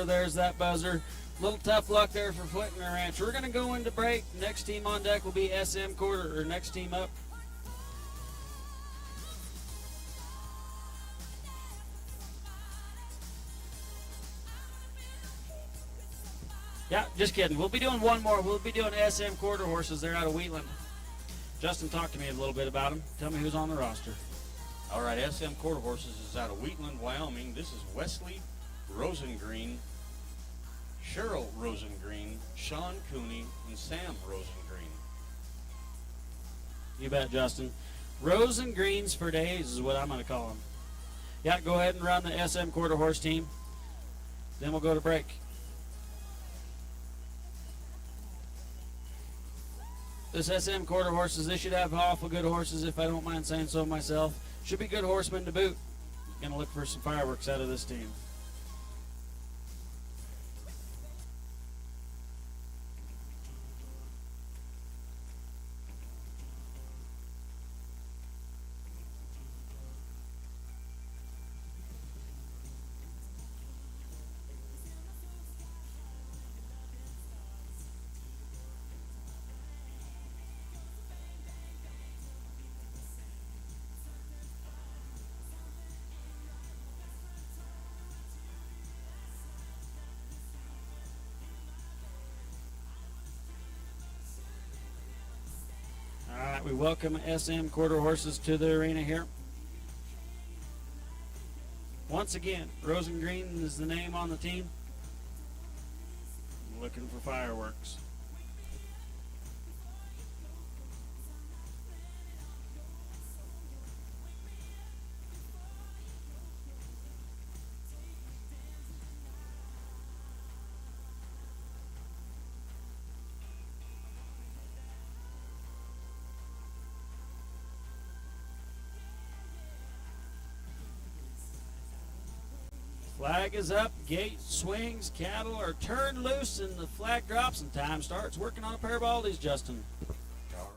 There's that buzzer. Little tough luck there for Flitner Ranch. We're going to go into break. Next team on deck will be SM Quarter, or next team up. Yeah, just kidding. We'll be doing one more. We'll be doing SM Quarter Horses. They're out of Wheatland. Justin, talk to me a little bit about them. Tell me who's on the roster. All right, SM Quarter Horses is out of Wheatland, Wyoming. This is Wesley Rosengreen, Cheryl Rosengreen, Sean Cooney, and Sam Rosengreen. You bet, Justin. Rosengreens for days is what I'm going to call them. Yeah, go ahead and run the SM Quarter Horse team. Then we'll go to break. This SM Quarter Horses, they should have awful good horses, if I don't mind saying so myself. Should be good horsemen to boot. Going to look for some fireworks out of this team. We welcome SM Quarter Horses to the arena here. Once again, Rose and Green is the name on the team. Looking for fireworks. Flag is up, gate swings, cattle are turned loose, and the flag drops, and time starts working on a pair of baldies, Justin. All right.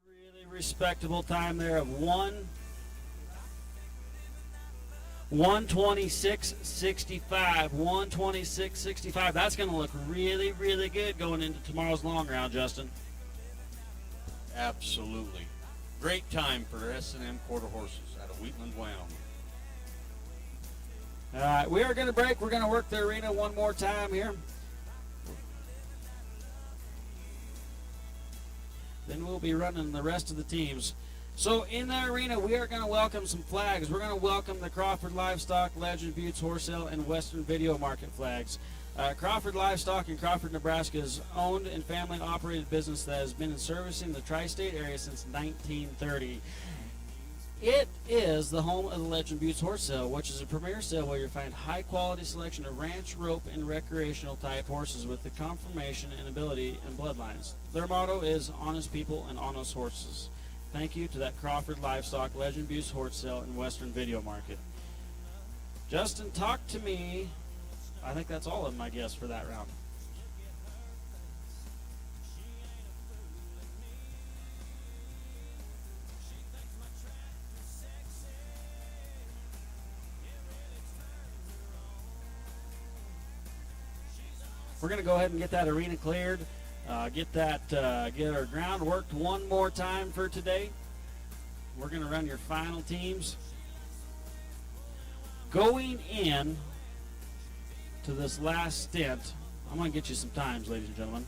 Really respectable time there of 126.65. 126.65. That's going to look really, really good going into tomorrow's long round, Justin. Absolutely. Great time for S&M Quarter Horses out of Wheatland, Wyoming. All right, we are going to break. We're going to work the arena one more time here. Then we'll be running the rest of the teams. So in the arena, we are going to welcome some flags. We're going to welcome the Crawford Livestock, Legend Buttes Horse Sale, and Western Video Market flags. Crawford Livestock in Crawford, Nebraska is owned and family-operated business that has been in servicing the tri-state area since 1930. It is the home of the Legend Buttes Horse Sale, which is a premier sale where you'll find high-quality selection of ranch, rope, and recreational-type horses with the conformation and ability and bloodlines. Their motto is honest people and honest horses. Thank you to that Crawford Livestock, Legend Buttes Horse Sale, and Western Video Market. Justin, talk to me. I think that's all of my guests for that round. We're going to go ahead and get that arena cleared, get our ground worked one more time for today. We're going to run your final teams. Going in to this last stint, I'm going to get you some times, ladies and gentlemen.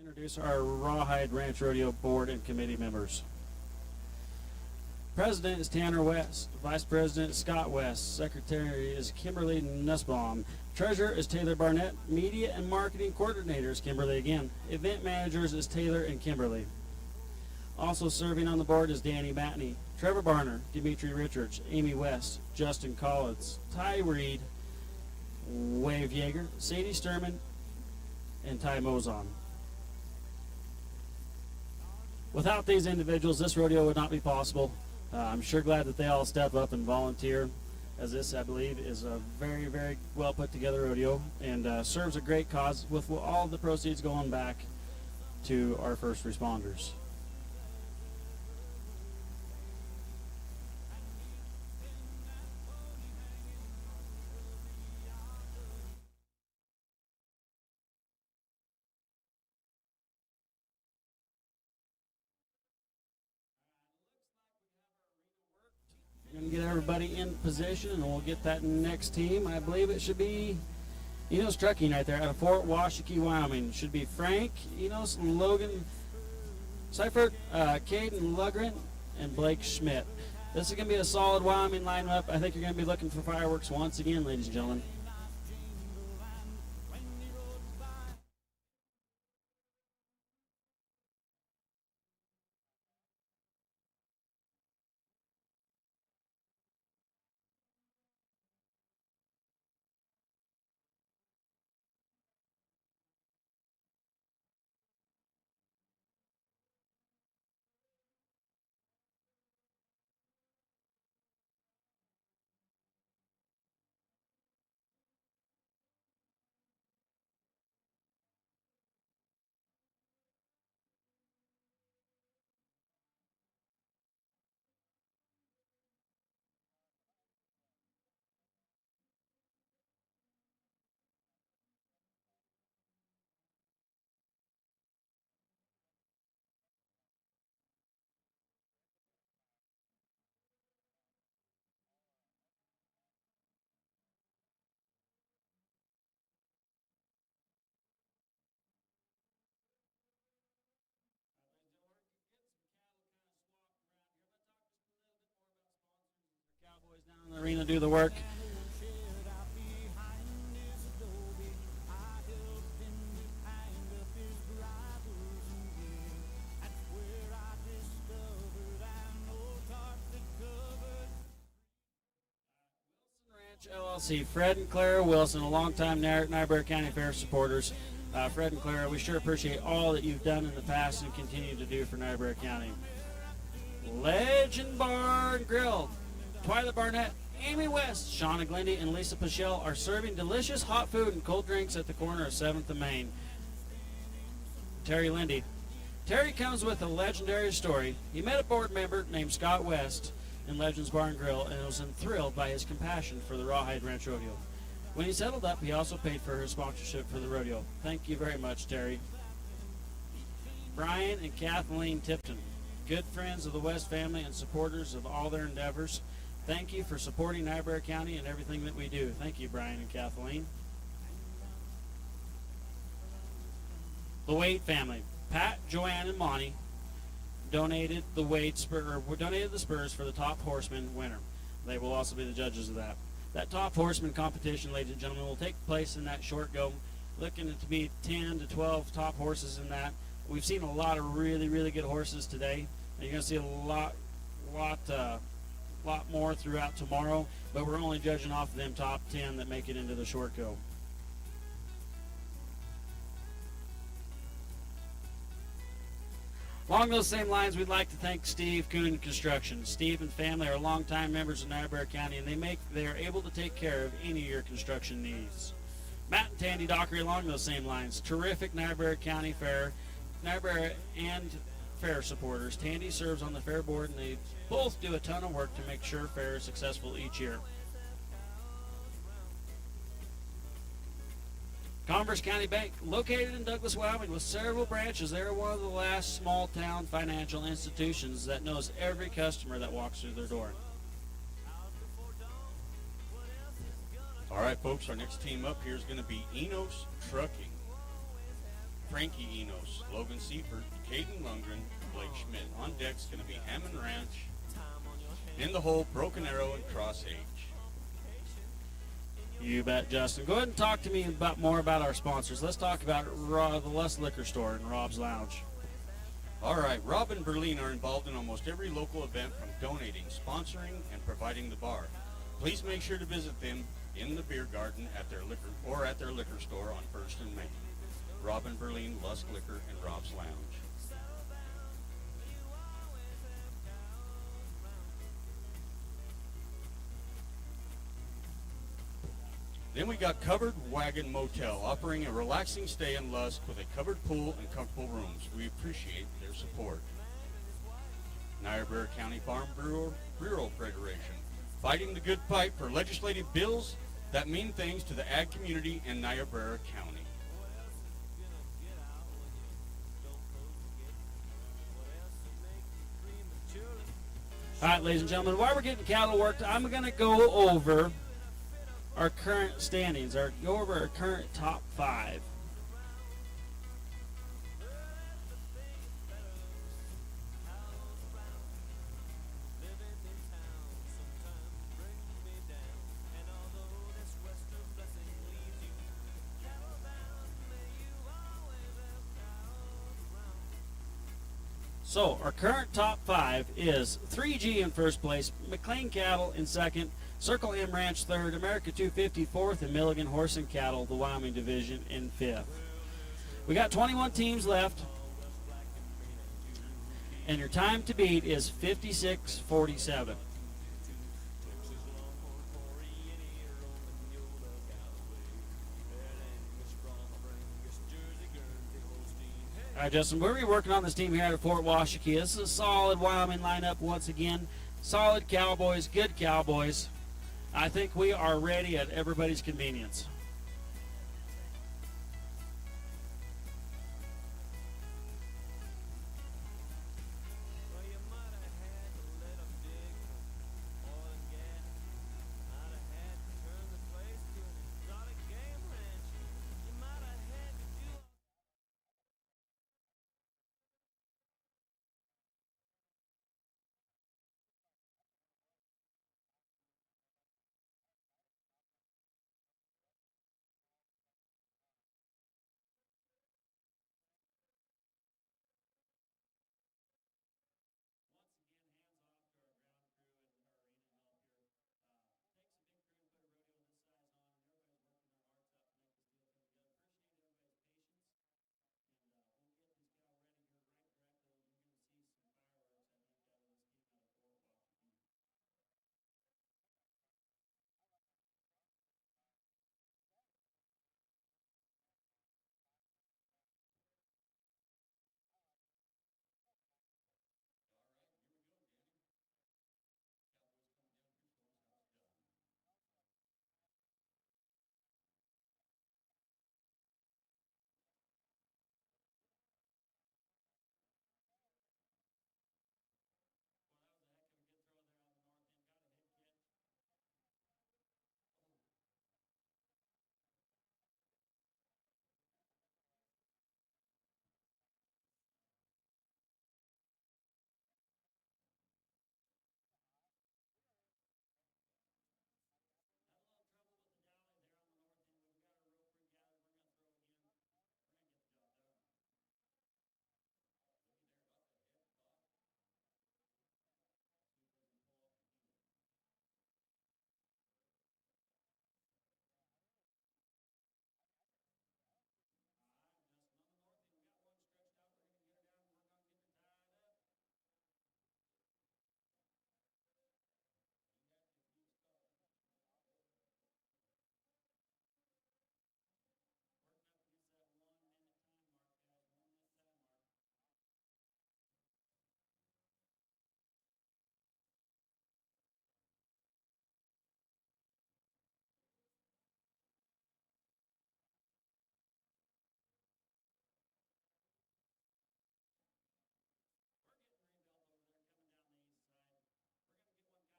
Introduce our Rawhide Ranch Rodeo Board and Committee members. President is Tanner West. Vice President is Scott West. Secretary is Kimberly Nussbaum. Treasurer is Taylor Barnett. Media and Marketing Coordinator is Kimberly again. Event Managers is Taylor and Kimberly. Also serving on the board is Danny Matney, Trevor Barner, Dimitri Richards, Amy West, Justin Collins, Ty Reed, Wave Yeager, Sadie Sturman, and Ty Mozon. Without these individuals, this rodeo would not be possible. I'm sure glad that they all step up and volunteer, as this, I believe, is a very, very well put together rodeo and serves a great cause with all the proceeds going back to our first responders. Going to get everybody in position, and we'll get that next team. I believe it should be Enos Trucking right there out of Fort Washakie, Wyoming. Should be Frank, Enos, Logan Seifert, Caden Lugren, and Blake Schmidt. This is going to be a solid Wyoming lineup. I think you're going to be looking for fireworks once again, ladies and gentlemen. Cowboys down in the arena do the work. LLC, Fred and Clara Wilson, a longtime Niobrara County Fair supporters. Fred and Clara, we sure appreciate all that you've done in the past and continue to do for Niobrara County. Legend Bar and Grill, Twyla Barnett, Amy West, Shauna Glendy, and Lisa Pichelle are serving delicious hot food and cold drinks at the corner of 7th and Main. Terry Lindy. Terry comes with a legendary story. He met a board member named Scott West in Legends Bar and Grill and was enthralled by his compassion for the Rawhide Ranch Rodeo. When he settled up, he also paid for her sponsorship for the rodeo. Thank you very much, Terry. Brian and Kathleen Tipton, good friends of the West family and supporters of all their endeavors. Thank you for supporting Niobrara County and everything that we do. Thank you, Brian and Kathleen. The Wade family, Pat, Joanne, and Monty, donated the spurs for the Top Horseman winner. They will also be the judges of that. That Top Horseman competition, ladies and gentlemen, will take place in that short go. Looking to be 10 to 12 top horses in that. We've seen a lot of really, really good horses today. And you're going to see a lot more throughout tomorrow, but we're only judging off of them top 10 that make it into the short go. Along those same lines, we'd like to thank Steve Kuhn Construction. Steve and family are longtime members of Niobrara County, and they are able to take care of any of your construction needs. Matt and Tandy Dockery, along those same lines, terrific Niobrara County Fair, Niobrara and Fair supporters. Tandy serves on the Fair Board, and they both do a ton of work to make sure Fair is successful each year. Converse County Bank, located in Douglas, Wyoming, with several branches. They're one of the last small-town financial institutions that knows every customer that walks through their door. All right, folks, our next team up here is going to be Enos Trucking. Frankie Enos, Logan Seifert, Caden Lundgren, Blake Schmidt. On deck's going to be Hammond Ranch, In the Hole, Broken Arrow, and Cross H. You bet, Justin. Go ahead and talk to me more about our sponsors. Let's talk about the Lust Liquor Store and Rob's Lounge. All right, Rob and Berlin are involved in almost every local event, from donating, sponsoring, and providing the bar. Please make sure to visit them in the beer garden at their liquor store on 1st and Main. Rob and Berlin, Lust Liquor, and Rob's Lounge. Then we got Covered Wagon Motel, offering a relaxing stay in Lusk with a covered pool and comfortable rooms. We appreciate their support. Niobrara County Farm Bureau Federation, fighting the good fight for legislative bills that mean things to the ag community in Niobrara County. All right, ladies and gentlemen, while we're getting cattle worked, I'm going to go over our current standings, go over our current top 5. So our current top 5 is 3G in first place, McLean Cattle in second, Circle M Ranch third, America 250 fourth, and Milligan Horse and Cattle, the Wyoming division, in fifth. We got 21 teams left, and your time to beat is 56:47. All right, Justin, we're going to be working on this team here at Fort Washakie. This is a solid Wyoming lineup once again. Solid Cowboys, good Cowboys. I think we are ready at everybody's convenience.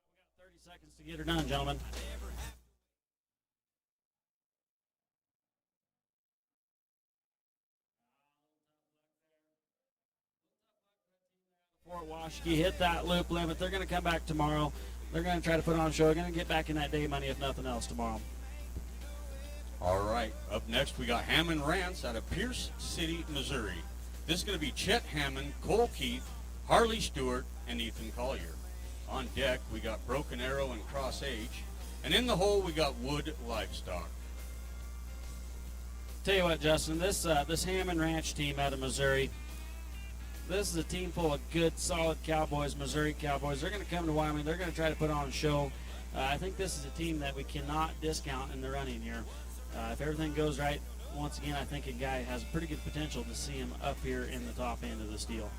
We got 30 seconds to get her done, gentlemen. Washakie hit that loop limit. They're going to come back tomorrow. They're going to try to put on a show. They're going to get back in that day money if nothing else tomorrow. All right, up next we got Hammond Rance out of Pierce City, Missouri. This is going to be Chet Hammond, Cole Keith, Harley Stewart, and Ethan Collier. On deck we got Broken Arrow and Cross H, and in the hole we got Wood Livestock. Tell you what, Justin, this Hammond Ranch team out of Missouri, this is a team full of good, solid Cowboys, Missouri Cowboys. They're going to come to Wyoming. They're going to try to put on a show. I think this is a team that we cannot discount in the running here. If everything goes right, once again, I think a guy has pretty good potential to see him up here in the top end of this deal.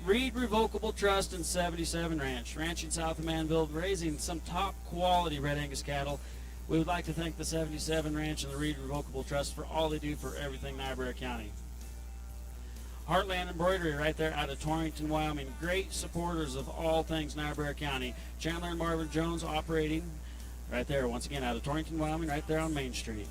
Reed Revocable Trust and 77 Ranch, ranching south of Manville, raising some top quality Red Angus cattle. We would like to thank the 77 Ranch and the Reed Revocable Trust for all they do for everything Niobrara County. Heartland Embroidery right there out of Torrington, Wyoming. Great supporters of all things Niobrara County. Chandler and Marvin Jones operating right there, once again, out of Torrington, Wyoming, right there on Main Street.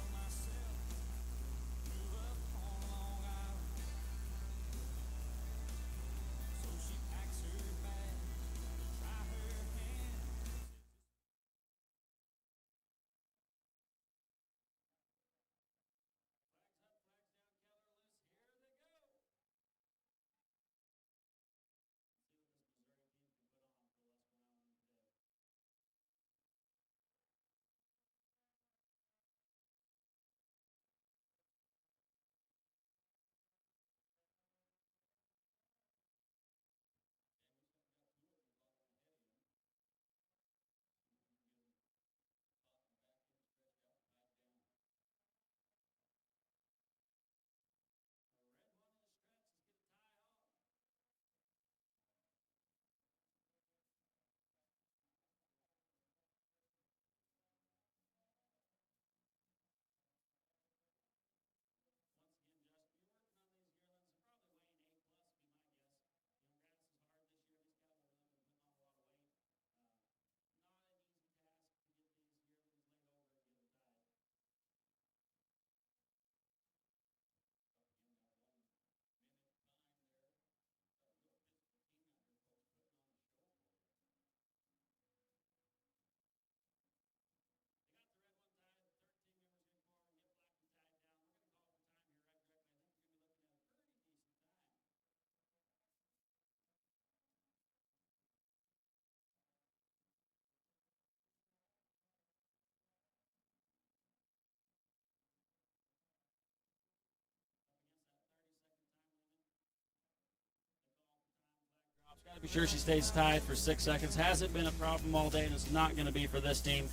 Got to be sure she stays tied for 6 seconds. Hasn't been a problem all day, and it's not going to be for this team.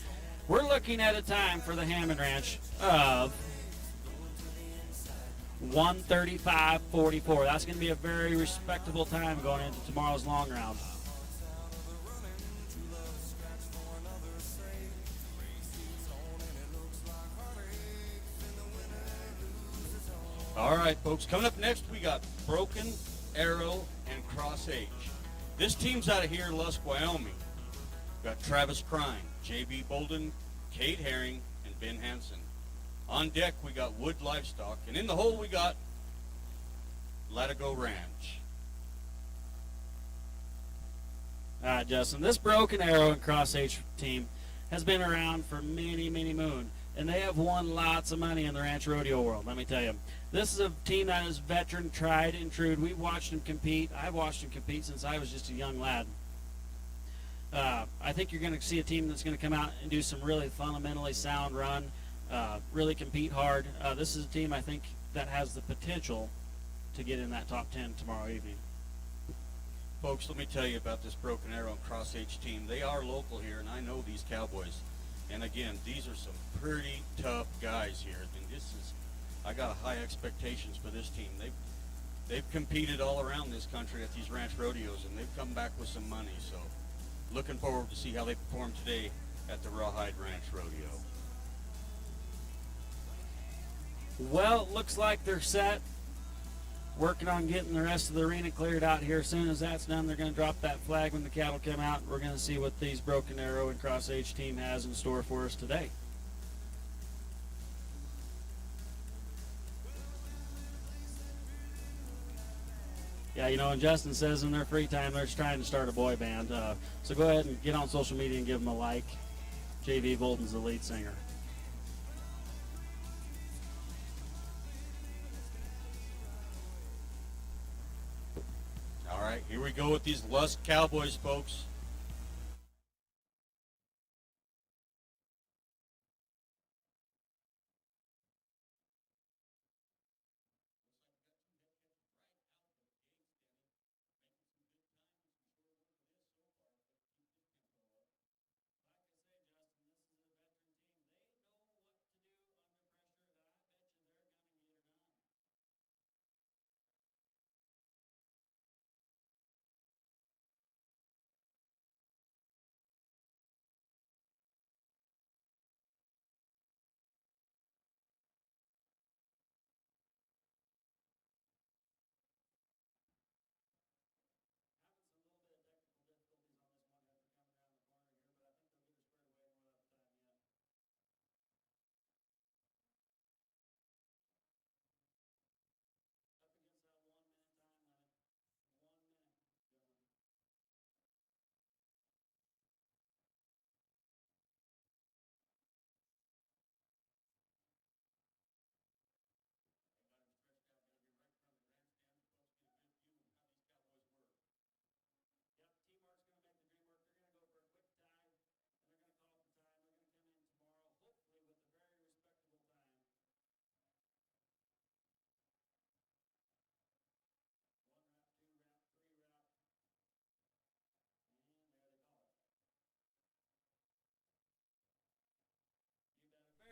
We're looking at a time for the Hammond Ranch of 1:35.44. That's going to be a very respectable time going into tomorrow's long round. All right, folks, coming up next we got Broken Arrow and Cross H. This team's out of here in Lusk, Wyoming. We've got Travis Crine, J.B. Bolden, Kate Herring, and Ben Hansen. On deck, we got Wood Livestock, and in the hole, we got Latigo Ranch. All right, Justin, this Broken Arrow and Cross H team has been around for many, many moon, and they have won lots of money in the ranch rodeo world, let me tell you. This is a team that is veteran, tried and true. We've watched them compete. I've watched them compete since I was just a young lad. I think you're going to see a team that's going to come out and do some really fundamentally sound run, really compete hard. This is a team, I think, that has the potential to get in that top 10 tomorrow evening. Folks, let me tell you about this Broken Arrow and Cross H team. They are local here, and I know these Cowboys. And again, these are some pretty tough guys here. And I got high expectations for this team. They've competed all around this country at these ranch rodeos, and they've come back with some money. So, looking forward to see how they perform today at the Rawhide Ranch Rodeo. Well, it looks like they're set. Working on getting the rest of the arena cleared out here. As soon as that's done, they're going to drop that flag when the cattle come out. We're going to see what these Broken Arrow and Cross Age team has in store for us today. Yeah, you know, and Justin says in their free time they're just trying to start a boy band. So go ahead and get on social media and give them a like. JV Bolton's the lead singer. All right, here we go with these Lusk Cowboys, folks.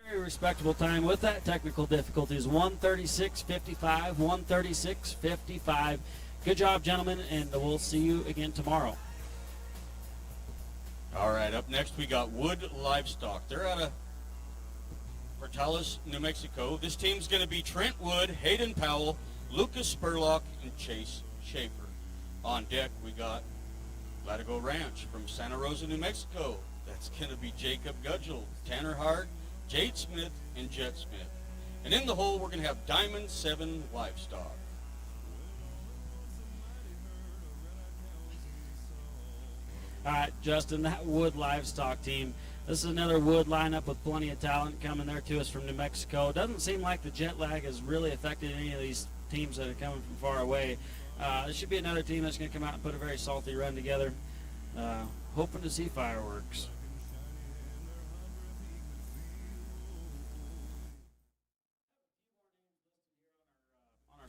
Very respectable time with that technical difficulties. 136.55, 136.55. Good job, gentlemen, and we'll see you again tomorrow. All right, up next we got Wood Livestock. They're out of Portales, New Mexico. This team's going to be Trent Wood, Hayden Powell, Lucas Spurlock, and Chase Schaefer. On deck we got Latigo Ranch from Santa Rosa, New Mexico. That's going to be Jacob Gudgel, Tanner Hart, Jade Smith, and Jet Smith. And in the hole, we're going to have Diamond 7 Livestock. All right, Justin, that Wood Livestock team. This is another Wood lineup with plenty of talent coming there to us from New Mexico. It doesn't seem like the jet lag has really affected any of these teams that are coming from far away. This should be another team that's going to come out and put a very salty run together. Hoping to see fireworks.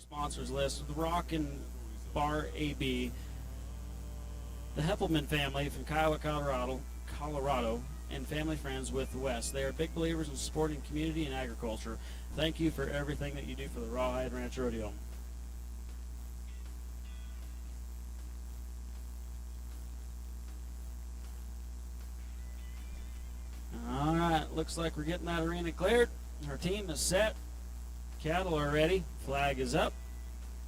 Sponsors list, the Rock and Bar AB, the Heppelman family from Kiowa, Colorado, and family friends with West. They are big believers in supporting community and agriculture. Thank you for everything that you do for the Rawhide Ranch Rodeo. All right, looks like we're getting that arena cleared. Our team is set. Cattle are ready. Flag is up.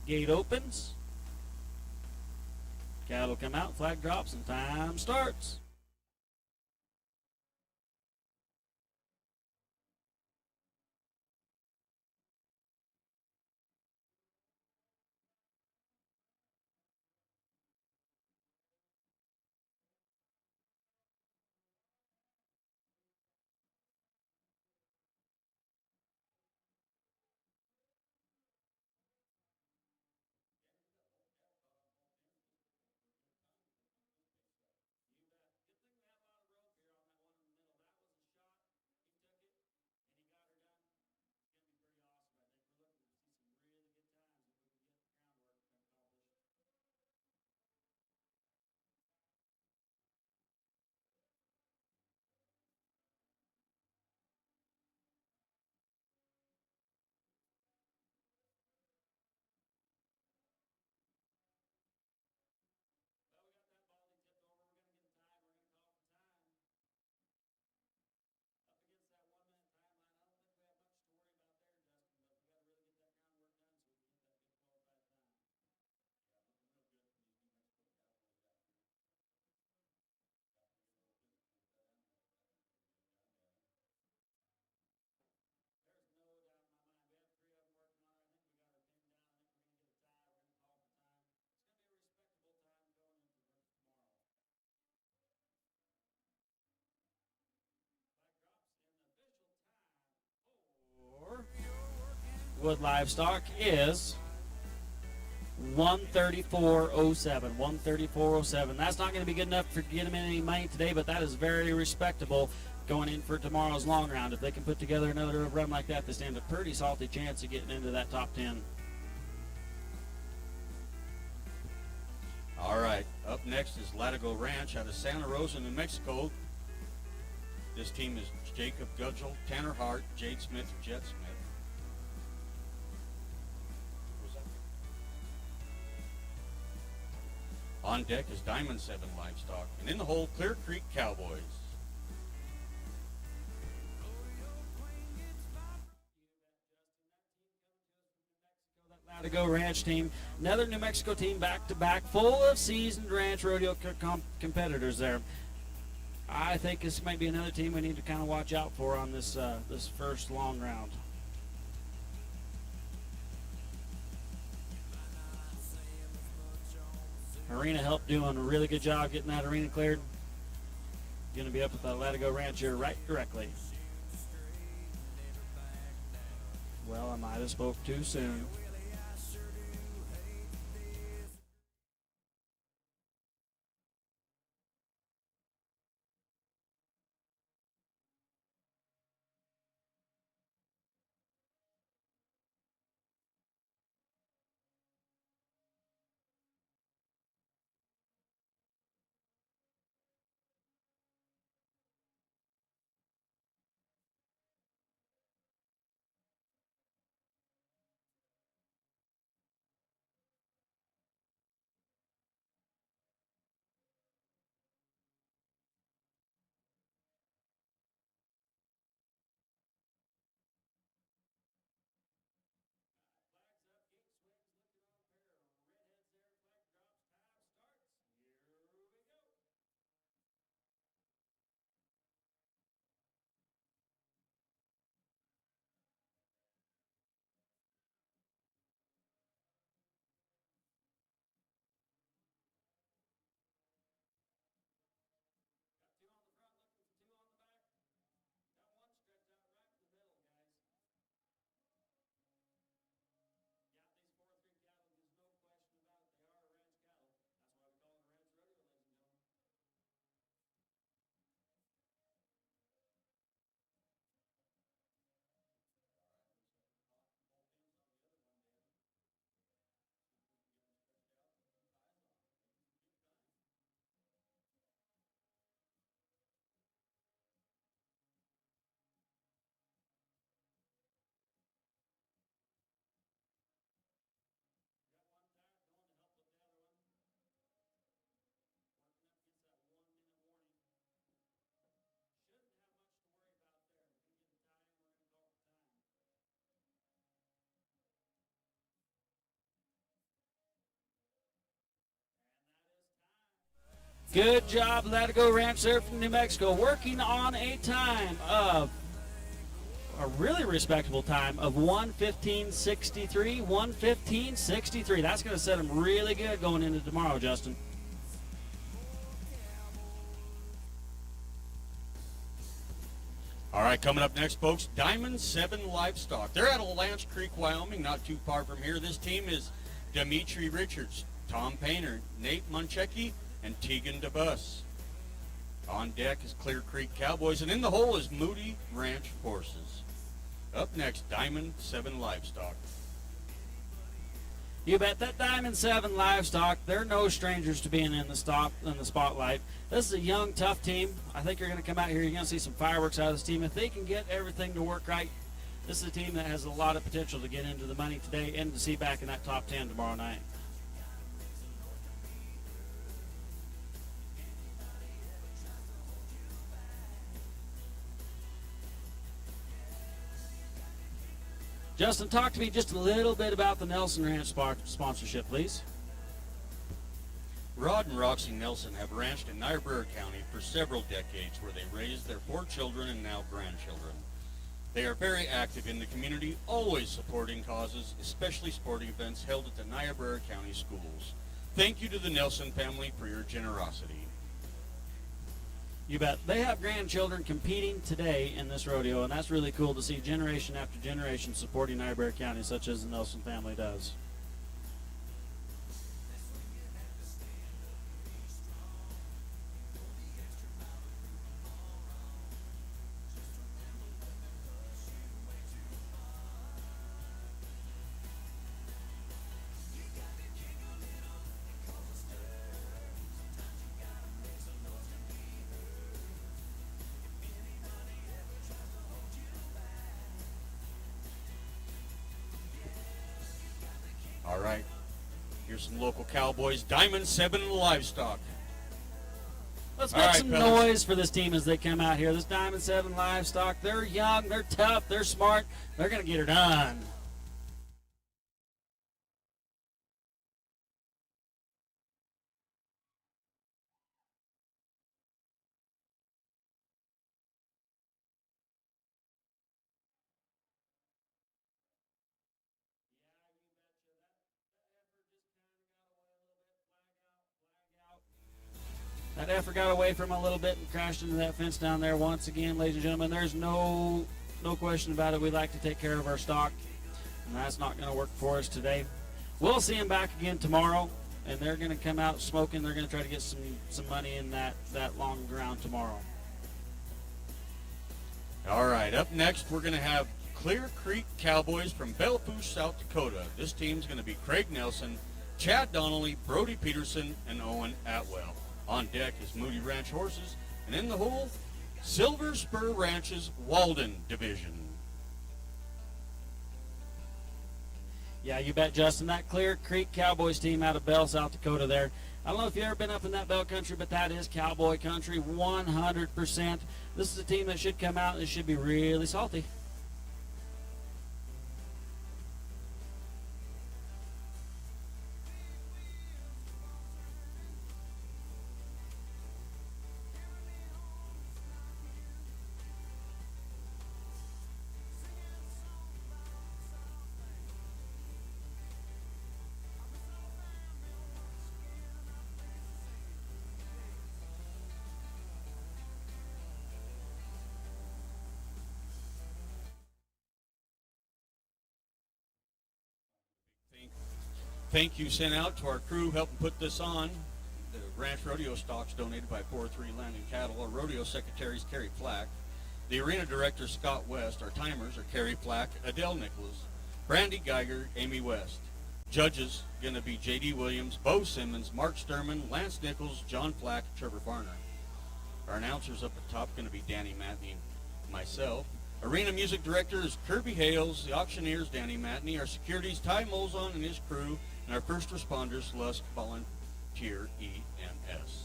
Gate opens. Cattle come out. Flag drops and time starts. with livestock is 134.07. 134.07. That's not going to be good enough for getting them any money today, but that is very respectable going in for tomorrow's long round. If they can put together another run like that, they stand a pretty salty chance of getting into that top 10. All right, up next is Latigo Ranch out of Santa Rosa, New Mexico. This team is Jacob Gudgel, Tanner Hart, Jade Smith, and Jet Smith. On deck is Diamond 7 Livestock, and in the hole, Clear Creek Cowboys. Latigo Ranch team, another New Mexico team back-to-back, full of seasoned ranch rodeo competitors there. I think this might be another team we need to kind of watch out for on this this first long round. Arena helped doing a really good job getting that arena cleared. Going to be up at the Latigo Ranch here right directly. Well, I might have spoke too soon. Good job, Latigo Ranch there from New Mexico, working on a time of a really respectable time of 1:15.63. 1:15.63. That's going to set them really good going into tomorrow, Justin. All right, coming up next, folks, Diamond 7 Livestock. They're out of Lance Creek, Wyoming, not too far from here. This team is Dimitri Richards, Tom Painter, Nate Munchecki, and Tegan DeBus. On deck is Clear Creek Cowboys, and in the hole is Moody Ranch Horses. Up next, Diamond 7 Livestock. You bet. That Diamond 7 Livestock, they're no strangers to being in the spotlight. This is a young, tough team. I think you're going to come out here, you're going to see some fireworks out of this team. If they can get everything to work right, this is a team that has a lot of potential to get into the money today and to see back in that top 10 tomorrow night. Justin, talk to me just a little bit about the Nelson Ranch sponsorship, please. Rod and Roxy Nelson have ranched in Niobrara County for several decades, where they raised their 4 children and now grandchildren. They are very active in the community, always supporting causes, especially sporting events held at the Niobrara County schools. Thank you to the Nelson family for your generosity. You bet. They have grandchildren competing today in this rodeo, and that's really cool to see generation after generation supporting Niobrara County, such as the Nelson family does. All right. Here's some local cowboys. Diamond 7 Livestock. Let's All make right, some fellas. noise for this team as they come out here. This Diamond 7 Livestock, they're young, they're tough, they're smart, they're going to get her done. That effort got away from him a little bit and crashed into that fence down there once again, ladies and gentlemen. There's no question about it. We like to take care of our stock, and that's not going to work for us today. We'll see them back again tomorrow, and they're going to come out smoking. They're going to try to get some money in that long ground tomorrow. All right, up next we're going to have Clear Creek Cowboys from Bellefouche, South Dakota. This team's going to be Craig Nelson, Chad Donnelly, Brody Peterson, and Owen Atwell. On deck is Moody Ranch Horses, and in the hole, Silver Spur Ranch's Walden Division. Yeah, you bet, Justin. That Clear Creek Cowboys team out of Bell, South Dakota there. I don't know if you've ever been up in that Bell country, but that is cowboy country 100%. This is a team that should come out and it should be really salty. Thank you sent out to our crew helping put this on. The ranch rodeo stocks donated by 403 Land and Cattle. Our rodeo secretaries Carrie Flack. The arena director Scott West. Our timers are Carrie Flack, Adele Nicholas, Brandy Geiger, Amy West. Judges going to be J.D. Williams, Bo Simmons, Mark Sturman, Lance Nichols, John Flack, Trevor Varner. Our announcers up at top going to be Danny Matney, myself. Arena music director is Kirby Hales. The auctioneers Danny Matney. Our securities Ty Molzon and his crew. And our first responders, Lusk Volunteer EMS.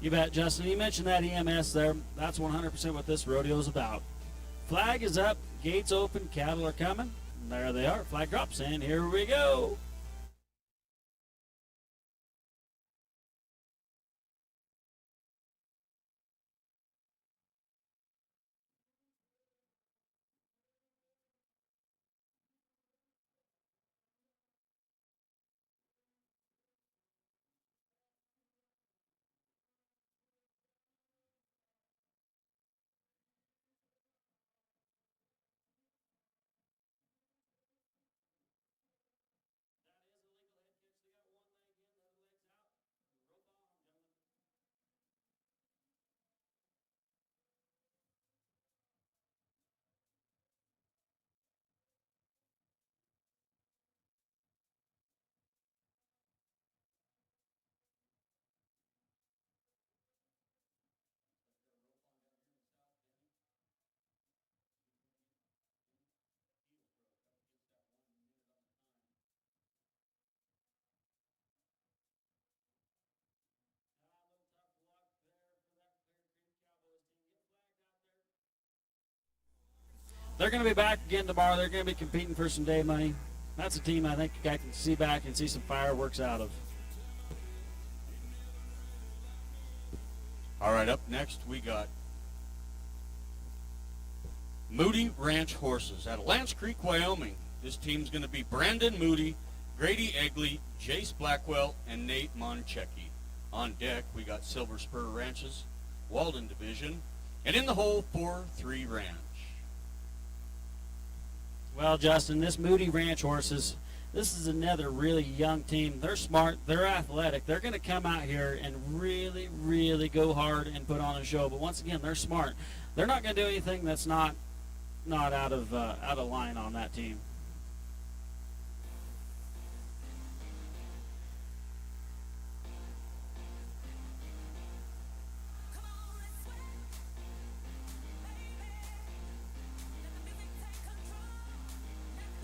You bet, Justin. You mentioned that EMS there. That's 100% what this rodeo is about. Flag is up, gates open, cattle are coming. And there they are. Flag drops in. Here we go. They're going to be back again tomorrow. They're going to be competing for some day money. That's a team I think I can see back and see some fireworks out of. All right, up next we got Moody Ranch Horses out of Lance Creek, Wyoming. This team's going to be Brandon Moody, Grady Egley, Jace Blackwell, and Nate Monchecki. On deck, we got Silver Spur Ranches, Walden Division. And in the hole, 4-3 Ranch. Well, Justin, this Moody Ranch horses, this is another really young team. They're smart. They're athletic. They're going to come out here and really, really go hard and put on a show. But once again, they're smart. They're not going to do anything that's not out of line on that team.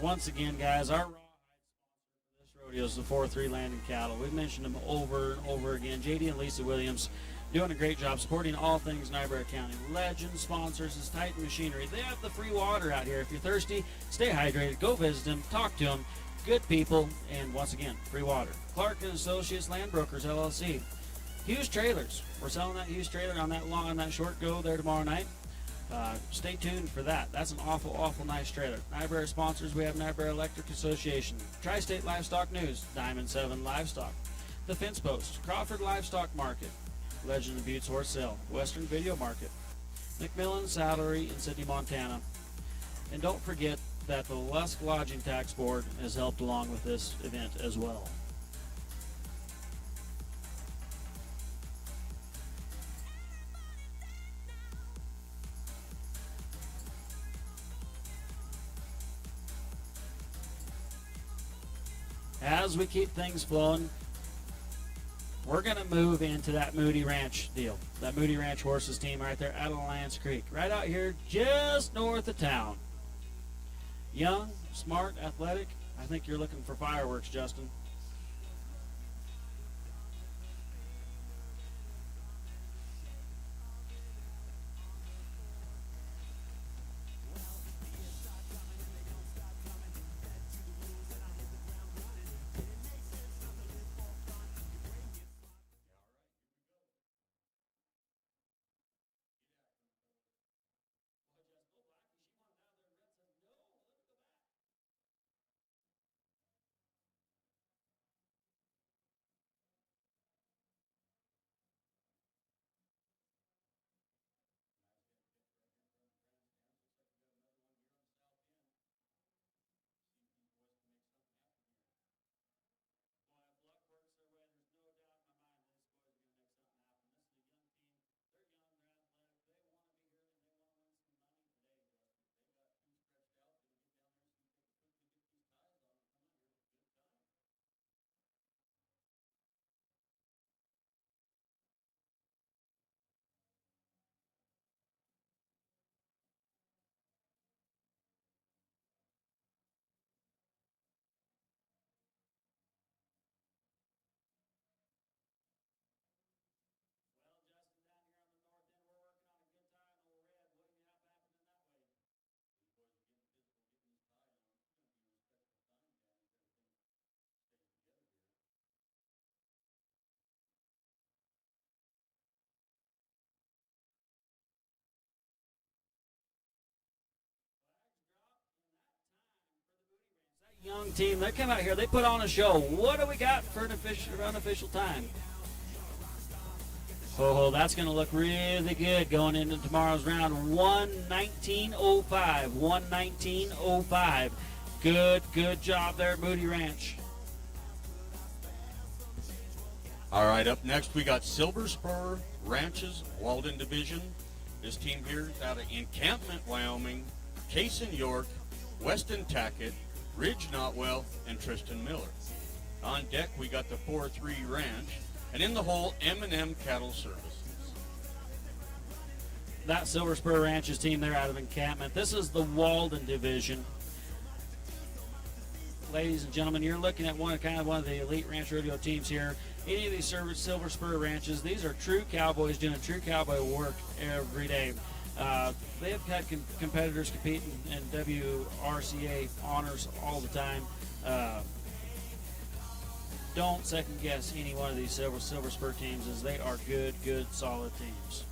Once again, guys, our Rawhide sponsor for this rodeo is the 4-3 Landing Cattle. We've mentioned them over and over again. JD and Lisa Williams doing a great job supporting all things Niobrara County. Legend sponsors is Titan Machinery. They have the free water out here. If you're thirsty, stay hydrated. Go visit them. Talk to them. Good people. And once again, free water. Clark and Associates Land Brokers, LLC. Hughes Trailers. We're selling that Hughes trailer on that short go there tomorrow night. Stay tuned for that. That's an awful nice trailer. Niobrara sponsors, we have Niobrara Electric Association, Tri-State Livestock News, Diamond 7 Livestock, The Fence Post, Crawford Livestock Market, Legend of Buttes Horse Sale, Western Video Market, McMillan Saddlery in Sidney, Montana. And don't forget that the Lusk Lodging Tax Board has helped along with this event as well. As we keep things flowing, we're going to move into that Moody Ranch deal. That Moody Ranch horses team right there out of Alliance Creek. Right out here just north of town. Young, smart, athletic. I think you're looking for fireworks, Justin. Young team, they come out here, they put on a show. What do we got for an unofficial time? Oh, that's going to look really good going into tomorrow's round. 1:19:05. 1:19:05. Good job there, Moody Ranch. All right, up next we got Silver Spur Ranches, Walden Division. This team here is out of Encampment, Wyoming, Cason York, Weston Tackett, Ridge Notwell, and Tristan Miller. On deck we got the 4-3 Ranch, and in the hole, M&M Cattle Services. That Silver Spur Ranches team there out of Encampment. This is the Walden Division. Ladies and gentlemen, you're looking at one of the elite ranch rodeo teams here. Any of these Silver Spur Ranches, these are true cowboys doing true cowboy work every day. They have had competitors competing in WRCA honors all the time. Don't second guess any one of these Silver Spur teams, as they are good, solid teams.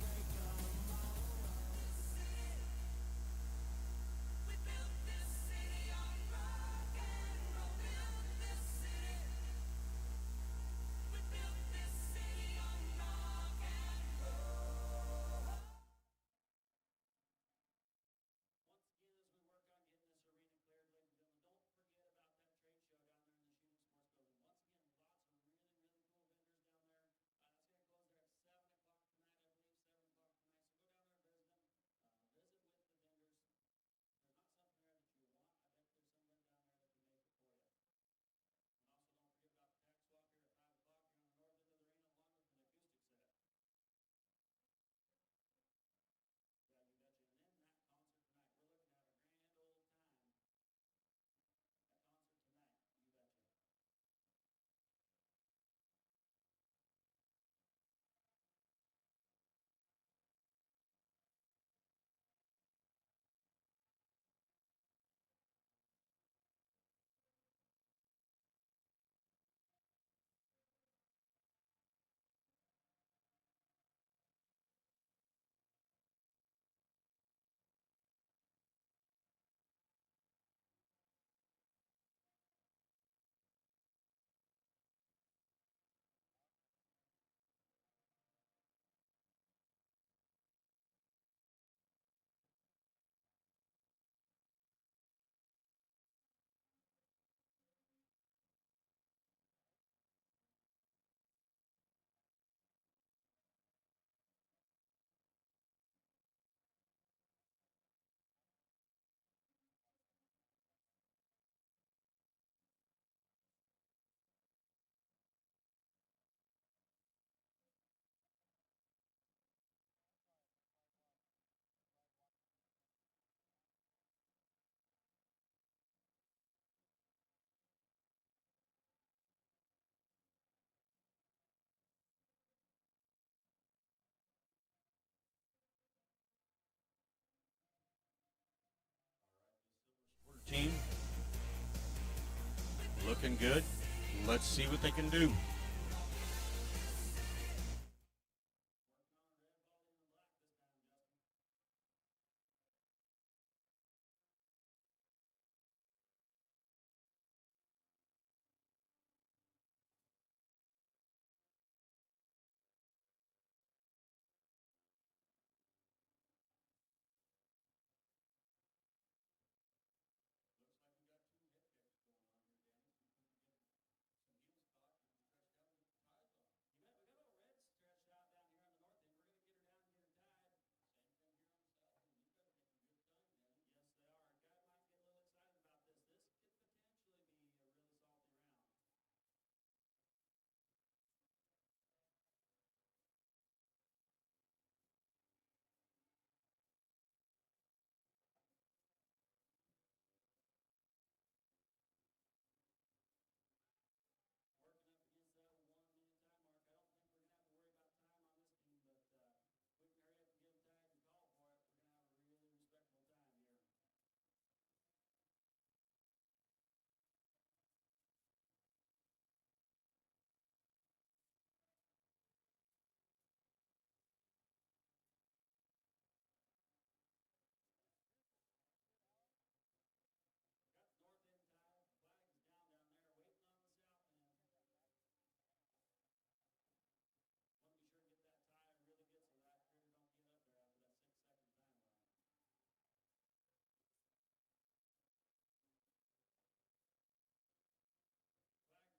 Looking good. Let's see what they can do. You bet. We got all red stretched out down here on the north end. We're going to get her down and get her tied. Same thing here on the south end. These guys are taking a good time, Danny. Yes, they are. Guys might get a little excited about this. This could potentially be a really salty round. Working up against that 1 minute time mark. I don't think we're going to have to worry about time on this team, but if we can hurry up and get them tied and call for it, we're going to have a really respectable time here. Got the north end tied. Flag is down there, waiting on the south end. Want to be sure and get that tie really good so that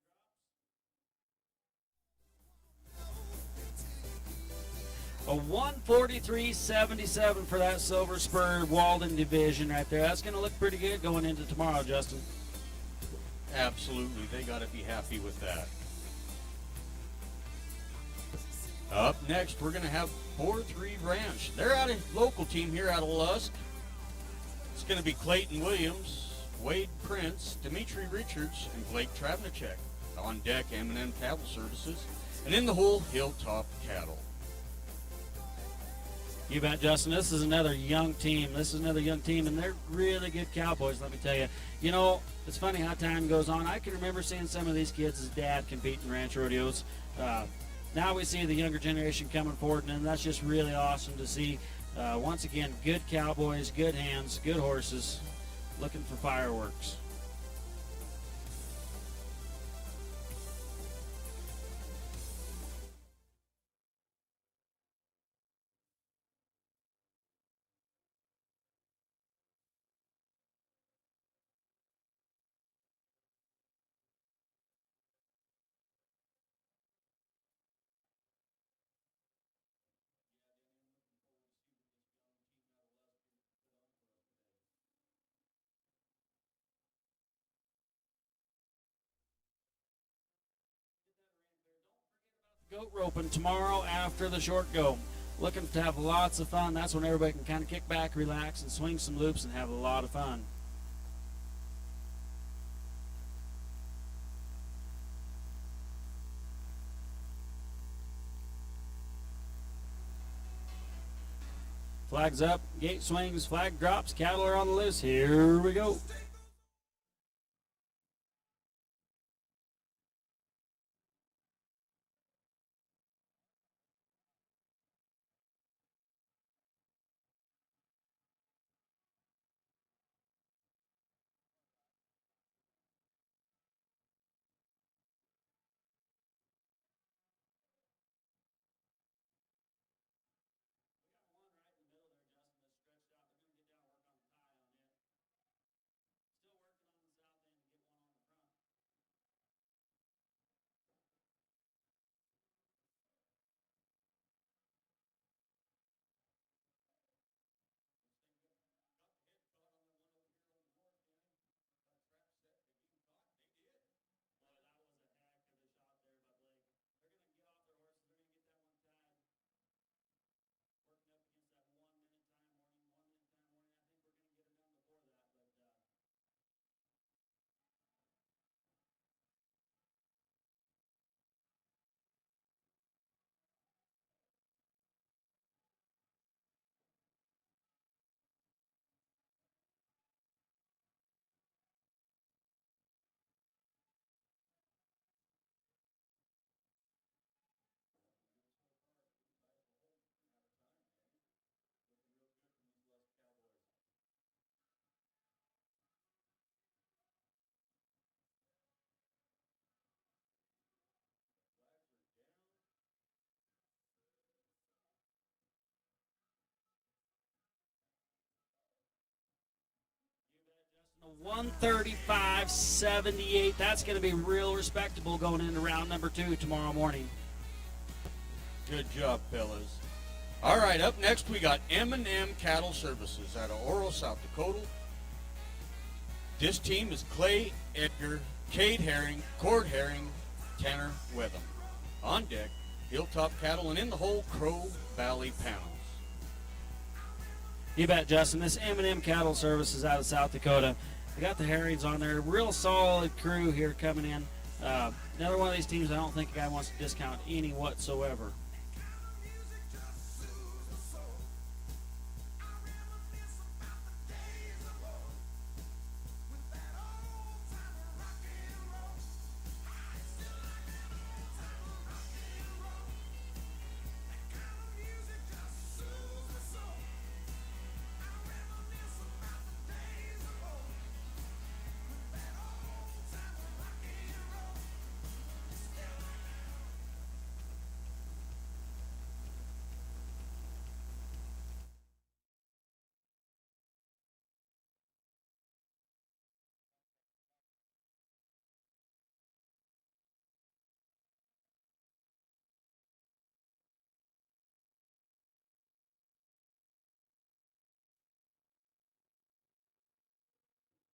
critter don't get up there after that 6-second timeline. Flag drops. A 143.77 for that Silver Spur Walden division right there. That's going to look pretty good going into tomorrow, Justin. Absolutely. They got to be happy with that. Up next, we're going to have 4-3 Ranch. They're out a local team here out of Lusk. It's going to be Clayton Williams, Wade Prince, Dimitri Richards, and Blake Travnicek. On deck, M&M Cattle Services. And in the hole, Hilltop Cattle. You bet, Justin. This is another young team. And they're really good cowboys, let me tell you. You know, it's funny how time goes on. I can remember seeing some of these kids' dad compete in ranch rodeos. Now we see the younger generation coming forward, and that's just really awesome to see. Once again, good cowboys, good hands, good horses, looking for fireworks. Yeah, Danny, I'm looking forward to see what this young team out of Lusk can put on for us today. Get that arena clear. Don't forget about the goat roping tomorrow after the short go. Looking to have lots of fun. That's when everybody can kind of kick back, relax, and swing some loops and have a lot of fun. Flags up, gate swings, flag drops, cattle are on the loose. Here we go. We got one right in the middle there, Justin, that's stretched out. They're going to get down and work on the tie on it. 135.78. That's going to be real respectable going into round number 2 tomorrow morning. Good job, fellas. All right, up next we got M&M Cattle Services out of Oro, South Dakota. This team is Clay Edgar, Cade Herring, Cord Herring, Tanner Wetham. On deck, Hilltop Cattle, and in the hole, Crow Valley Pounds. You bet, Justin. This M&M Cattle Services out of South Dakota. They got the herrings on there. Real solid crew here coming in. Another one of these teams I don't think a guy wants to discount any whatsoever.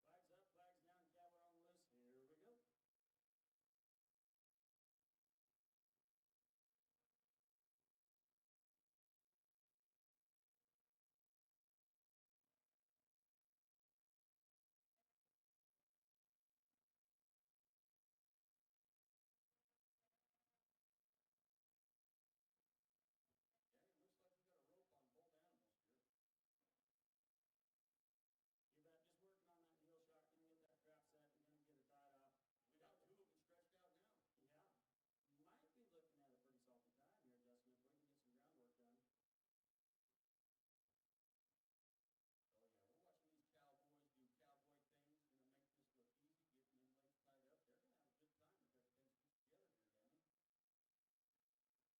Flags up, flags down, cowboy on the loose. Here we go. You bet. Just working on that heel shot. Gonna get that trap set and gonna get her tied off. We got two of them stretched out now. Yeah. Might be looking at a pretty salty time here, Justin, if we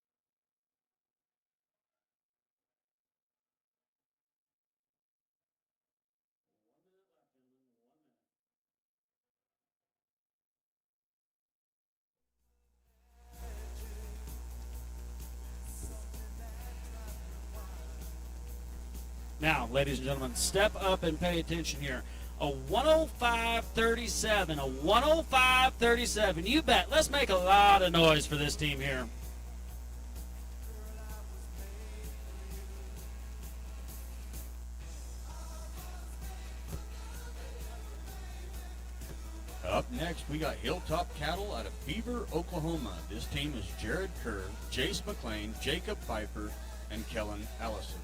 can get some groundwork done. Oh, yeah, we're watching these cowboys do cowboy things. We're going to make this look easy, getting them legs tied up. They're going to have a good time if everything's put together here, Danny. Well, 1 minute left, gentlemen. 1 minute. Now, ladies and gentlemen, step up and pay attention here. A 105.37, a 105.37. You bet. Let's make a lot of noise for this team here. Up next, we got Hilltop Cattle out of Beaver, Oklahoma. This team is Jared Kerr, Jace McLean, Jacob Pfeiffer, and Kellen Allison.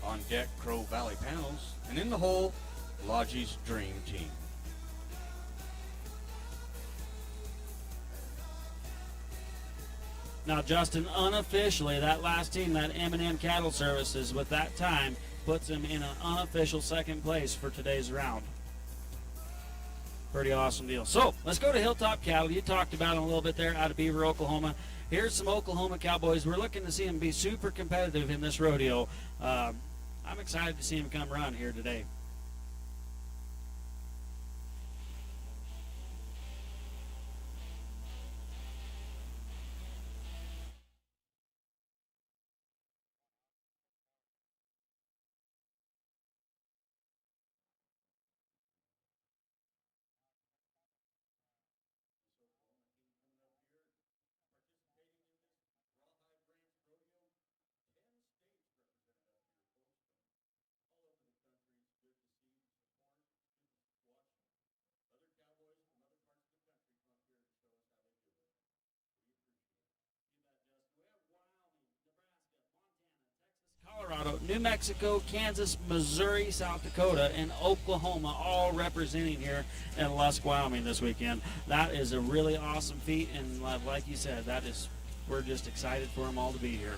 On deck, Crow Valley Panels, and in the hole, Lodgy's Dream Team. Now, Justin, unofficially, that last team, that M&M Cattle Services, with that time, puts them in an unofficial second place for today's round. Pretty awesome deal. So, let's go to Hilltop Cattle. You talked about them a little bit there out of Beaver, Oklahoma. Here's some Oklahoma Cowboys. We're looking to see them be super competitive in this rodeo. I'm excited to see them come run here today. This Oklahoma team coming up here, participating in this Rawhide Ranch Rodeo. 10 states represented up here, folks, from all over the country. It's good to see the support. Good to watch other cowboys from other parts of the country come up here and show us how they do it. We appreciate it. You bet, Justin. We have Wyoming, Nebraska, Montana, Texas, Colorado, New Mexico, Kansas, Missouri, South Dakota, and Oklahoma all representing here in Lusk, Wyoming this weekend. That is a really awesome feat, and like you said, we're just excited for them all to be here.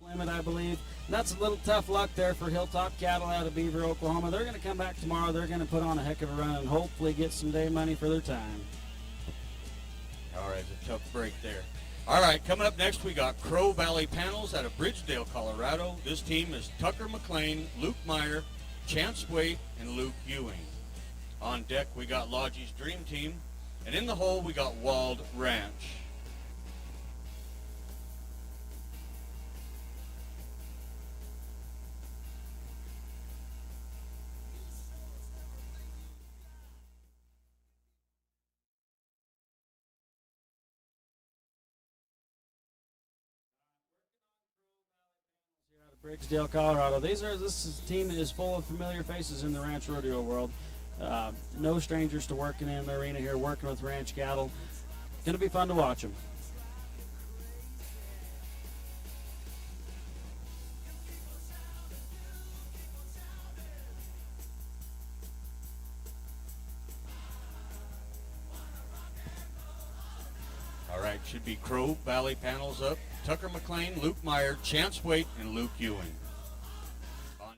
limit, I believe. And that's a little tough luck there for Hilltop Cattle out of Beaver, Oklahoma. They're going to come back tomorrow. They're going to put on a heck of a run and hopefully get some day money for their time. All right, it's a tough break there. All right, coming up next, we got Crow Valley Panels out of Bridgedale, Colorado. This team is Tucker McLean, Luke Meyer, Chance Waite, and Luke Ewing. On deck, we got Lodgy's Dream Team. And in the hole, we got Walled Ranch. Here out of Bridgedale, Colorado. This team is full of familiar faces in the ranch rodeo world. No strangers to working in the arena here, working with ranch cattle. Going to be fun to watch them. All right, should be Crow Valley Panels up. Tucker McLean, Luke Meyer, Chance Waite, and Luke Ewing. On deck,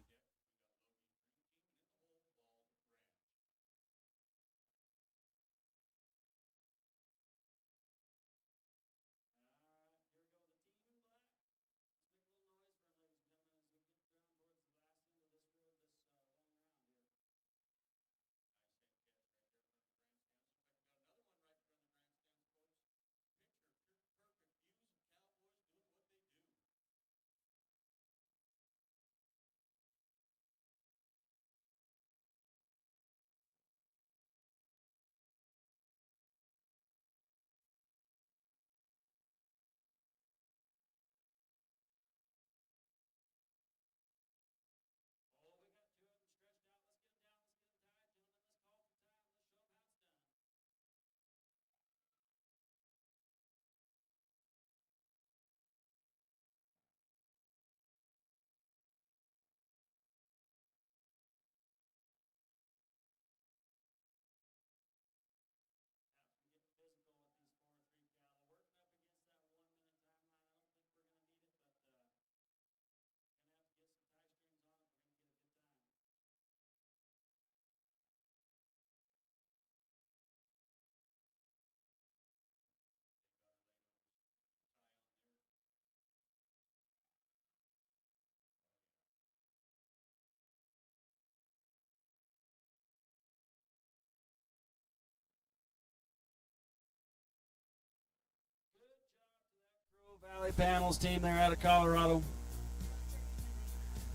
Valley Panels team there out of Colorado.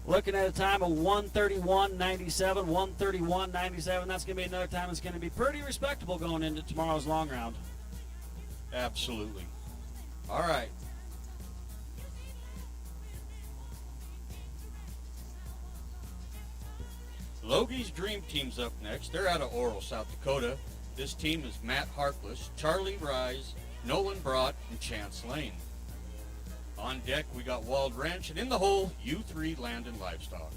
Looking at a time of 1:31.97, 1:31.97. That's going to be another time that's going to be pretty respectable going into tomorrow's long round. absolutely. All right. Logie's Dream Team's up next. They're out of Oral, South Dakota. This team is Matt Harkless, Charlie Rise, Nolan Brott, and Chance Lane. On deck, we got Walled Ranch, and in the hole, U3 Land and Livestock.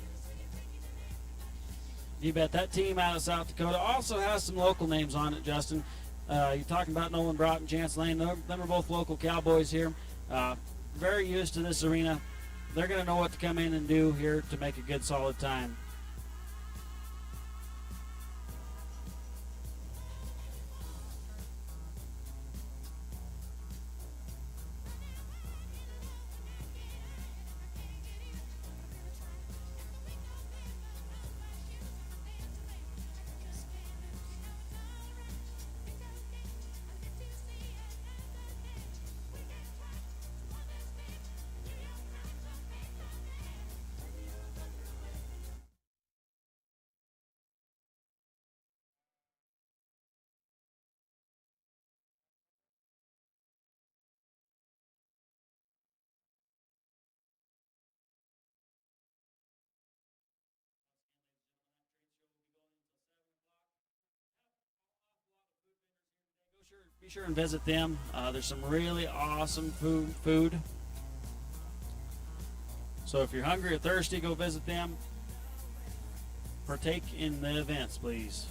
You bet. That team out of South Dakota also has some local names on it, Justin. You're talking about Nolan Brott and Chance Lane. Them are both local cowboys here. Very used to this arena. They're going to know what to come in and do here to make a good, solid time. Be sure and visit them. There's some really awesome food. So if you're hungry or thirsty, go visit them. Partake in the events, please.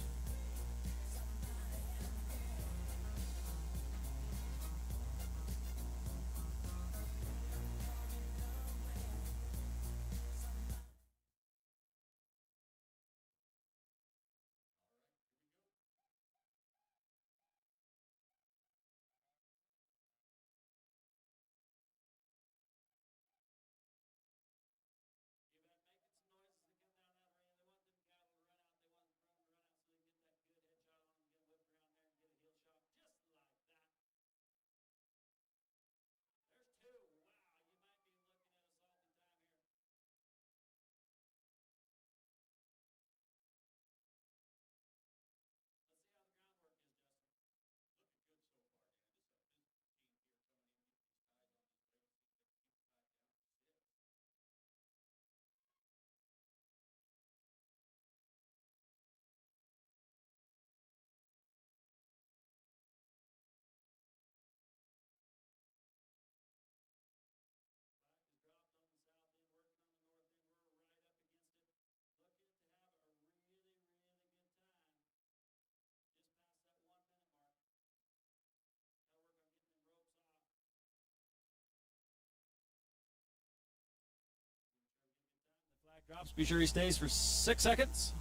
Drops, be sure he stays for 6 seconds.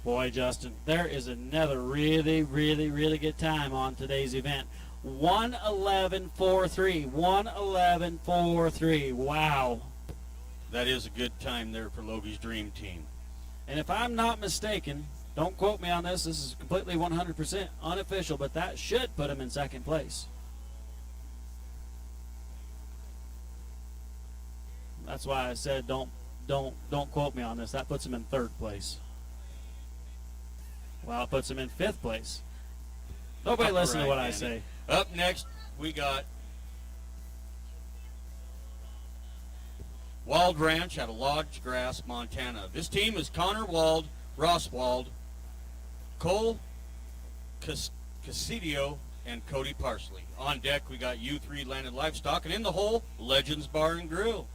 Boy, Justin, there is another really, really, really good time on today's event. 1:11.43. 1:11.43. Wow. That is a good time there for Logie's Dream Team. And if I'm not mistaken, don't quote me on this, this is completely 100% unofficial, but that should put him in second place. That's why I said don't quote me on this. That puts him in third place. Well, it puts him in fifth place. Nobody listen to what I say. Up next, we got Wald Ranch out of Lodge Grass, Montana. This team is Connor Wald, Ross Wald, Cole Casidio, and Cody Parsley. On deck, we got U3 Landed Livestock, and in the hole, Legends Bar and Grill.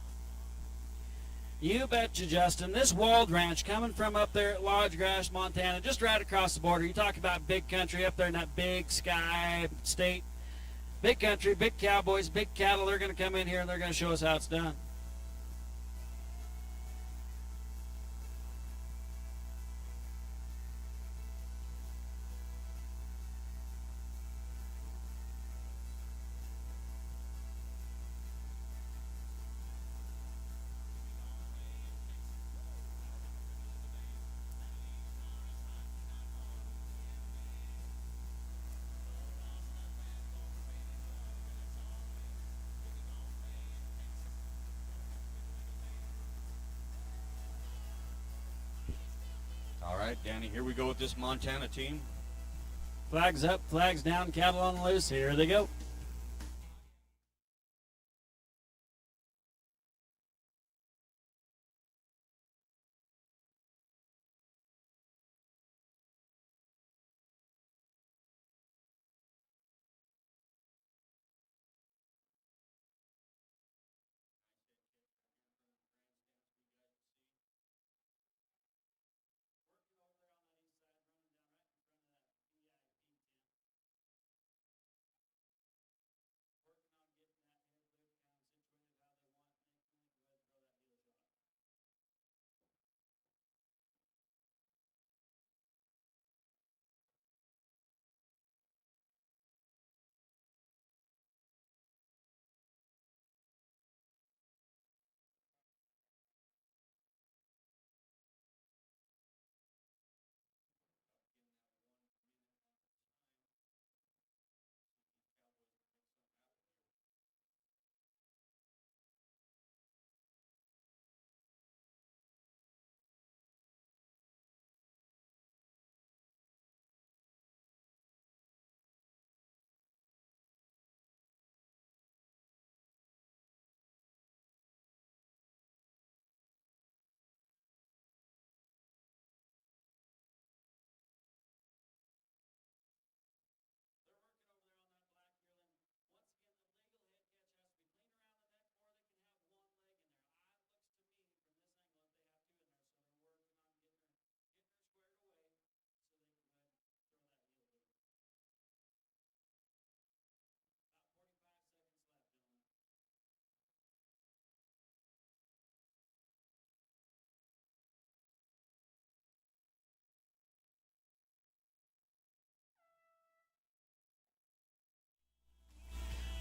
You betcha, Justin. This Wald Ranch coming from up there at Lodge Grass, Montana, just right across the border. You talk about big country up there in that big sky state. Big country, big cowboys, big cattle. They're going to come in here and they're going to show us how it's done. All right, Danny, here we go with this Montana team. Flags up, flags down, cattle on the loose. Here they go.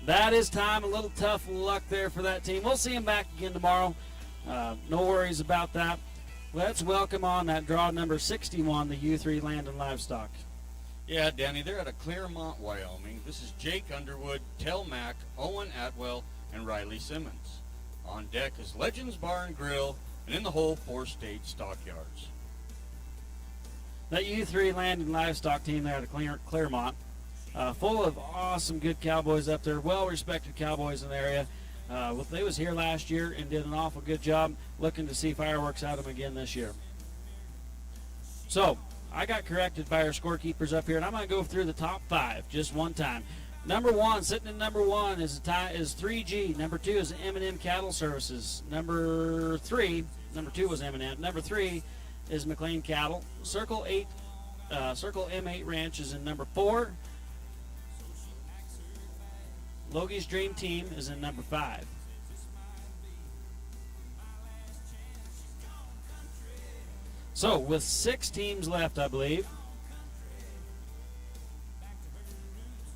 That is time. A little tough luck there for that team. We'll see them back again tomorrow. No worries about that. Let's welcome on that draw number 61, the U3 Land and Livestock. Yeah, Danny, they're out of Claremont, Wyoming. This is Jake Underwood, Tel Mack, Owen Atwell, and Riley Simmons. On deck is Legends Bar and Grill, and in the hole, 4 state stockyards. That U3 Land and Livestock team there out of Claremont, full of awesome, good cowboys up there, well-respected cowboys in the area. They was here last year and did an awful good job. Looking to see fireworks out of them again this year. So, I got corrected by our scorekeepers up here, and I'm going to go through the top 5 just one time. Number 1, sitting in number 1 is 3G. Number 2 is M&M Cattle Services. Number 2 was M&M. Number 3 is McLean Cattle. Circle M8 Ranch is in number 4. Logie's Dream Team is in number 5. So with 6 teams left, I believe.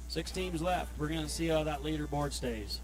6 teams left. We're going to see how that leaderboard stays.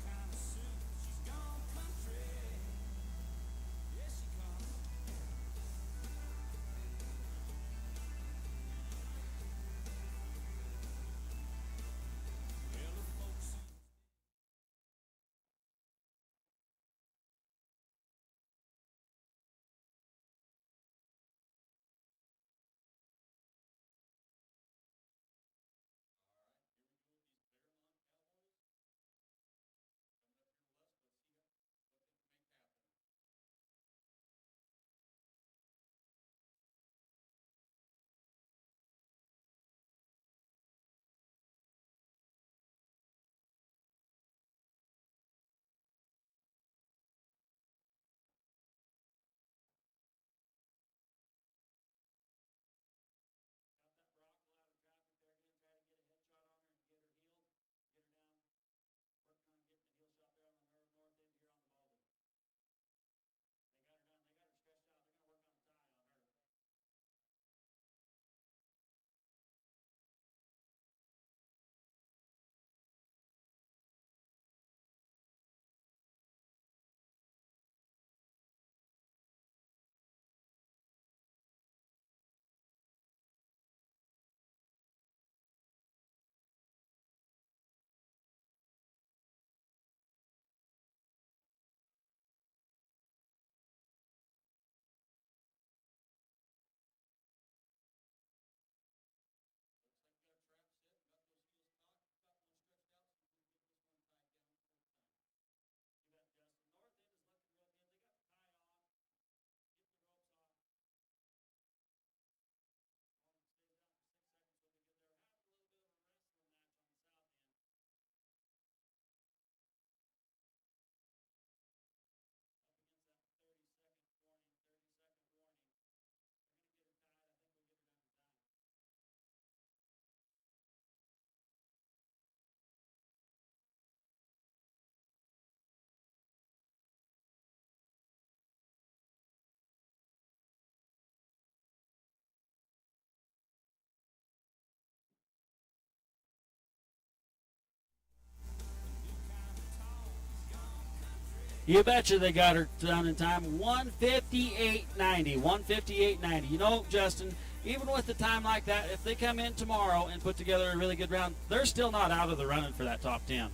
You betcha they got her done in time. 158.90. 158.90. You know, Justin, even with a time like that, if they come in tomorrow and put together a really good round, they're still not out of the running for that top 10.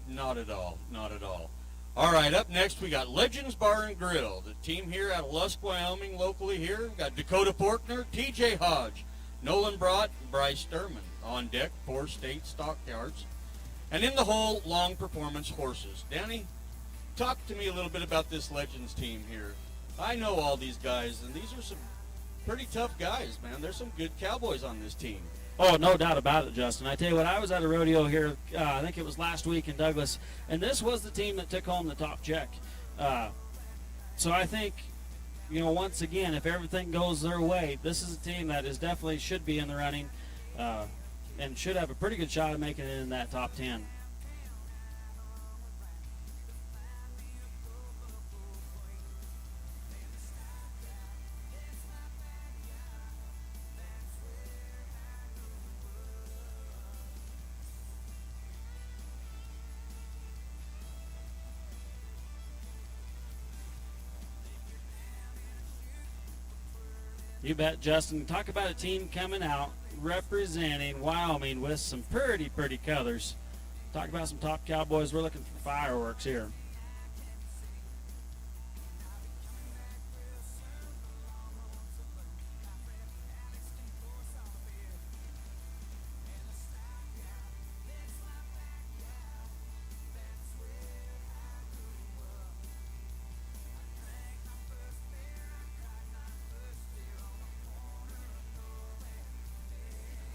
Not at all. Not at all. All right, up next we got Legends Bar and Grill, the team here out of Lusk, Wyoming, locally here. We've got Dakota Portner, TJ Hodge, Nolan Brott, and Bryce Sturman. On deck, 4 state stockyards. And in the hole, long performance horses. Danny, talk to me a little bit about this Legends team here. I know all these guys, and these are some pretty tough guys, man. There's some good cowboys on this team. Oh, no doubt about it, Justin. I tell you what, I was at a rodeo here, I think it was last week in Douglas, and this was the team that took home the top check. So I think, you know, once again, if everything goes their way, this is a team that is definitely should be in the running and should have a pretty good shot of making it in that top 10. You bet, Justin. Talk about a team coming out representing Wyoming with some pretty colors. Talk about some top cowboys. We're looking for fireworks here.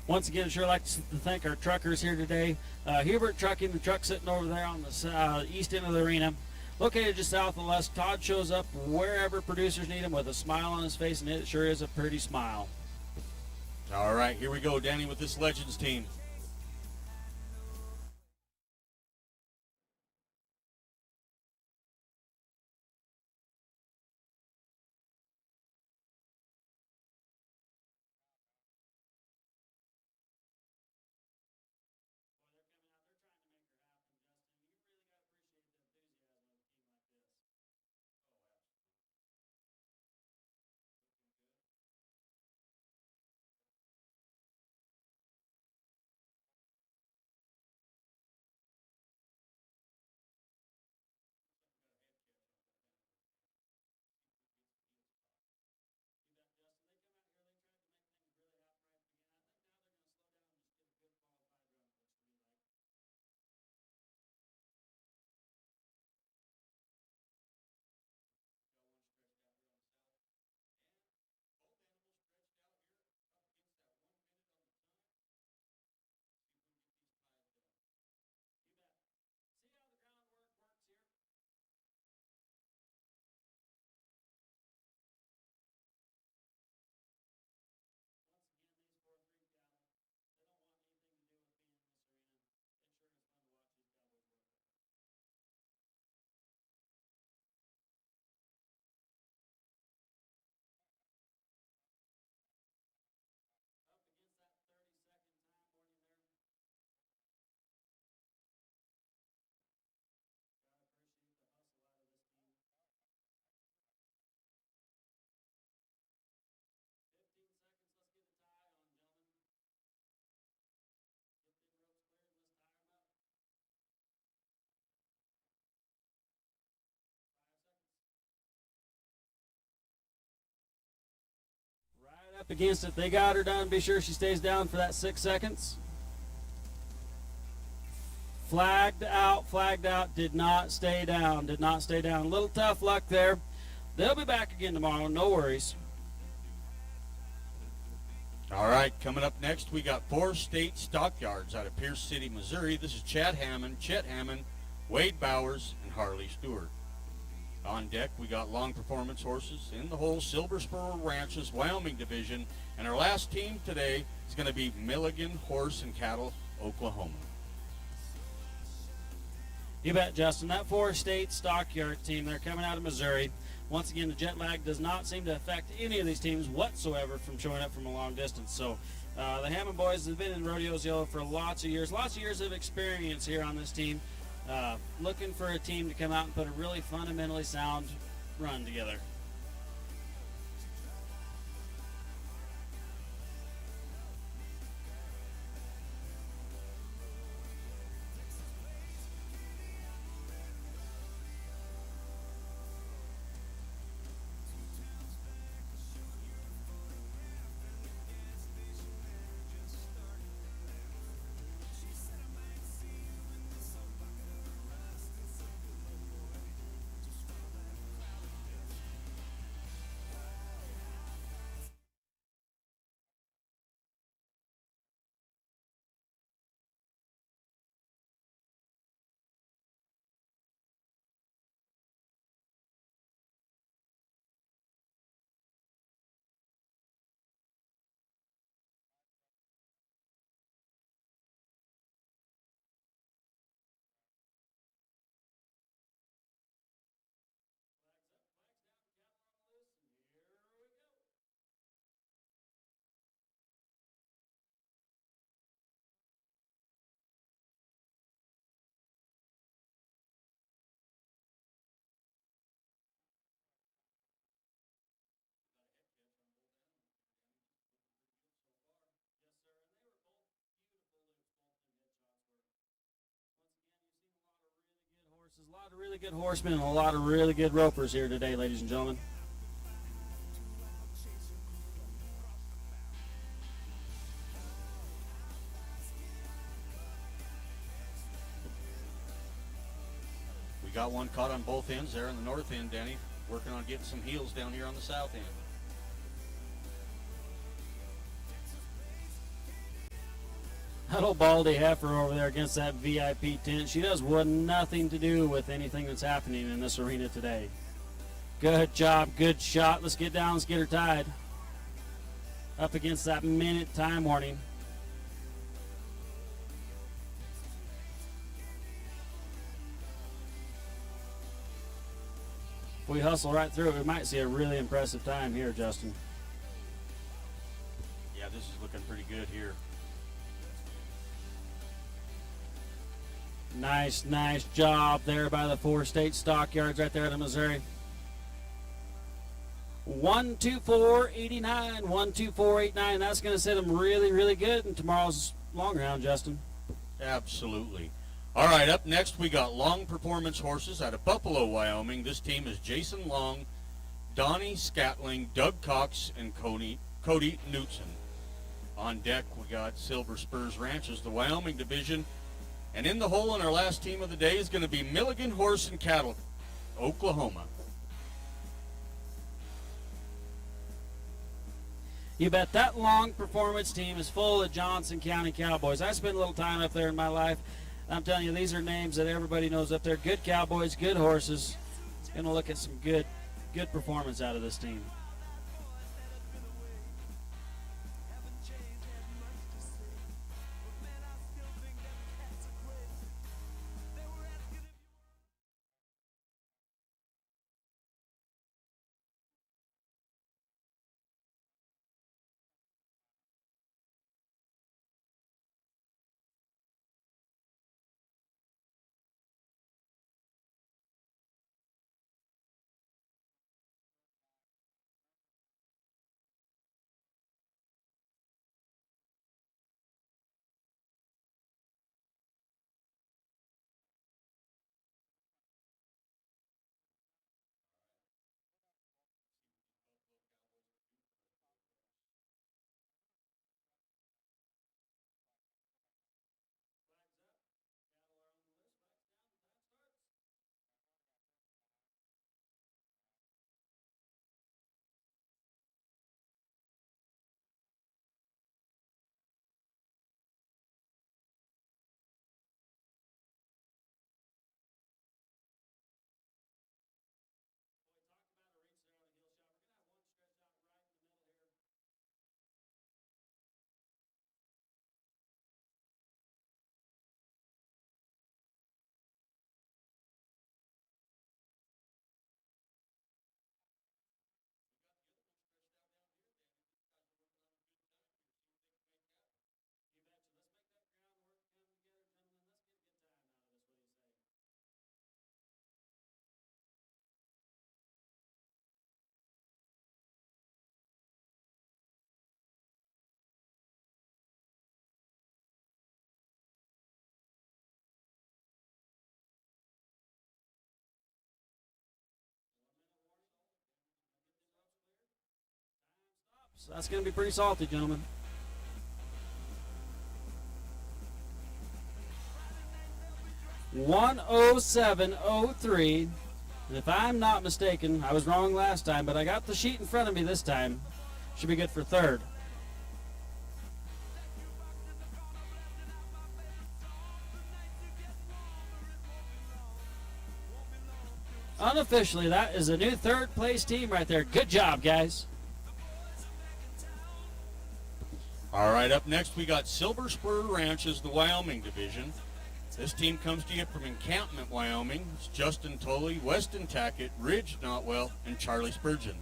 Once again, sure like to thank our truckers here today. Hubert Trucking, the truck sitting over there on the east end of the arena. Located just south of us, Todd shows up wherever producers need him with a smile on his face, and it sure is a pretty smile. All right, here we go, Danny, with this Legends team. Up against it. They got her done. Be sure she stays down for that 6 seconds. Flagged out, did not stay down, did not stay down. A little tough luck there. They'll be back again tomorrow, no worries. All right, coming up next, we got 4 state stockyards out of Pierce City, Missouri. This is Chet Hammond, Wade Bowers, and Harley Stewart. On deck, we got long performance horses in the whole Silver Spur Ranches, Wyoming division. And our last team today is going to be Milligan Horse and Cattle, Oklahoma. You bet, Justin. That 4-state stockyard team, they're coming out of Missouri. Once again, the jet lag does not seem to affect any of these teams whatsoever from showing up from a long distance. So the Hammond boys have been in rodeos yellow for lots of years of experience here on this team. Looking for a team to come out and put a really fundamentally sound run together. A lot of really good horsemen and a lot of really good ropers here today, ladies and gentlemen. We got one caught on both ends there on the north end, Danny. Working on getting some heels down here on the south end. That old baldy heifer over there against that VIP tent, she does nothing to do with anything that's happening in this arena today. Good job, good shot. Let's get down, let's get her tied. Up against that minute time warning. If we hustle right through it, we might see a really impressive time here, Justin. Yeah, this is looking pretty good here. Nice job there by the 4-state stockyards right there out of Missouri. 124.89, 124.89. That's going to set them really good in tomorrow's long round, Justin. Absolutely. All right, up next we got long performance horses out of Buffalo, Wyoming. This team is Jason Long, Donnie Scatling, Doug Cox, and Cody Knutson. On deck we got Silver Spurs Ranches, the Wyoming division. And in the hole in our last team of the day is going to be Milligan Horse and Cattle, Oklahoma. You bet. That long performance team is full of Johnson County Cowboys. I spent a little time up there in my life. I'm telling you, these are names that everybody knows up there. Good cowboys, good horses. Going to look at some good performance out of this team. So that's going to be pretty salty, gentlemen. $107.03. And if I'm not mistaken, I was wrong last time, but I got the sheet in front of me this time. Should be good for third. Unofficially, that is a new third place team right there. Good job, guys. All right, up next we got Silver Spur Ranch as the Wyoming division. This team comes to you from Encampment, Wyoming. It's Justin Tolley, Weston Tackett, Ridge Notwell, and Charlie Spurgeon.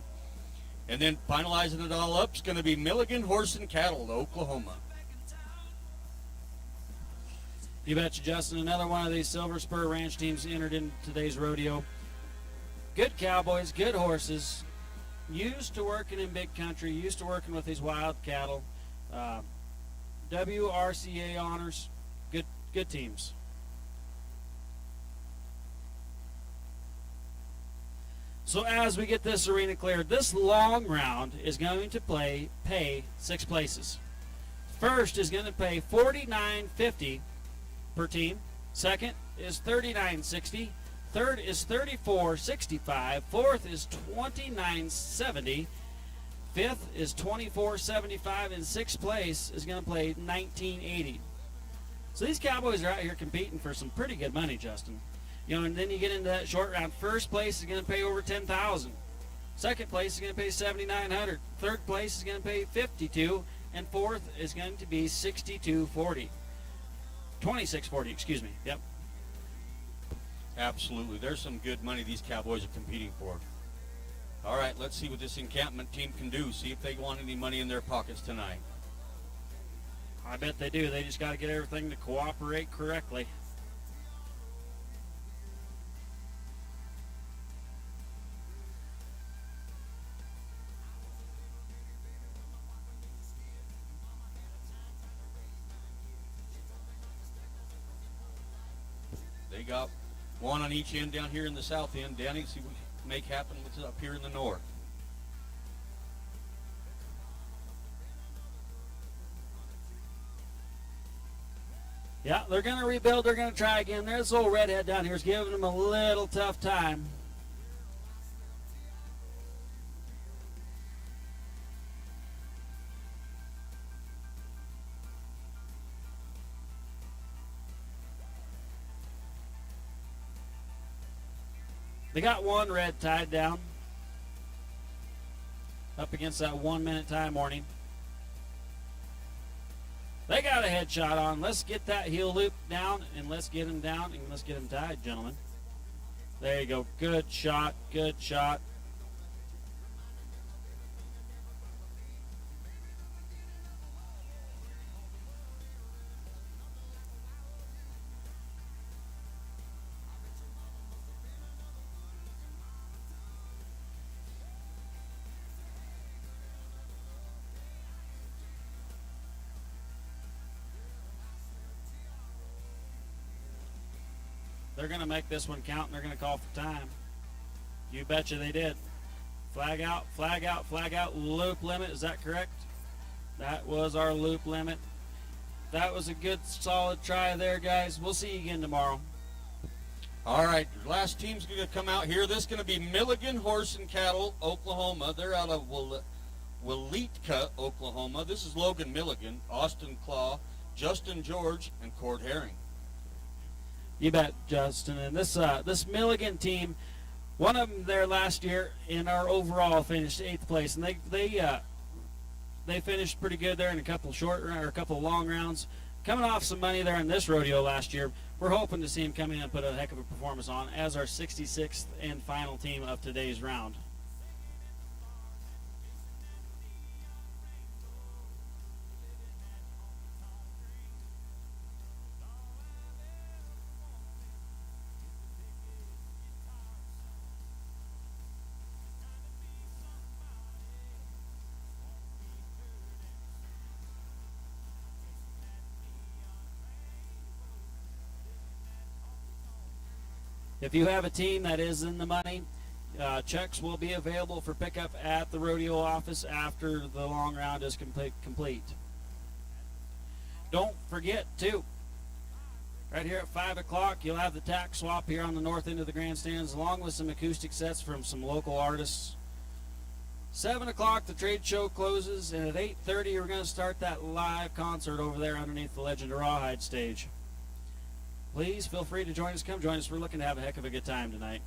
And then finalizing it all up is going to be Milligan Horse and Cattle, Oklahoma. You betcha, Justin. Another one of these Silver Spur Ranch teams entered in today's rodeo. Good cowboys, good horses, used to working in big country, used to working with these wild cattle. WRCA honors, good teams. So as we get this arena cleared, this long round is going to pay 6 places. First is going to pay $49.50 per team. Second is $39.60. Third is $34.65. Fourth is $29.70. Fifth is $24.75. And sixth place is going to play $19.80. So these cowboys are out here competing for some pretty good money, Justin. You know, and then you get into that short round. First place is going to pay over $10,000. Second place is going to pay $7,900. Third place is going to pay $52,000, and fourth is going to be $62.40. $26.40, excuse me. Yep. Absolutely. There's some good money these cowboys are competing for. All right, let's see what this encampment team can do. See if they want any money in their pockets tonight. I bet they do. They just got to get everything to cooperate correctly. They got one on each end down here in the south end. Danny, see what we can make happen with up here in the north. Yeah, they're going to rebuild. They're going to try again. There's this old redhead down here is giving them a little tough time. They got one red tied down up against that 1 minute time warning. They got a headshot on. Let's get that heel loop down, and let's get him down, and let's get him tied, gentlemen. There you go. Good shot. Good shot. They're going to make this one count, and they're going to call for time. You betcha they did. Flag out, flag out, flag out. Loop limit, is that correct? That was our loop limit. That was a good, solid try there, guys. We'll see you again tomorrow. All right, the last team's going to come out here. This is going to be Milligan Horse and Cattle, Oklahoma. They're out of Waleetka, Oklahoma. This is Logan Milligan, Austin Claw, Justin George, and Cord Herring. You bet, Justin. And this Milligan team, one of them there last year in our overall finished 8th place, and they finished pretty good there in a couple a couple long rounds. Coming off some money there in this rodeo last year, we're hoping to see him come in and put a heck of a performance on as our 66th and final team of today's round. If you have a team that is in the money, Checks will be available for pickup at the rodeo office after the long round is complete. Don't forget, too, right here at 5 o'clock, you'll have the tack swap here on the north end of the grandstands, along with some acoustic sets from some local artists. 7 o'clock, the trade show closes, and at 8:30, we're going to start that live concert over there underneath the Legend of Rawhide stage. Please feel free to join us. Come join us. We're looking to have a heck of a good time tonight.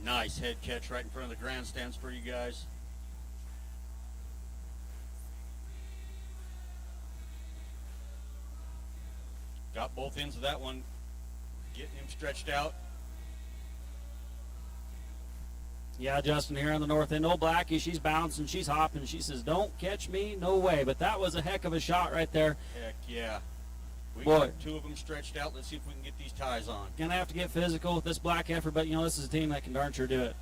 Nice head catch right in front of the grandstands for you guys. Got both ends of that one, getting him stretched out. Yeah, Justin, here on the north end. Old Blackie, she's bouncing, she's hopping. She says, "Don't catch me, no way." But that was a heck of a shot right there. Heck yeah. We Boy. got two of them stretched out. Let's see if we can get these ties on. Gonna have to get physical with this black heifer, but this is a team that can darn sure do it.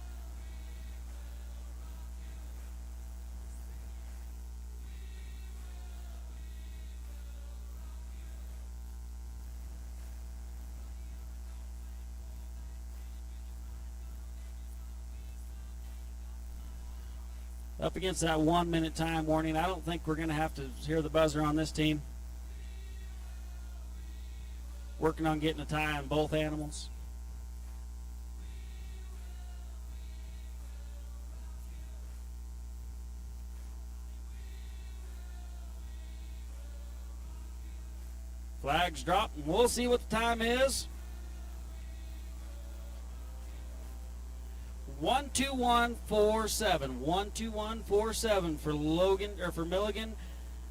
Up against that 1 minute time warning. I don't think we're going to have to hear the buzzer on this team. Working on getting a tie on both animals. Flags drop, and we'll see what the time is. 12147. 12147 for Milligan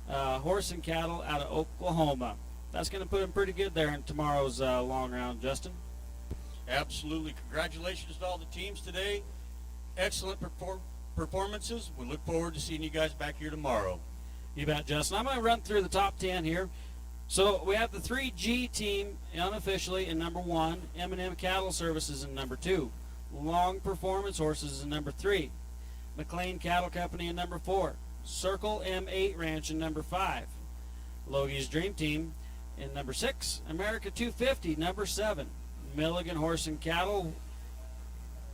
Horse and Cattle out of Oklahoma. That's going to put him pretty good there in tomorrow's long round, Justin. Absolutely. Congratulations to all the teams today. Excellent performances. We look forward to seeing you guys back here tomorrow. You bet, Justin. I'm going to run through the top 10 here. So we have the 3G team unofficially in number 1, M&M Cattle Services in number 2, Long Performance Horses in number 3, McLean Cattle Company in number 4, Circle M8 Ranch in number 5, Logie's Dream Team in number 6, America 250 number 7, Milligan Horse and Cattle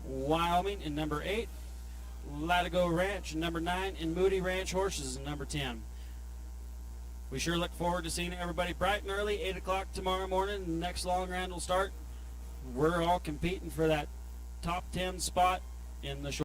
Wyoming in number 8, Latigo Ranch in number 9, and Moody Ranch Horses in number 10. We sure look forward to seeing everybody bright and early, 8 o'clock tomorrow morning. The next long round will start. We're all competing for that top 10 spot in the short.